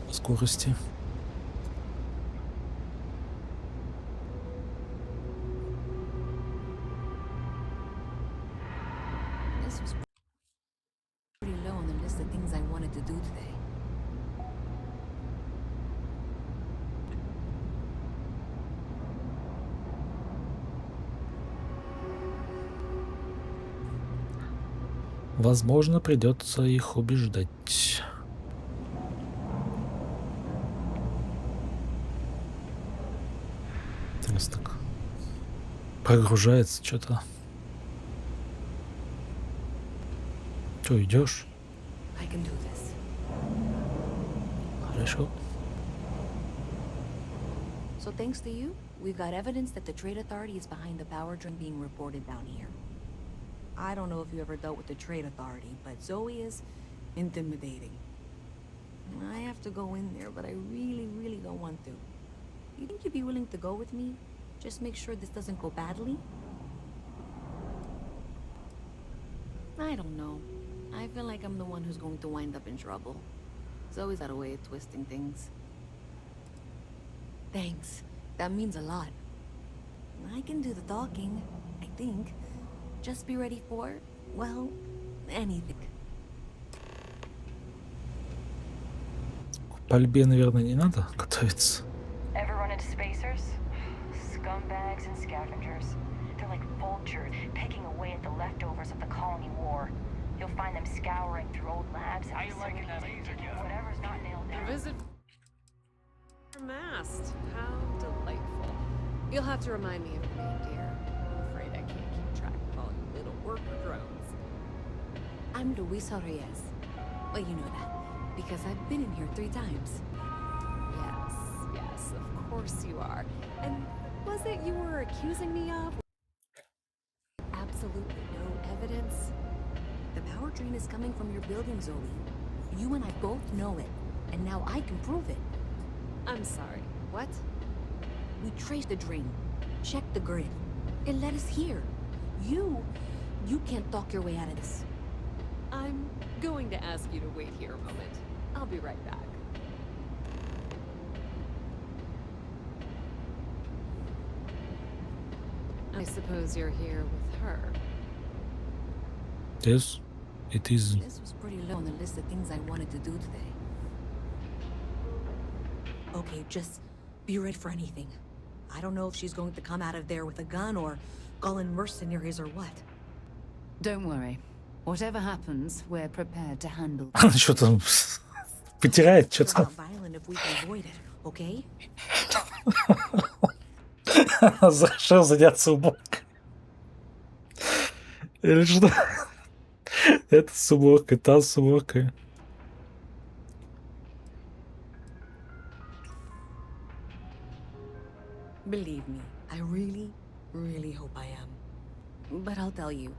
по скорости. Возможно, придется их убеждать. Раз так прогружается что-то. Че, идешь? Хорошо. So thanks to you, we've got evidence that the Trade Authority is behind the power drain being reported down here. I don't know if you ever dealt with the Trade Authority, but Zoe is intimidating. I have to go in there, but I really don't want to. You think you'd be willing to go with me? Just make sure this doesn't go badly? I don't know. I feel like I'm the one who's going to wind up in trouble. Zoe's got a way of twisting things. Thanks. That means a lot. I can do the talking, I think. Just be ready for, well, anything. К пальбе, наверное, не надо готовиться. Ever run into spacers? Scumbags and scavengers. They're like vultures, picking away at the leftovers of the colony war. You'll find them scouring through old labs and whatever's not nailed down. Visit mast. How delightful. You'll have to remind me of your name, dear. I'm afraid I can't keep track of all you little worker drones. I'm Luisa Reyes. Well, you know that, because I've been in here 3 times. Yes, of course you are. And was it you were accusing me of? Absolutely no evidence. The power drain is coming from your building, Zoe. You and I both know it, and now I can prove it. I'm sorry, what? We traced the drain, checked the grid. It led us here. You can't talk your way out of this. I'm going to ask you to wait here a moment. I'll be right back. I suppose you're here with her. Yes, it is. This was pretty low on the list of things I wanted to do today. Okay, just be ready for anything. I don't know if she's going to come out of there with a gun or call in mercenaries or what. Don't worry. Whatever happens, we're prepared to handle. Что там потеряет что-то? Violent if we can avoid it, okay? Зашел заняться уборкой. Или что? Это с уборкой, та с уборкой. Believe me, I really hope I am. But I'll tell you,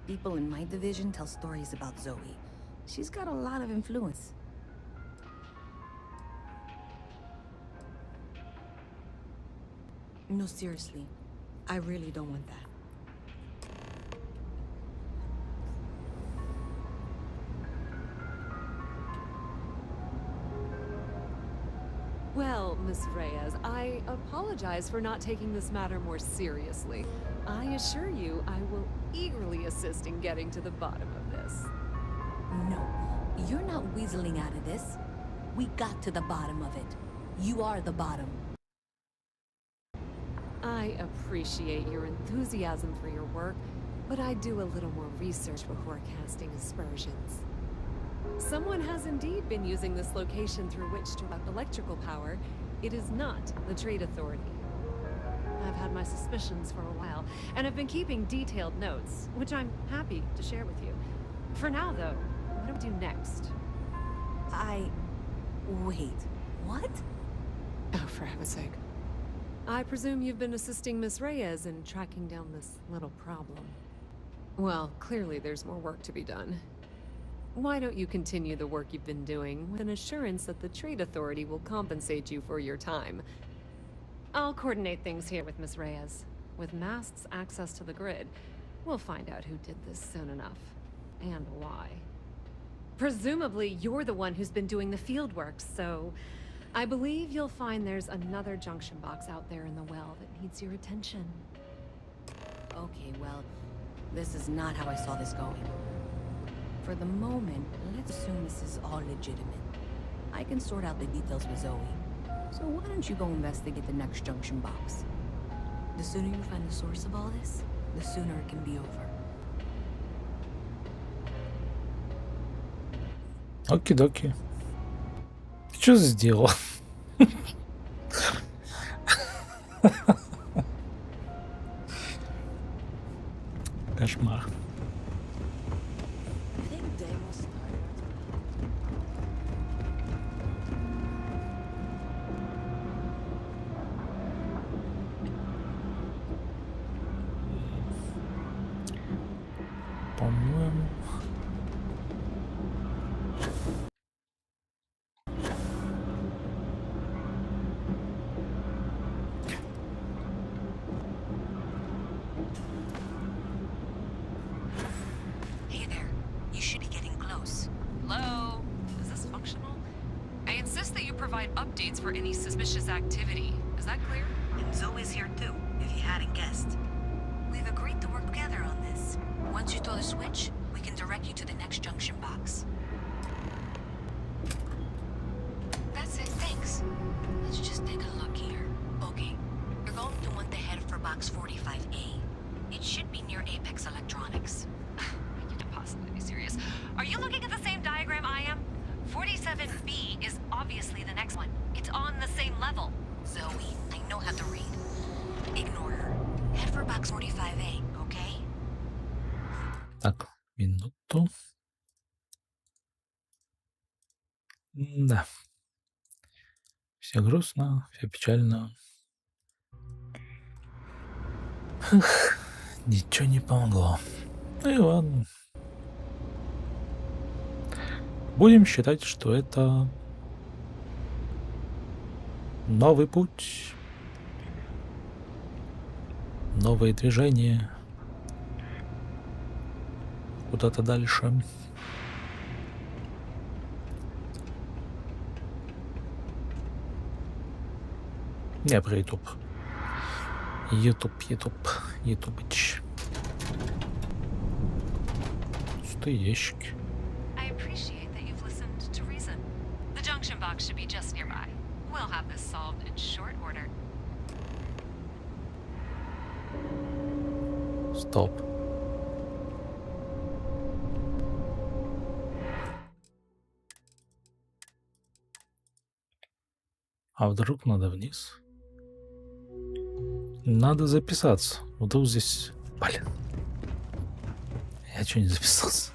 people in my division tell stories about Zoe. She's got a lot of influence. No, seriously, I really don't want that. Well, Miss Reyes, I apologize for not taking this matter more seriously. I assure you I will eagerly assist in getting to the bottom of this. No, you're not weaseling out of this. We got to the bottom of it. You are the bottom. I appreciate your enthusiasm for your work, but I do a little more research before casting aspersions. Someone has indeed been using this location through which to route electrical power. It is not the Trade Authority. I've had my suspicions for a while, and have been keeping detailed notes, which I'm happy to share with you. For now, though, what do we do next? Wait, what? Oh, for heaven's sake. I presume you've been assisting Miss Reyes in tracking down this little problem. Well, clearly there's more work to be done. Why don't you continue the work you've been doing with an assurance that the Trade Authority will compensate you for your time? I'll coordinate things here with Miss Reyes. With Mast's access to the grid, We'll find out who did this soon enough. And why. Presumably, you're the one who's been doing the field work, so... I believe you'll find there's another junction box out there in the well that needs your attention. Okay, well, this is not how I saw this going. For the moment, let's assume this is all legitimate. I can sort out the details with Zoe. So why don't you go investigate the next junction box? The sooner you find the source of all this, the sooner it can be over. Оки-доки. Что сделал? Кошмар. По-моему... Hey there. You should be getting close. Hello? Is this functional? I insist that you provide updates for any suspicious activity. Is that clear? And Zoe's here too, if you hadn't guessed. We've agreed to work together on this. Once you throw the switch, we can direct you to the next junction box. That's it, thanks. Let's just take a look here. Okay, you're going to want to head for box 45A. It should be near Apex Electronics. You can't possibly be serious. Are you looking at the same diagram I am? 47B is obviously the next one. It's on the same level. Zoe, I know how to read. Ignore her. Head for box 45A, okay? Так, минуту. Да. Все грустно, все печально. Эх, ничего не помогло. Ну и ладно. Будем считать, что это новый путь, новое движение куда-то дальше. Не про YouTube. Ютубыч. Пустые ящики. I appreciate that you've listened to reason. The junction box should be just nearby. We'll have this solved in short order. Стоп. А вдруг надо вниз? Надо записаться. Вдруг здесь... Блин. Я что, не записался?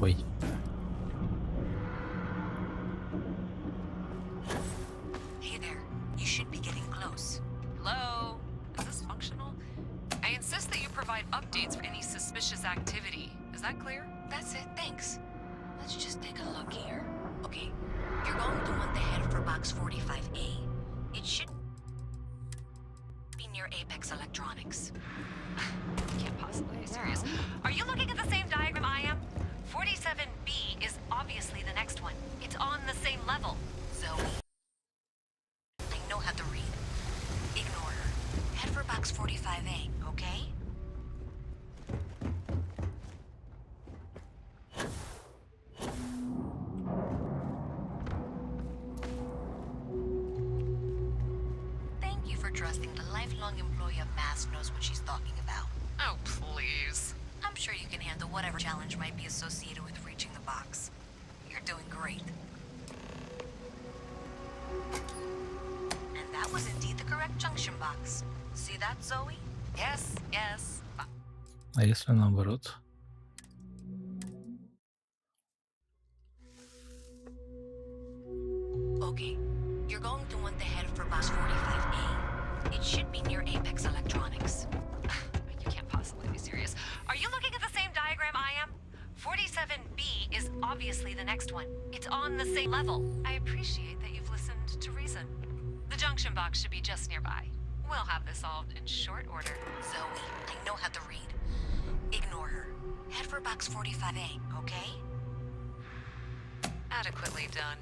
Ой. Hey there. You should be getting close. Hello? Is this functional? I insist that you provide updates for any suspicious activity. Is that clear? That's it, thanks. Let's just take a look here. Okay, you're going to want to head for box 45A. It should be near Apex Electronics. You can't possibly be serious. Are you looking at the same diagram I am? 47B is obviously the next one. It's on the same level. Zoe, I know how to read. Ignore her. Head for box 45A, okay? Thank you for trusting the lifelong employee of Mass knows what she's talking about. Oh, please. I'm sure you can handle whatever challenge might be associated with reaching the box. You're doing great. And that was indeed the correct junction box. See that, Zoe? Yes, yes. А если наоборот? Okay, you're going to want to head for box 45A. It should be near Apex Electronics. You can't possibly be serious. Are you looking at the same diagram I am? 47 next one. It's on the same level. I appreciate that you've listened to reason. The junction box should be just nearby. We'll have this solved in short order. Zoe, I know how to read. Ignore her. Head for box 45A, okay? Adequately done.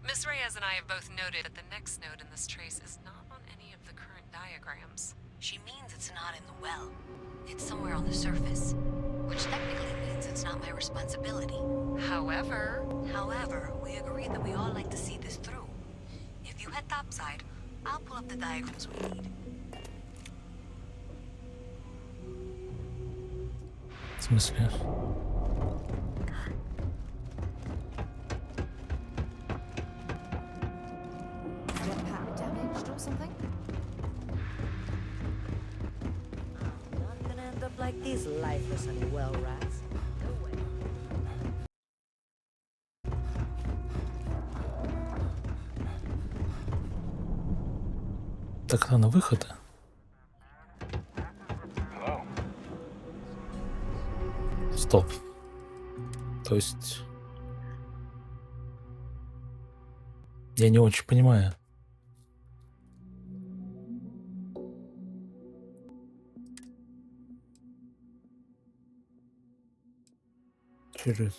Miss Reyes and I have both noted that the next node in this trace is not on any of the current diagrams. She means it's not in the well. It's somewhere on the surface. Which technically means it's not my responsibility. However, we agreed that we all like to see this through. If you head topside, I'll pull up the diagrams we need. В смысле? Jetpack damaged or something? I'm not gonna end up like these lifeless and well rats. Go away. Так, на выходы. Стоп. То есть... Я не очень понимаю. Через...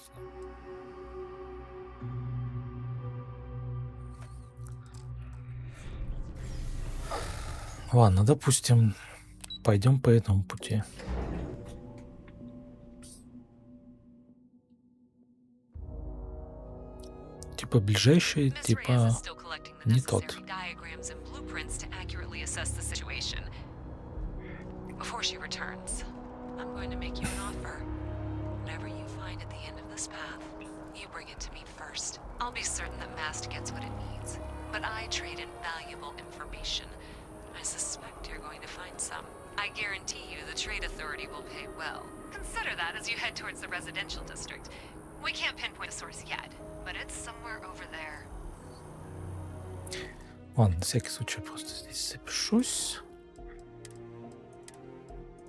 Ладно, допустим, пойдем по этому пути. Типа ближайший, типа не тот. Before she returns, I'm going to make you an offer. Whatever you find at the end of this path, you bring it to me first. I'll be certain that Mast gets what it needs, but I trade in valuable information. I suspect you're going to find some. I guarantee you the Trade Authority will pay well. Consider that as you head towards the residential district. We can't pinpoint the source yet, but it's somewhere over there. Ладно, на всякий случай просто здесь запишусь.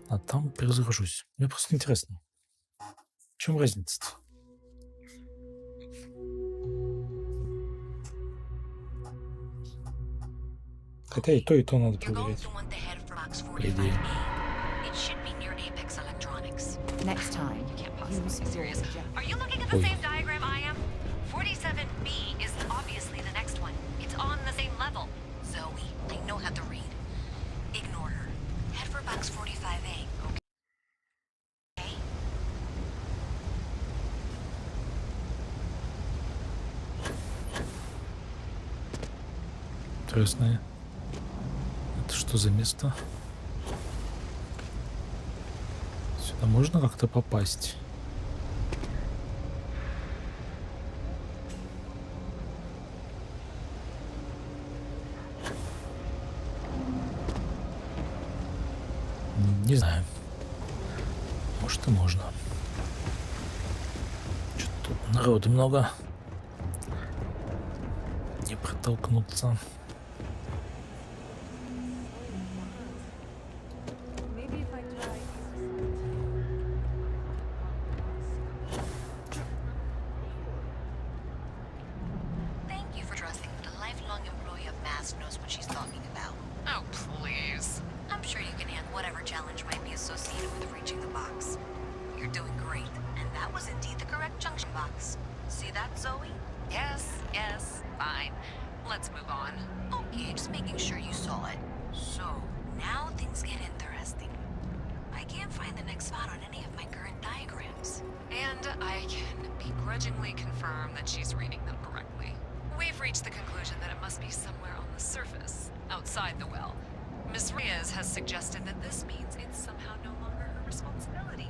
А там перезагружусь. Мне просто интересно. В чем разница-то? Хотя и то надо проверять. По идее. Next time, You can't possibly use be serious. your Are you looking at the same diagram I am? 47B is obviously the next one. It's on the same level. Zoe, I know how to read. Ignore her. Head for box 45A, okay? Интересно. Это что за место? Сюда можно как-то попасть? Не знаю. Может и можно. Что-то тут народу много. Не протолкнуться. Thank you for trusting that a lifelong employee of Mass knows what she's talking about. Oh, please. I'm sure you can handle whatever challenge might be associated with reaching the box. You're doing great, and that was indeed the correct junction box. See that, Zoe? Yes, fine. Let's move on. Okay, just making sure you saw it. So, now things get interesting. I can't find the next spot on any of my current diagrams. And I can begrudgingly confirm that she's reading them correctly. We've reached the conclusion that it must be somewhere on the surface, outside the well. Miss Reyes has suggested that this means it's somehow no longer her responsibility.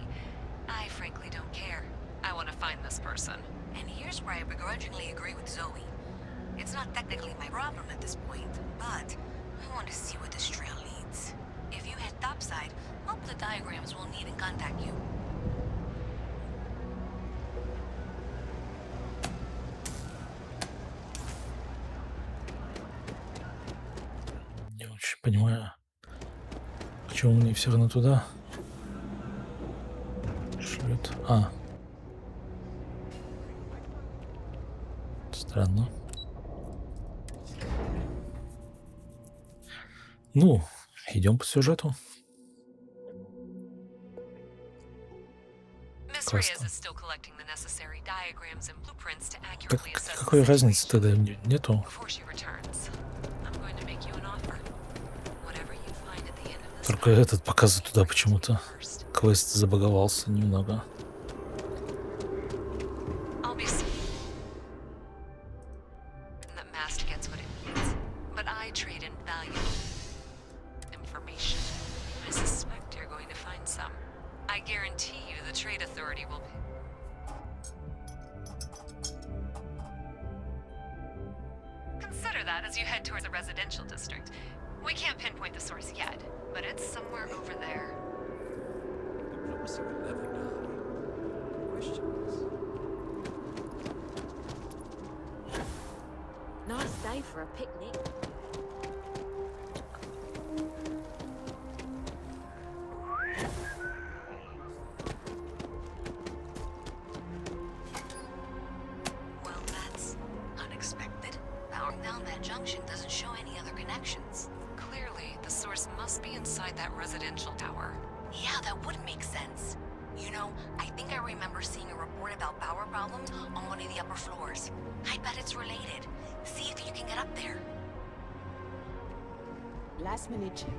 I frankly don't care. I want to find this person. And here's where I begrudgingly agree with Zoe. It's not technically my problem at this point, but I want to see where this trail leads. If you head topside, hope the diagrams will need and contact you. Не очень понимаю, почему мне все равно туда шлют. А. Странно. Ну, идем по сюжету. Классно. Так какой разницы тогда нету? Только этот показывает туда почему-то. Квест забаговался немного. Nice day for a picnic. Well, that's unexpected. Powering down that junction doesn't show any other connections. Clearly, the source must be inside that residential tower. Yeah, that would make sense. You know, I think I remember seeing a report about power problems on one of the upper floors. I bet it's related. See if you can get up there. Last minute check.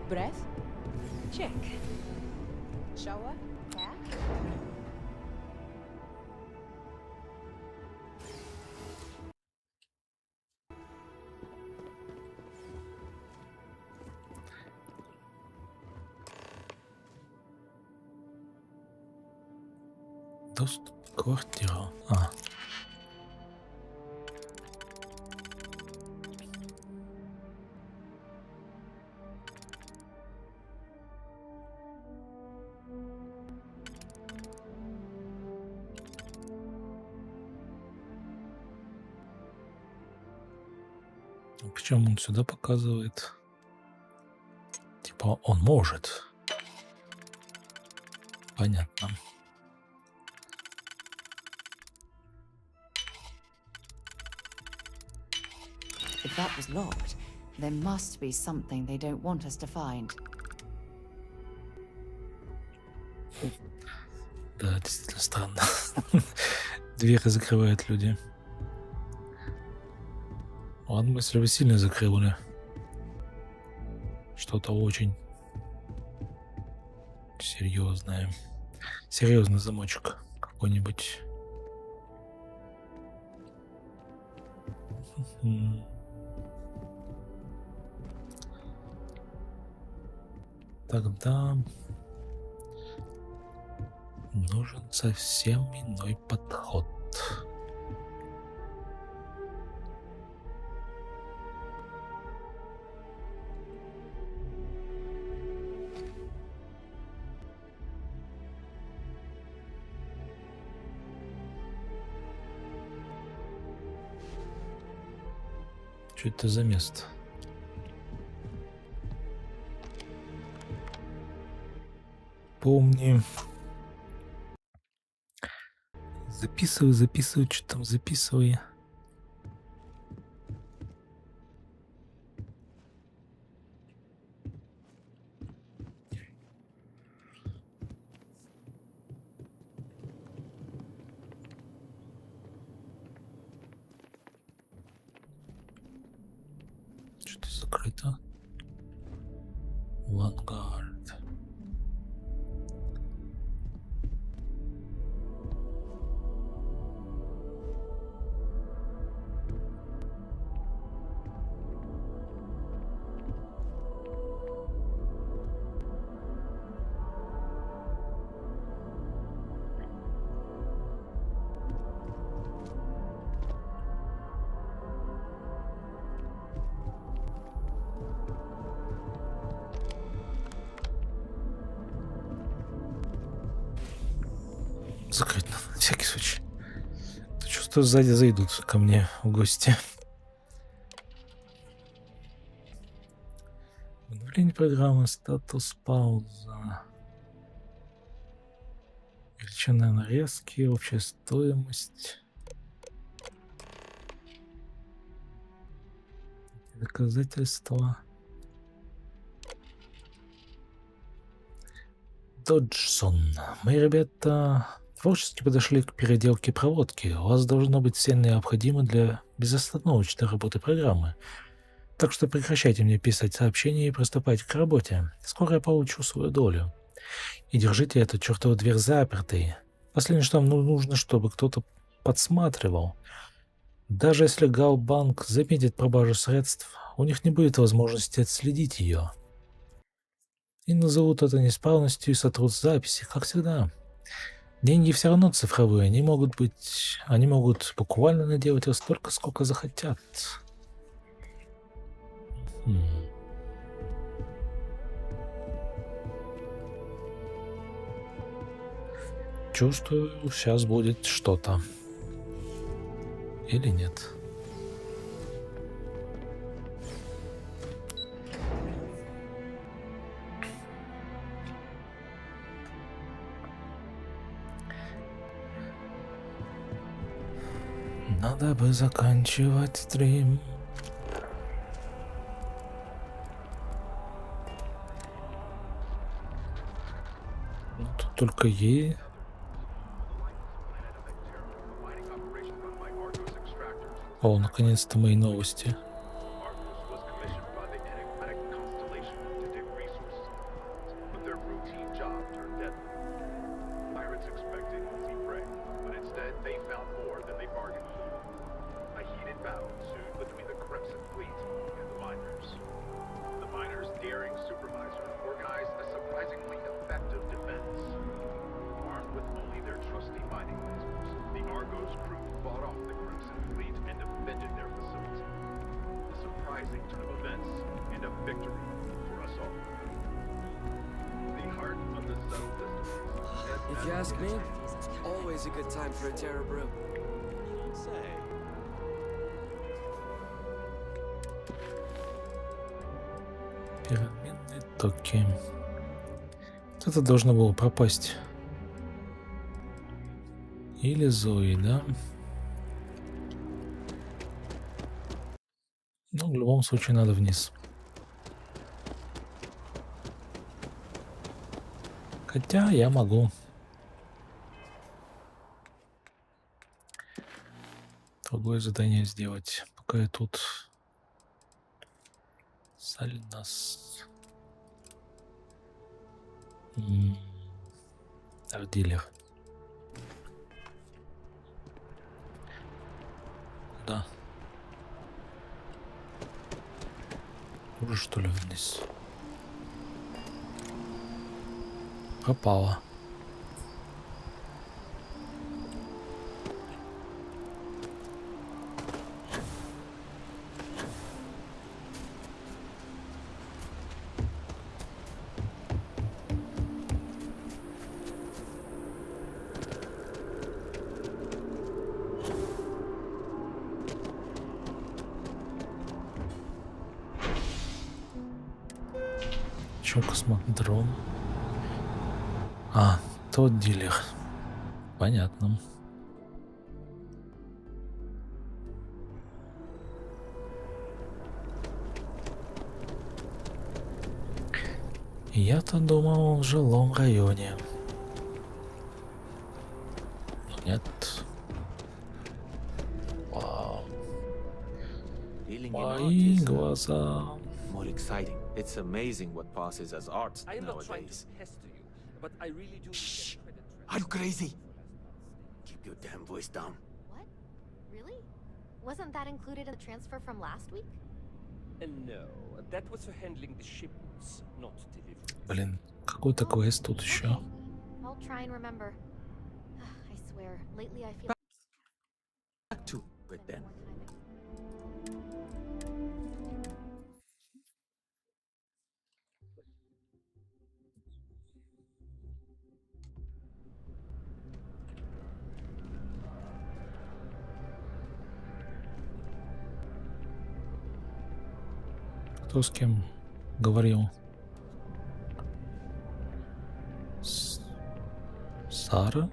Breath? Check. Shower? Cap? Доступ к квартиру. Причем он сюда показывает. Типа он может. Понятно. If that was locked, there must be something they don't want us to find. Да, действительно странно. Двери закрывают люди. Ладно, если вы сильно закрыли. Что-то очень серьезное. Серьезный замочек какой-нибудь. Тогда нужен совсем иной подход. Что это за место? Помни. Записывай, что там записывай. Что-то закрыто. Вангард. Закрыть на всякий случай. Чувствую, сзади зайдут ко мне в гости. Обновление программы, статус, пауза. Величина нарезки, общая стоимость. Доказательства. Доджсон. Мои ребята творчески подошли к переделке проводки. У вас должно быть все необходимое для безостановочной работы программы. Так что прекращайте мне писать сообщения и приступайте к работе. Скоро я получу свою долю. И держите эту чертову дверь запертой. Последнее, что вам нужно, чтобы кто-то подсматривал. Даже если Галбанк заметит пропажу средств, у них не будет возможности отследить ее. И назовут это неисправностью и сотрут записи, как всегда. Деньги все равно цифровые, они могут буквально наделать их столько, сколько захотят. Чувствую, сейчас будет что-то. Или нет? Надо бы заканчивать стрим. Ну, тут только ей. О, наконец-то мои новости. If you ask me, always a good time for a terror brew. Переменные токи. Это должно было пропасть. Или Зои, да? Ну, в любом случае надо вниз. Хотя я могу. Другое задание сделать, пока я тут. Сальнас. Ардилер. Да. Уже что ли вниз? Пропала. Чё, космодром? А, тот дилер. Понятно. Я-то думал, он в жилом районе. Нет. Вау. Мои глаза. More exciting. It's amazing what passes as art I am not trying to nowadays. pester you, but I really do. Shh! Are you crazy? Keep your damn voice down. What? Really? Wasn't that included in the transfer from last week? No, that was for handling the shipments, not delivery. Блин, какой-то квест тут еще. I'll try and remember. I swear, lately I feel Back to it then. Кто с кем говорил? Сара?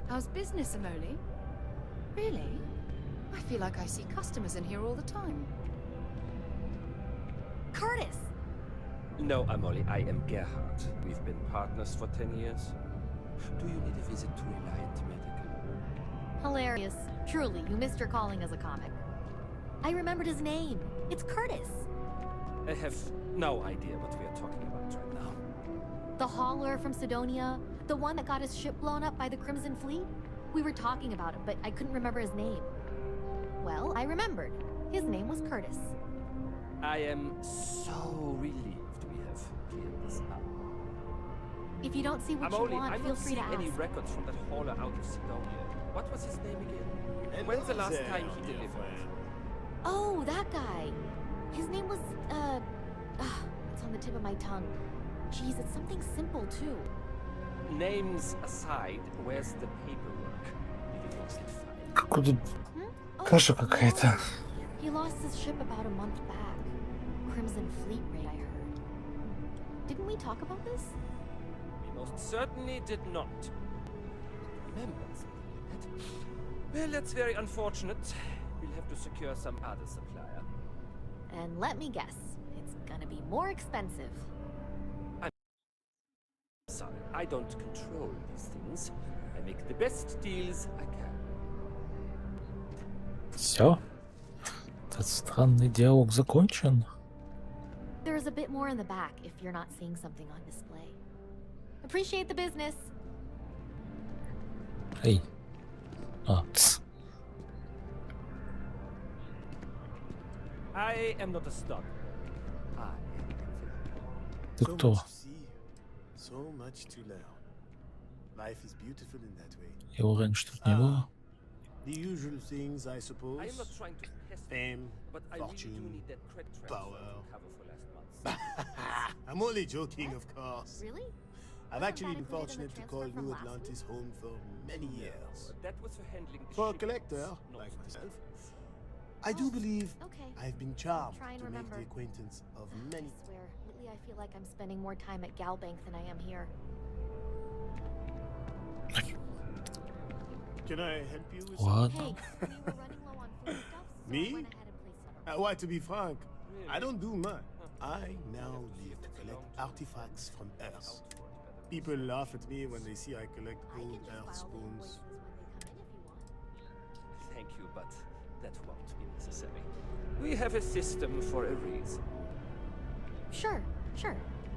How's business, Amoli? Really? I feel like I see customers in here all the time. Curtis! No, Amoli, I am Gerhard. We've been partners for 10 years. Do you need a visit to Reliant Medical? Hilarious. Truly, you missed your calling as a comic. I remembered his name. It's Curtis. I have no idea what we are talking about right now. The hauler from Sidonia, the one that got his ship blown up by the Crimson Fleet? We were talking about him, but I couldn't remember his name. Well, I remembered. His name was Curtis. I am so relieved we have cleared this up. If you don't see what you Amoli, want, I'm feel not free to seeing any ask. records from that hauler out of Sidonia. What was his name again? When's the last time he delivered? Oh, that guy. His name was, it's on the tip of my tongue. Jeez, it's something simple, too. Names aside, where's the paperwork? Did you lost it fine? Какую-то каша какая-то. He lost his ship about a month back. Crimson Fleet raid, I heard. Didn't we talk about this? We most certainly did not. Remember something like that? Well, that's very unfortunate. We'll have to secure some other supplier. And let me guess, it's gonna be more expensive. I'm sorry, I don't control these things. I make the best deals I can. Все. Этот странный диалог закончен. There is a bit more in the back if you're not seeing something on display. Appreciate the business. Эй. А, тс. I am not a stock. Ты кто? So much to learn. Life is beautiful in that way. Его раньше тут не было. The usual things, I suppose. I am not trying to pester, Fame, but I fortune, really do need that credit power. cover for last month. I'm only joking, of course. Really? I've actually been fortunate to call New Atlantis home for many years. That was for handling the For a shipments, collector, not like for myself, business. I do believe Okay. I've been charmed Try and to make remember. the acquaintance of many. I swear, lately I feel like I'm spending more time at Galbank than I am here. Can I help you with What? Hey, we were running low on food stuff, so I Me? went ahead and placed some. Why, to be frank, I don't do much. I now live to collect artifacts from Earth. People laugh at me when they see I collect old Earth spoons. Thank you, but that won't be necessary. We have a system for a reason. Sure.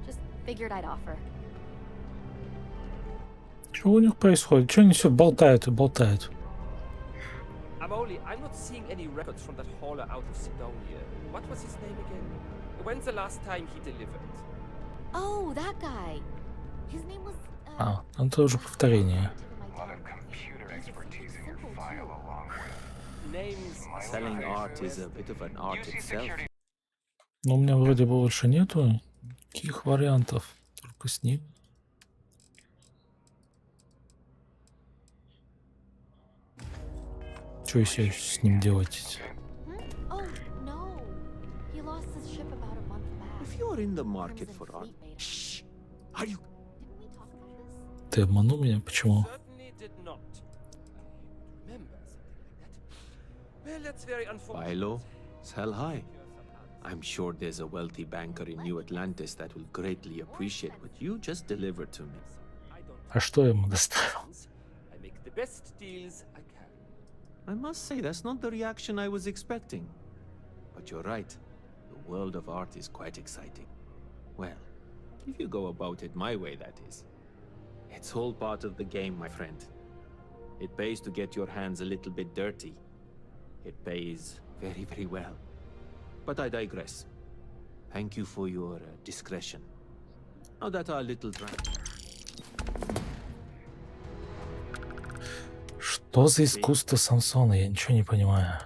Just figured I'd offer. Что у них происходит? Что они все болтают и болтают? Amoli, I'm not seeing any records from that hauler out of Sidonia. What was his name again? When's the last time he delivered? Oh, that guy. His name was. А, это уже повторение. A lot of computer expertise in your file along with Names. Selling art is a bit of an art itself. Но у меня вроде бы больше нету никаких вариантов, только с ним. Что еще с ним делать? Oh no, he lost his ship about a month back. If you're in the market for art, shh. Are you? Didn't we talk about this? Ты обманул меня? Почему? Certainly did not. Remember something like that? Well, that's very unfortunate. Buy low, sell high. I'm sure there's a wealthy banker in New Atlantis that will greatly appreciate what you just delivered to me. А что я ему доставил? I make the best deals I can. I must say, that's not the reaction I was expecting. But you're right. The world of art is quite exciting. Well, if you go about it my way, that is. It's all part of the game, my friend. It pays to get your hands a little bit dirty. It pays very, very well. But I digress. Thank you for your discretion. Now that our little Что за искусство Самсона? Я ничего не понимаю.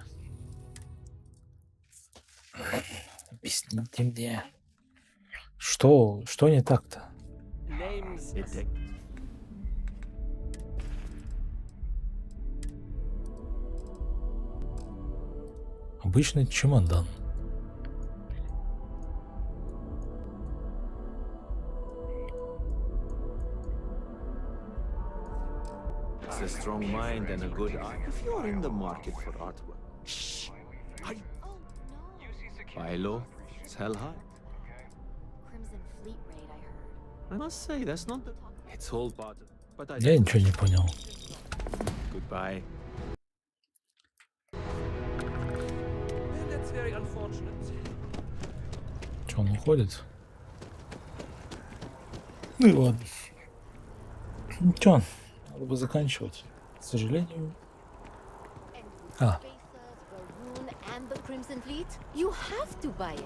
Объясните мне. Что не так-то? Обычный чемодан. a strong mind and a good eye. If you're in the market for artwork, Lie low, sell high. Crimson Fleet raid, I heard. I must say, that's not the... It's all part of... But I... Я ничего не понял. Goodbye. Well, that's very unfortunate. Че, он уходит? Ну и ладно. Ну чё, надо бы заканчивать. К сожалению. А. And the Crimson Fleet, you have to buy it.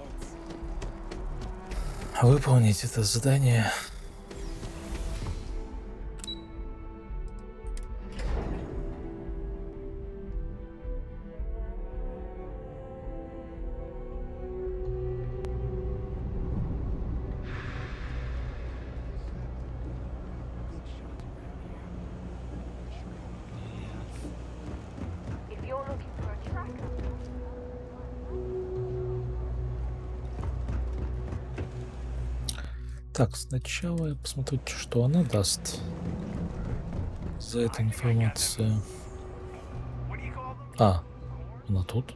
Выполнить это задание. If you're looking for a track. Так, сначала я посмотрю, что она даст за эту информацию. А, она тут.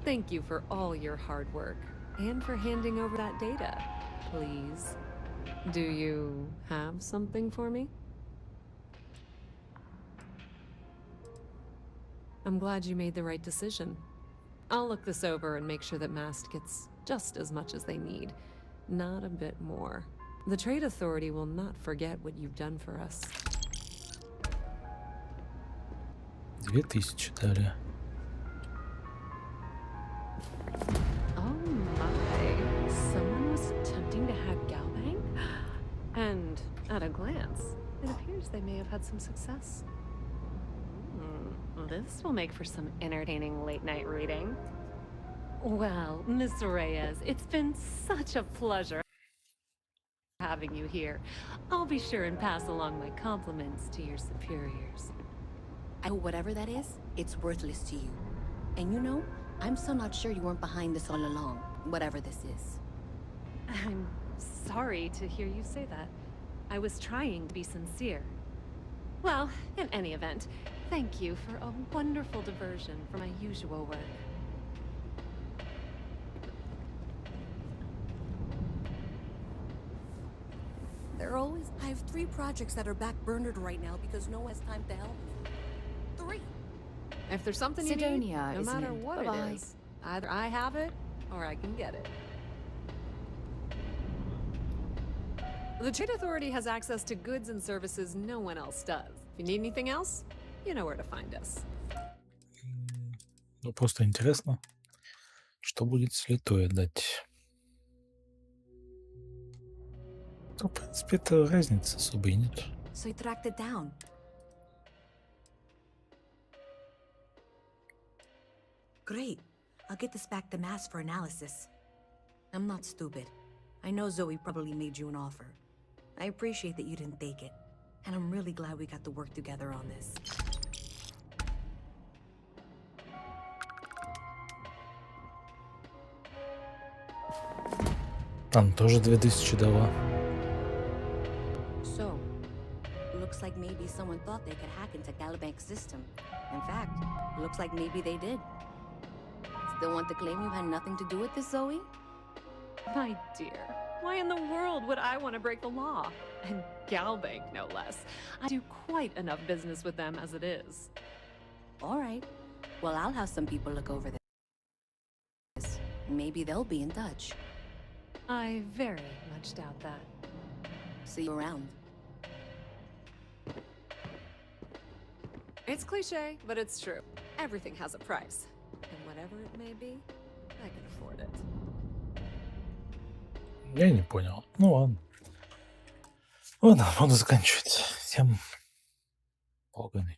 Thank you for all your hard work and for handing over that data. Please. Do you have something for me? I'm glad you made the right decision. I'll look this over and make sure that Mast gets just as much as they need, not a bit more. The Trade Authority will not forget what you've done for us. 2000 дали. Oh my, someone was attempting to hack Galbang? And at a glance, it appears they may have had some success. This will make for some entertaining late-night reading. Well, Miss Reyes, it's been such a pleasure having you here. I'll be sure and pass along my compliments to your superiors. Whatever that is, it's worthless to you. And you know, I'm still not sure you weren't behind this all along, whatever this is. I'm sorry to hear you say that. I was trying to be sincere. Well, in any event, thank you for a wonderful diversion from my usual work. I have 3 projects that are backburnered right now because no one has time to help me. 3. If there's something you need, Sidonia no is matter new. what Bye-bye. it is, either I have it or I can get it. The Trade Authority has access to goods and services no one else does. If you need anything else, you know where to find us. Ну, просто интересно, что будет слитое дать. Ну, в принципе, это разницы особо и нет. So you tracked it down. Great. I'll get this back to Mass for analysis. I'm not stupid. I know Zoe probably made you an offer. I appreciate that you didn't take it. And I'm really glad we got to work together on this. Там тоже 2000 дала. So, looks like maybe someone thought they could hack into Galabank's system. In fact, looks like maybe they did. Still want to claim you had nothing to do with this, Zoe? My dear, why in the world would I want to break the law? And Galbank, no less. I do quite enough business with them as it is. All right. Well, I'll have some people look over this. Maybe they'll be in touch. I very much doubt that. See you around. It's cliche, but it's true. Everything has a price. And whatever it may be, I can afford it. Я не понял. Ну ладно. Ладно, буду заканчивать. Всем погоны.